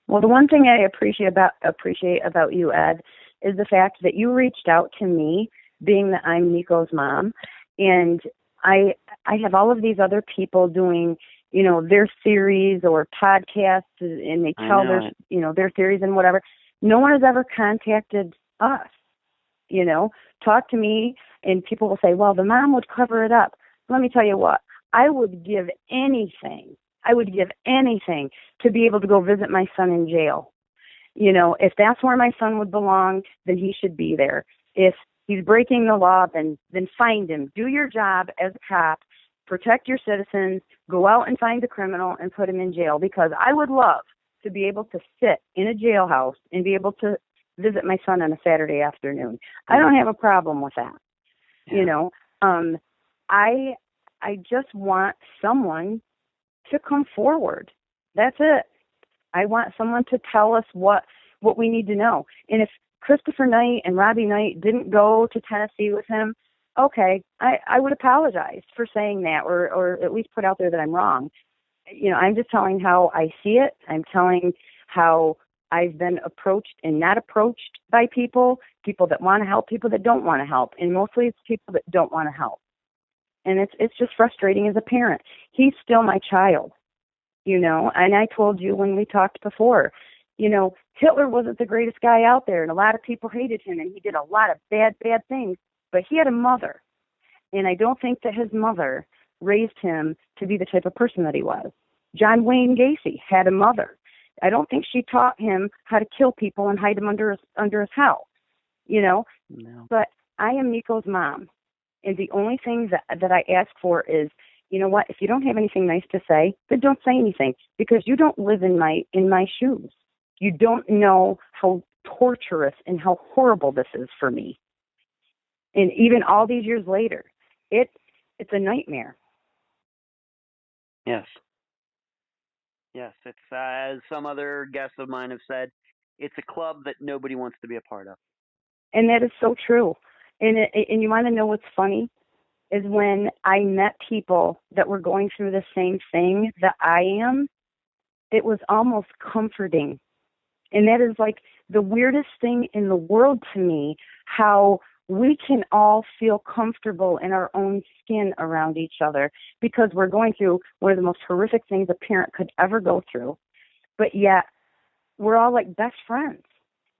Well, the one thing I appreciate about you, Ed, is the fact that you reached out to me, being that I'm Nico's mom, and I have all of these other people doing, their theories or podcasts, and they tell their theories and whatever. No one has ever contacted us. Talk to me, and people will say, well, the mom would cover it up. Let me tell you what, I would give anything to be able to go visit my son in jail. If that's where my son would belong, then he should be there. If he's breaking the law, then find him. Do your job as a cop. Protect your citizens. Go out and find the criminal and put him in jail, because I would love to be able to sit in a jailhouse and be able to visit my son on a Saturday afternoon. I don't have a problem with that. Yeah. You know, I just want someone to come forward. That's it. I want someone to tell us what we need to know. And if Christopher Knight and Robbie Knight didn't go to Tennessee with him, okay, I would apologize for saying that, or at least put out there that I'm wrong. You know, I'm just telling how I see it. I'm telling how I've been approached and not approached by people that want to help, people that don't want to help. And mostly it's people that don't want to help. And it's just frustrating as a parent. He's still my child, you know, and I told you when we talked before, you know, Hitler wasn't the greatest guy out there, and a lot of people hated him, and he did a lot of bad things, but he had a mother, and I don't think that his mother raised him to be the type of person that he was. John Wayne Gacy had a mother. I don't think she taught him how to kill people and hide them under his house, you know. No. But I am Nico's mom, and the only thing that I ask for is, you know what? If you don't have anything nice to say, then don't say anything, because you don't live in my shoes. You don't know how torturous and how horrible this is for me. And even all these years later, it's a nightmare. Yes. Yes, it's as some other guests of mine have said, it's a club that nobody wants to be a part of. And that is so true. And you want to know what's funny? Is when I met people that were going through the same thing that I am, it was almost comforting. And that is like the weirdest thing in the world to me, how we can all feel comfortable in our own skin around each other, because we're going through one of the most horrific things a parent could ever go through. But yet we're all like best friends,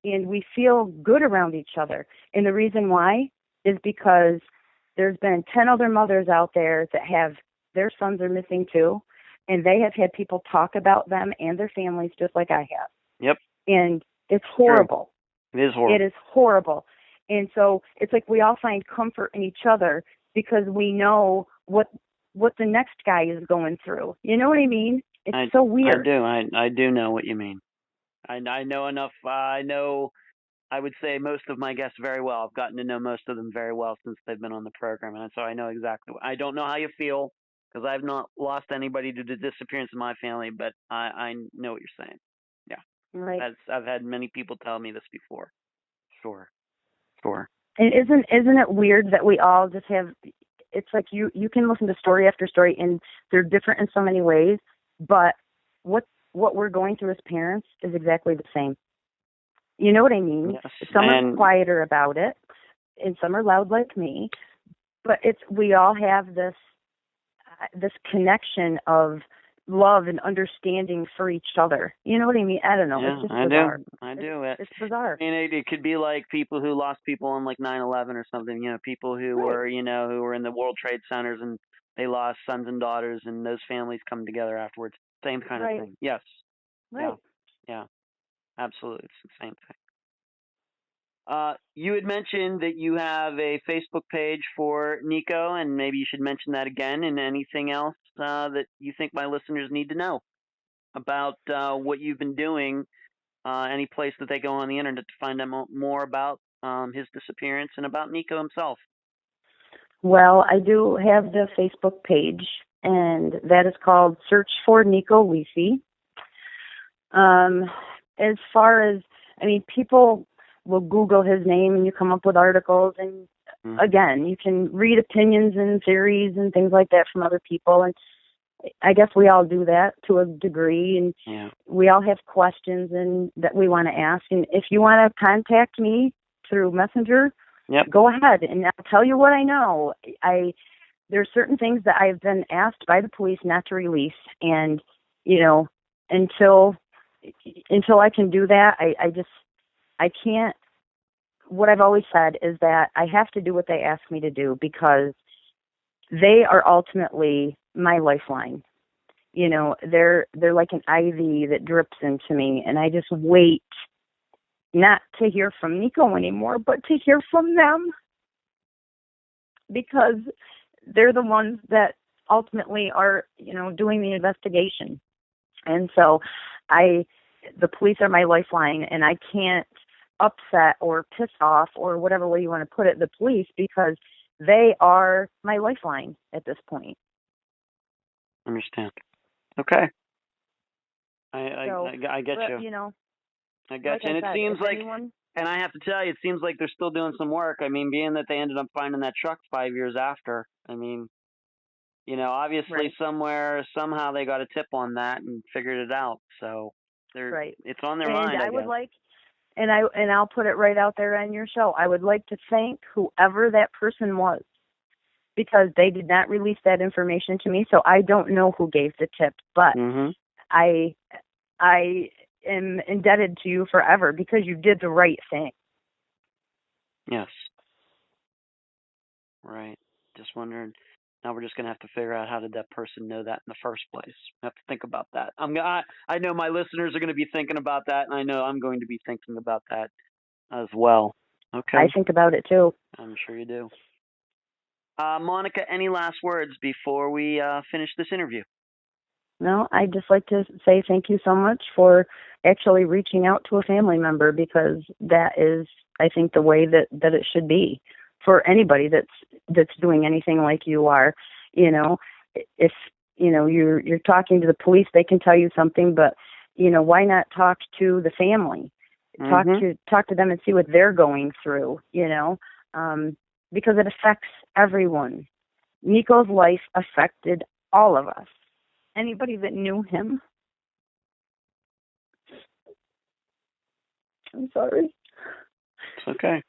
and we feel good around each other. And the reason why is because there's been 10 other mothers out there that have their sons are missing too, and they have had people talk about them and their families just like I have. Yep. And it's horrible. True. It is horrible. It is horrible. And so it's like we all find comfort in each other because we know what the next guy is going through. You know what I mean? It's so weird. I do know what you mean. I know enough. I know, I would say, most of my guests very well. I've gotten to know most of them very well since they've been on the program. And so I know exactly. I don't know how you feel, because I've not lost anybody to the disappearance in my family, but I know what you're saying. Yeah. Right. I've had many people tell me this before. Sure. And isn't it weird that we all just have, it's like you can listen to story after story and they're different in so many ways, but what we're going through as parents is exactly the same. You know what I mean? Yes. Some are quieter about it and some are loud like me, but we all have this connection of love and understanding for each other. You know what I mean? I don't know. Yeah, it's just bizarre. I do. It's bizarre. I mean, it could be like people who lost people on like 9/11 or something. You know, people who were, you know, who were in the World Trade Centers and they lost sons and daughters, and those families come together afterwards. Same kind of thing. Yes. Right. Yeah. Absolutely, it's the same thing. You had mentioned that you have a Facebook page for Nico, and maybe you should mention that again. And anything else that you think my listeners need to know about what you've been doing? Any place that they go on the internet to find out more about his disappearance and about Nico himself? Well, I do have the Facebook page, and that is called Search for Nieko Lisi. As far as, I mean, people will Google his name and you come up with articles, and again, you can read opinions and theories and things like that from other people, and I guess we all do that to a degree, and we all have questions and that we want to ask. And if you want to contact me through Messenger, go ahead, and I'll tell you what I know. There's certain things that I've been asked by the police not to release, and you know, until I can do that, I can't. What I've always said is that I have to do what they ask me to do, because they are ultimately my lifeline. You know, they're like an IV that drips into me, and I just wait not to hear from Nico anymore, but to hear from them, because they're the ones that ultimately are, you know, doing the investigation. And so the police are my lifeline, and I can't upset or pissed off or whatever way you want to put it, the police, because they are my lifeline at this point. Understand. Okay. So, I get you. You know, I get like you. And I it said, seems if like, anyone, and I have to tell you, it seems like they're still doing some work. I mean, being that they ended up finding that truck 5 years after, I mean, obviously right, somewhere, somehow they got a tip on that and figured it out. So right. it's on their And mind, I I would guess. like, and I'll put it right out there on your show. I would like to thank whoever that person was, because they did not release that information to me, so I don't know who gave the tip, but Mm-hmm. I am indebted to you forever because you did the right thing. Yes. Right. Just wondering. Now we're just gonna have to figure out how did that person know that in the first place. I have to think about that. I know my listeners are going to be thinking about that, and I know I'm going to be thinking about that as well. Okay. I think about it too. I'm sure you do. Monica, any last words before we finish this interview? No, I'd just like to say thank you so much for actually reaching out to a family member, because that is, I think, the way that it should be for anybody that's doing anything like you are. If you're talking to the police, they can tell you something, but why not talk to the family? Talk to them and see what they're going through. Because it affects everyone. Nico's life affected all of us. Anybody that knew him. I'm sorry. It's okay.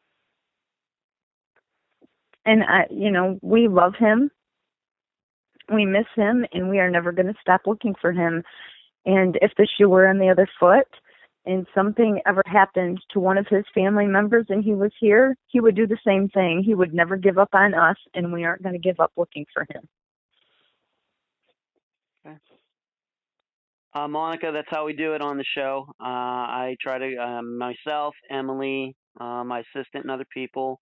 And we love him. We miss him, and we are never going to stop looking for him. And if the shoe were on the other foot and something ever happened to one of his family members and he was here, he would do the same thing. He would never give up on us, and we aren't going to give up looking for him. Okay. Monica, that's how we do it on the show. I try to, myself, Emily, my assistant, and other people,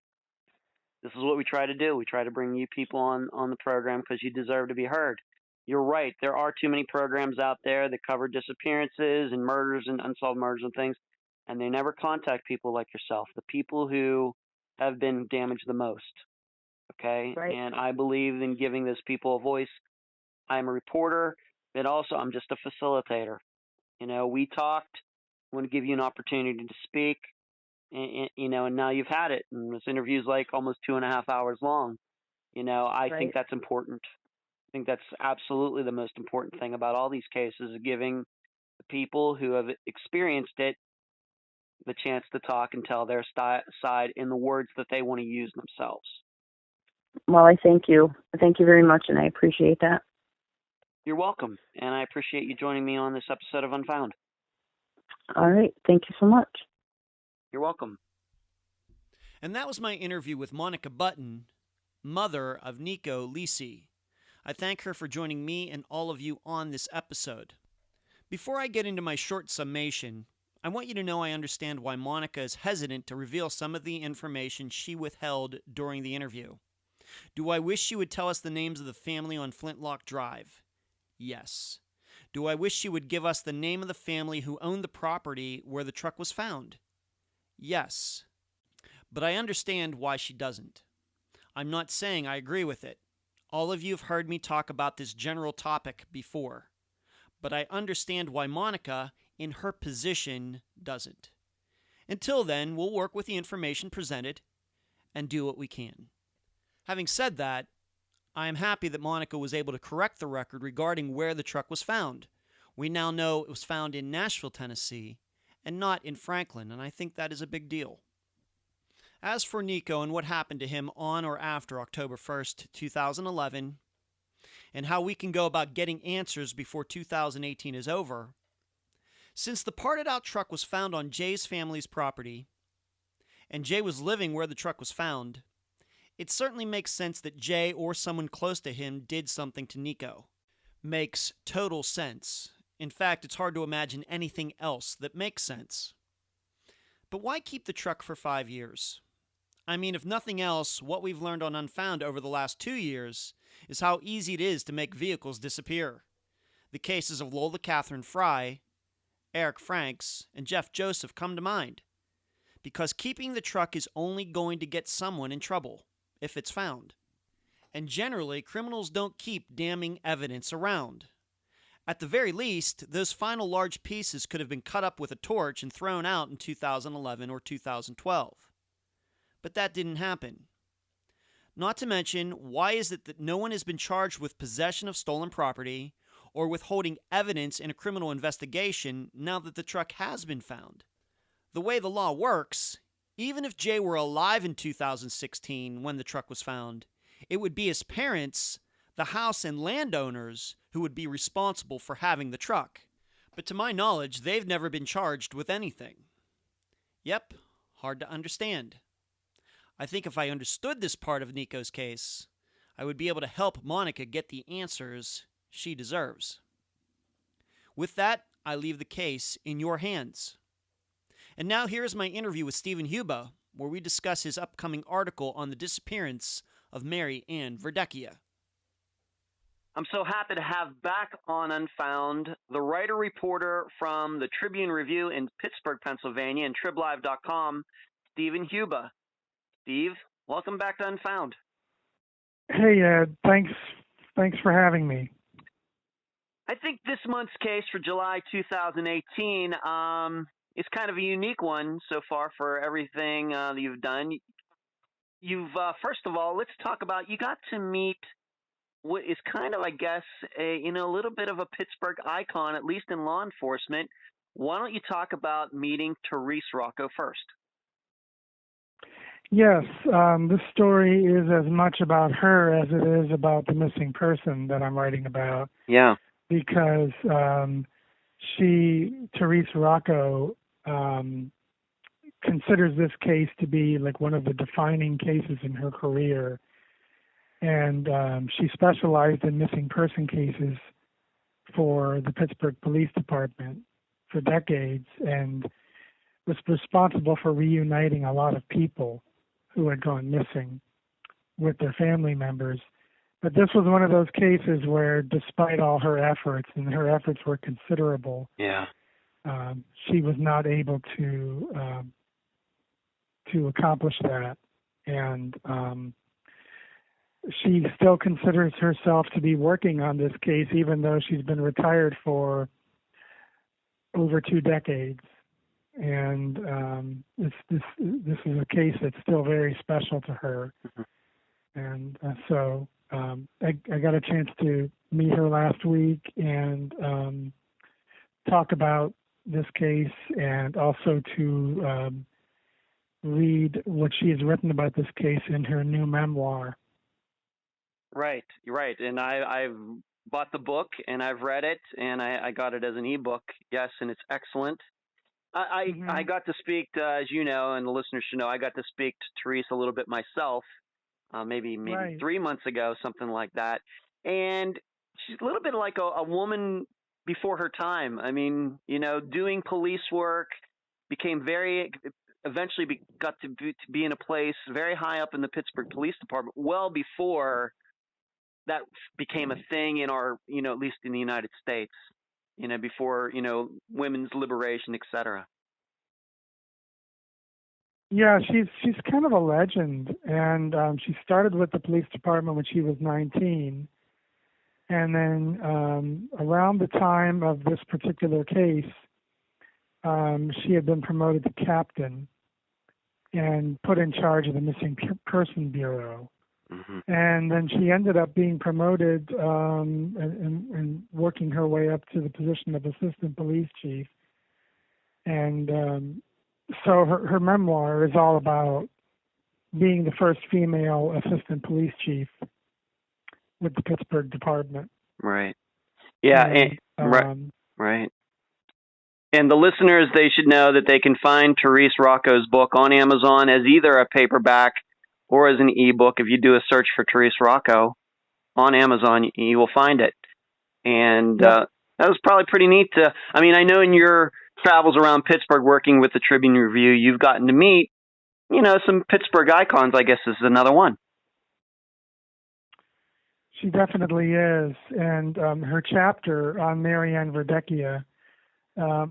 this is what we try to do. We try to bring you people on the program because you deserve to be heard. You're right. There are too many programs out there that cover disappearances and murders and unsolved murders and things, and they never contact people like yourself, the people who have been damaged the most. Okay? Right. And I believe in giving those people a voice. I'm a reporter, but also I'm just a facilitator. We talked. I want to give you an opportunity to speak, and now you've had it. And this interview's like almost 2.5 hours long. I Right. think that's important. I think that's absolutely the most important thing about all these cases, is giving the people who have experienced it the chance to talk and tell their side in the words that they want to use themselves. Well, I thank you. Thank you very much, and I appreciate that. You're welcome, and I appreciate you joining me on this episode of Unfound. All right. Thank you so much. You're welcome. And that was my interview with Monica Button, mother of Nieko Lisi. I thank her for joining me and all of you on this episode. Before I get into my short summation, I want you to know I understand why Monica is hesitant to reveal some of the information she withheld during the interview. Do I wish she would tell us the names of the family on Flintlock Drive? Yes. Do I wish she would give us the name of the family who owned the property where the truck was found? Yes. But I understand why she doesn't. I'm not saying I agree with it. All of you have heard me talk about this general topic before. But I understand why Monica, in her position, doesn't. Until then, we'll work with the information presented and do what we can. Having said that, I am happy that Monica was able to correct the record regarding where the truck was found. We now know it was found in Nashville, Tennessee, and not in Franklin, and I think that is a big deal. As for Nico and what happened to him on or after October 1st, 2011, and how we can go about getting answers before 2018 is over, since the parted out truck was found on Jay's family's property, and Jay was living where the truck was found, it certainly makes sense that Jay or someone close to him did something to Nico. Makes total sense. In fact, it's hard to imagine anything else that makes sense. But why keep the truck for 5 years? I mean, if nothing else, what we've learned on Unfound over the last 2 years is how easy it is to make vehicles disappear. The cases of Lola Catherine Fry, Eric Franks, and Jeff Joseph come to mind. because keeping the truck is only going to get someone in trouble if it's found. And generally, criminals don't keep damning evidence around. At the very least, those final large pieces could have been cut up with a torch and thrown out in 2011 or 2012. But that didn't happen. Not to mention, why is it that no one has been charged with possession of stolen property or withholding evidence in a criminal investigation now that the truck has been found? The way the law works, even if Jay were alive in 2016 when the truck was found, it would be his parents, the house and landowners, who would be responsible for having the truck. But to my knowledge, they've never been charged with anything. Yep, hard to understand. I think if I understood this part of Nico's case, I would be able to help Monica get the answers she deserves. With that, I leave the case in your hands. And now here is my interview with Stephen Huba, where we discuss his upcoming article on the disappearance of Mary Ann Verdecchia. I'm so happy to have back on Unfound the writer-reporter from the Tribune Review in Pittsburgh, Pennsylvania, and TribLive.com, Stephen Huba. Steve, welcome back to Unfound. Hey, Ed. Thanks for having me. I think this month's case for July 2018 is kind of a unique one so far for everything that you've done. You've first of all, let's talk about, you got to meet what is kind of, I guess, a little bit of a Pittsburgh icon, at least in law enforcement. Why don't you talk about meeting Therese Rocco first? Yes, this story is as much about her as it is about the missing person that I'm writing about. Yeah. Because Therese Rocco, considers this case to be like one of the defining cases in her career. And she specialized in missing person cases for the Pittsburgh Police Department for decades and was responsible for reuniting a lot of people who had gone missing with their family members. But this was one of those cases where, despite all her efforts, and her efforts were considerable, she was not able to accomplish that. And she still considers herself to be working on this case, even though she's been retired for over 2 decades. And this is a case that's still very special to her. And so I got a chance to meet her last week and talk about this case, and also to read what she has written about this case in her new memoir. Right. And I've bought the book and I've read it, and I got it as an ebook. Yes, and it's excellent. I got to speak, as you know, and the listeners should know, I got to speak to Therese a little bit myself, maybe Right. 3 months ago, something like that. And she's a little bit like a woman before her time. I mean, doing police work, eventually got to be in a place very high up in the Pittsburgh Police Department, well before that became a thing in our, at least in the United States, before, women's liberation, etc. Yeah, she's kind of a legend, and she started with the police department when she was 19, and then around the time of this particular case, she had been promoted to captain and put in charge of the Missing Person Bureau. And then she ended up being promoted and working her way up to the position of assistant police chief. And so her memoir is all about being the first female assistant police chief with the Pittsburgh department. Right. Yeah. Right. And the listeners, they should know that they can find Therese Rocco's book on Amazon as either a paperback or as an ebook. If you do a search for Therese Rocco on Amazon, you will find it. And that was probably pretty neat. I know in your travels around Pittsburgh working with the Tribune Review, you've gotten to meet, some Pittsburgh icons. I guess this is another one. She definitely is. And her chapter on Mary Ann Verdecchia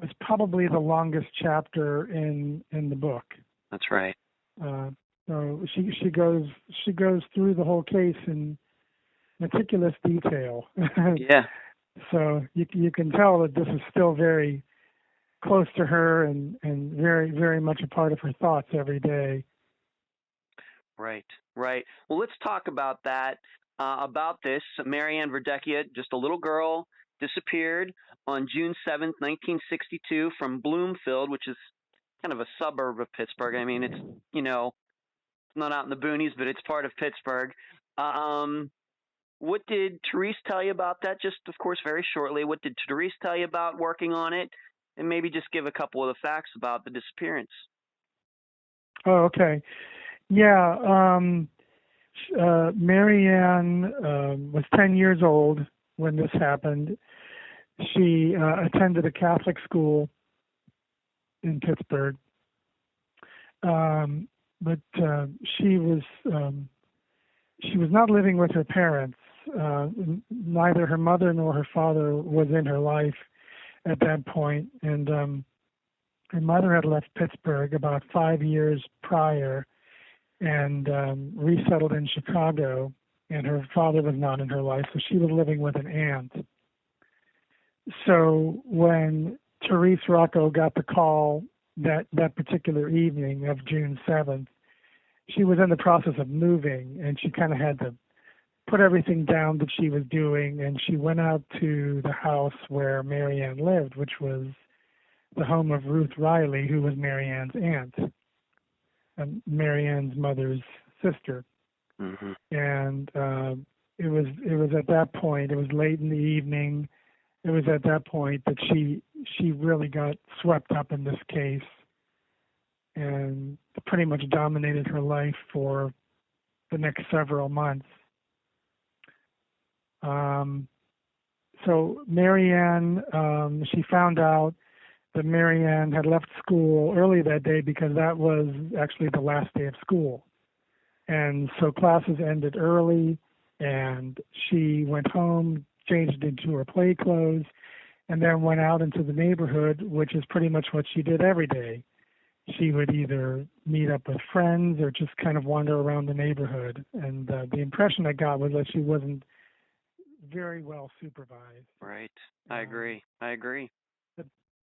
is probably the longest chapter in the book. That's right. So she goes through the whole case in meticulous detail. Yeah. So you can tell that this is still very close to her and very, very much a part of her thoughts every day. Right, right. Well, let's talk about that. About this, Marianne Verdecchia, just a little girl, disappeared on June 7th, 1962, from Bloomfield, which is kind of a suburb of Pittsburgh. I mean, it's not out in the boonies, but it's part of Pittsburgh. What did Therese tell you about that? Just, of course, very shortly. What did Therese tell you about working on it? And maybe just give a couple of the facts about the disappearance. Oh, okay. Yeah. Marianne was 10 years old when this happened. She attended a Catholic school in Pittsburgh, but she was not living with her parents. Neither her mother nor her father was in her life at that point, and her mother had left Pittsburgh about 5 years prior and resettled in Chicago, and her father was not in her life, so she was living with an aunt. So when Therese Rocco got the call that particular evening of June 7th, she was in the process of moving, and she kind of had to put everything down that she was doing, and she went out to the house where Marianne lived, which was the home of Ruth Riley, who was Marianne's aunt, and Marianne's mother's sister. Mm-hmm. And it was at that point, it was late in the evening, it was at that point that she really got swept up in this case and pretty much dominated her life for the next several months. So Marianne, she found out that Marianne had left school early that day because that was actually the last day of school. And so classes ended early, and she went home, changed into her play clothes, and then went out into the neighborhood, which is pretty much what she did every day. She would either meet up with friends or just kind of wander around the neighborhood. And the impression I got was that she wasn't very well supervised. Right. I agree.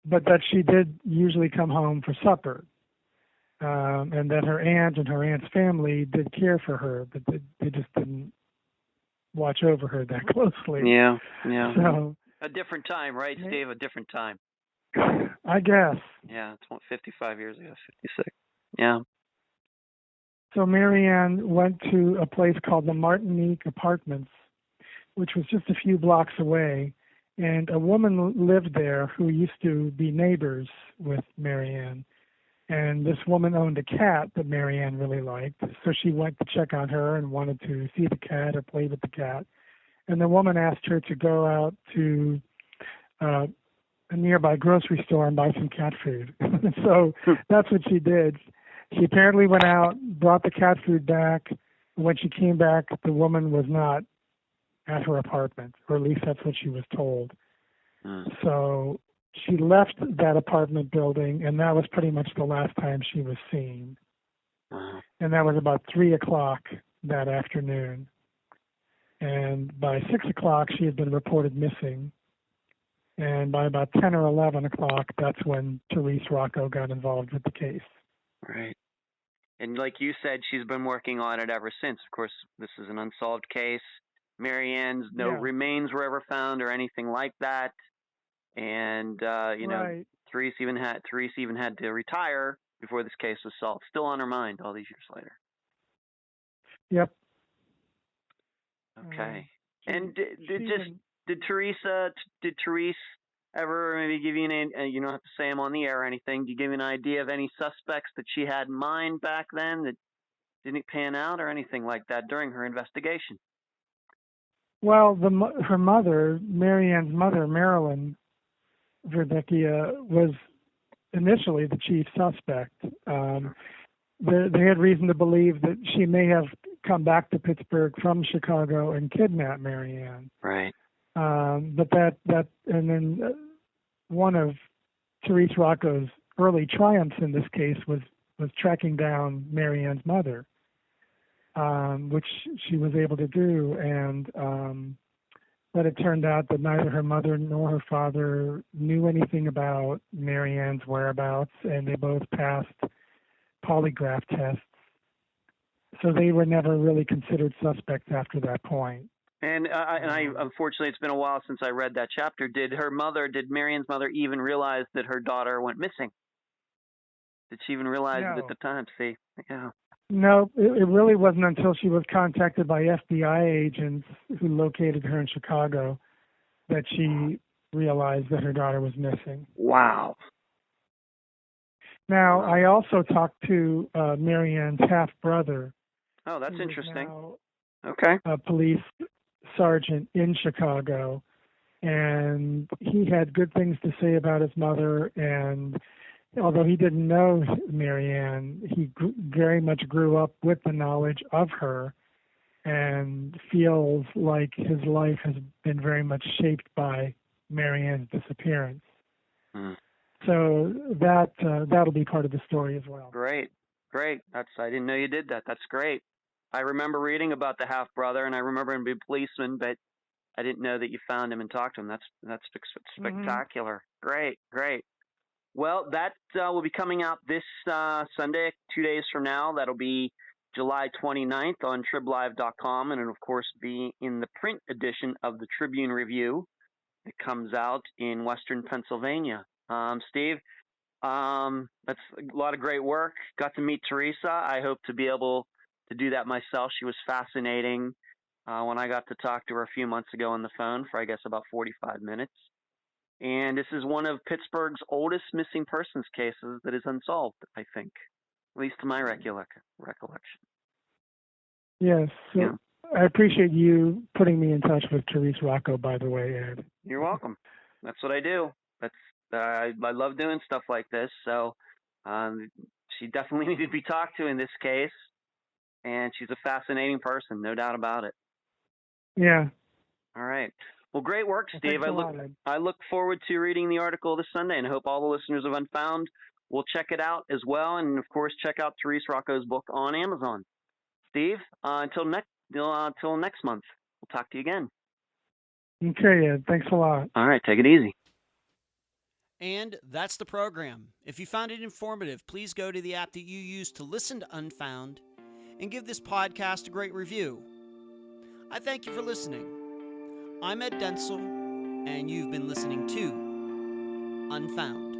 But that she did usually come home for supper, and that her aunt and her aunt's family did care for her, but they just didn't watch over her that closely. Yeah. So A different time, right, Steve? A different time. I guess. Yeah, it's 55 years ago, 56. Yeah. So Marianne went to a place called the Martinique Apartments, which was just a few blocks away, and a woman lived there who used to be neighbors with Marianne. And this woman owned a cat that Marianne really liked, so she went to check on her and wanted to see the cat or play with the cat. And the woman asked her to go out to a nearby grocery store and buy some cat food. So that's what she did. She apparently went out, brought the cat food back. When she came back, the woman was not at her apartment, or at least that's what she was told. So she left that apartment building, and that was pretty much the last time she was seen. And that was about 3 o'clock that afternoon. And by 6 o'clock, she had been reported missing. And by about 10 or 11 o'clock, that's when Therese Rocco got involved with the case. Right. And like you said, she's been working on it ever since. Of course, this is an unsolved case. Marianne's no remains were ever found or anything like that. And, know, Therese even had to retire before this case was solved. Still on her mind all these years later. Yep. Okay. And did Therese ever maybe give you you don't have to say them on the air or anything, do you give you an idea of any suspects that she had in mind back then that didn't pan out or anything like that during her investigation? Well, her mother, Marianne's mother, Marilyn Verdecchia, was initially the chief suspect. They had reason to believe that she may have come back to Pittsburgh from Chicago and kidnapped Marianne. Right. But and then one of Therese Rocco's early triumphs in this case was was tracking down Marianne's mother, which she was able to do. And but it turned out that neither her mother nor her father knew anything about Marianne's whereabouts, and they both passed polygraph tests. So they were never really considered suspects after that point. And I unfortunately, it's been a while since I read that chapter. Did Marianne's mother even realize that her daughter went missing? Did she even realize it at the time? See, yeah. No, it really wasn't until she was contacted by FBI agents who located her in Chicago that she realized that her daughter was missing. Wow. Now, I also talked to Marianne's half-brother. Oh, that's interesting. Okay. A police sergeant in Chicago, and he had good things to say about his mother, and although he didn't know Marianne, he very much grew up with the knowledge of her and feels like his life has been very much shaped by Marianne's disappearance. So that'll be part of the story as well. Great. I didn't know you did that. That's great. I remember reading about the half-brother, and I remember him being a policeman, but I didn't know that you found him and talked to him. That's spectacular. Great. Well, that will be coming out this Sunday, 2 days from now. That'll be July 29th on TribLive.com, and it'll, of course, be in the print edition of the Tribune Review. It comes out in Western Pennsylvania. Steve, that's a lot of great work. Got to meet Teresa. I hope to be able to do that myself. She was fascinating when I got to talk to her a few months ago on the phone for, I guess, about 45 minutes. And this is one of Pittsburgh's oldest missing persons cases that is unsolved, I think, at least to my recollection. Yes. So yeah. I appreciate you putting me in touch with Teresa Rocco, by the way, Ed. You're welcome. That's what I do. I love doing stuff like this. So she definitely needed to be talked to in this case. And she's a fascinating person, no doubt about it. Yeah. All right. Well, great work, Steve. I look forward to reading the article this Sunday, and I hope all the listeners of Unfound will check it out as well. And, of course, check out Teresa Rocco's book on Amazon. Steve, until next month, we'll talk to you again. Okay, Ed. Thanks a lot. All right. Take it easy. And that's the program. If you found it informative, please go to the app that you use to listen to Unfound and give this podcast a great review. I thank you for listening. I'm Ed Dentzel, and you've been listening to Unfound.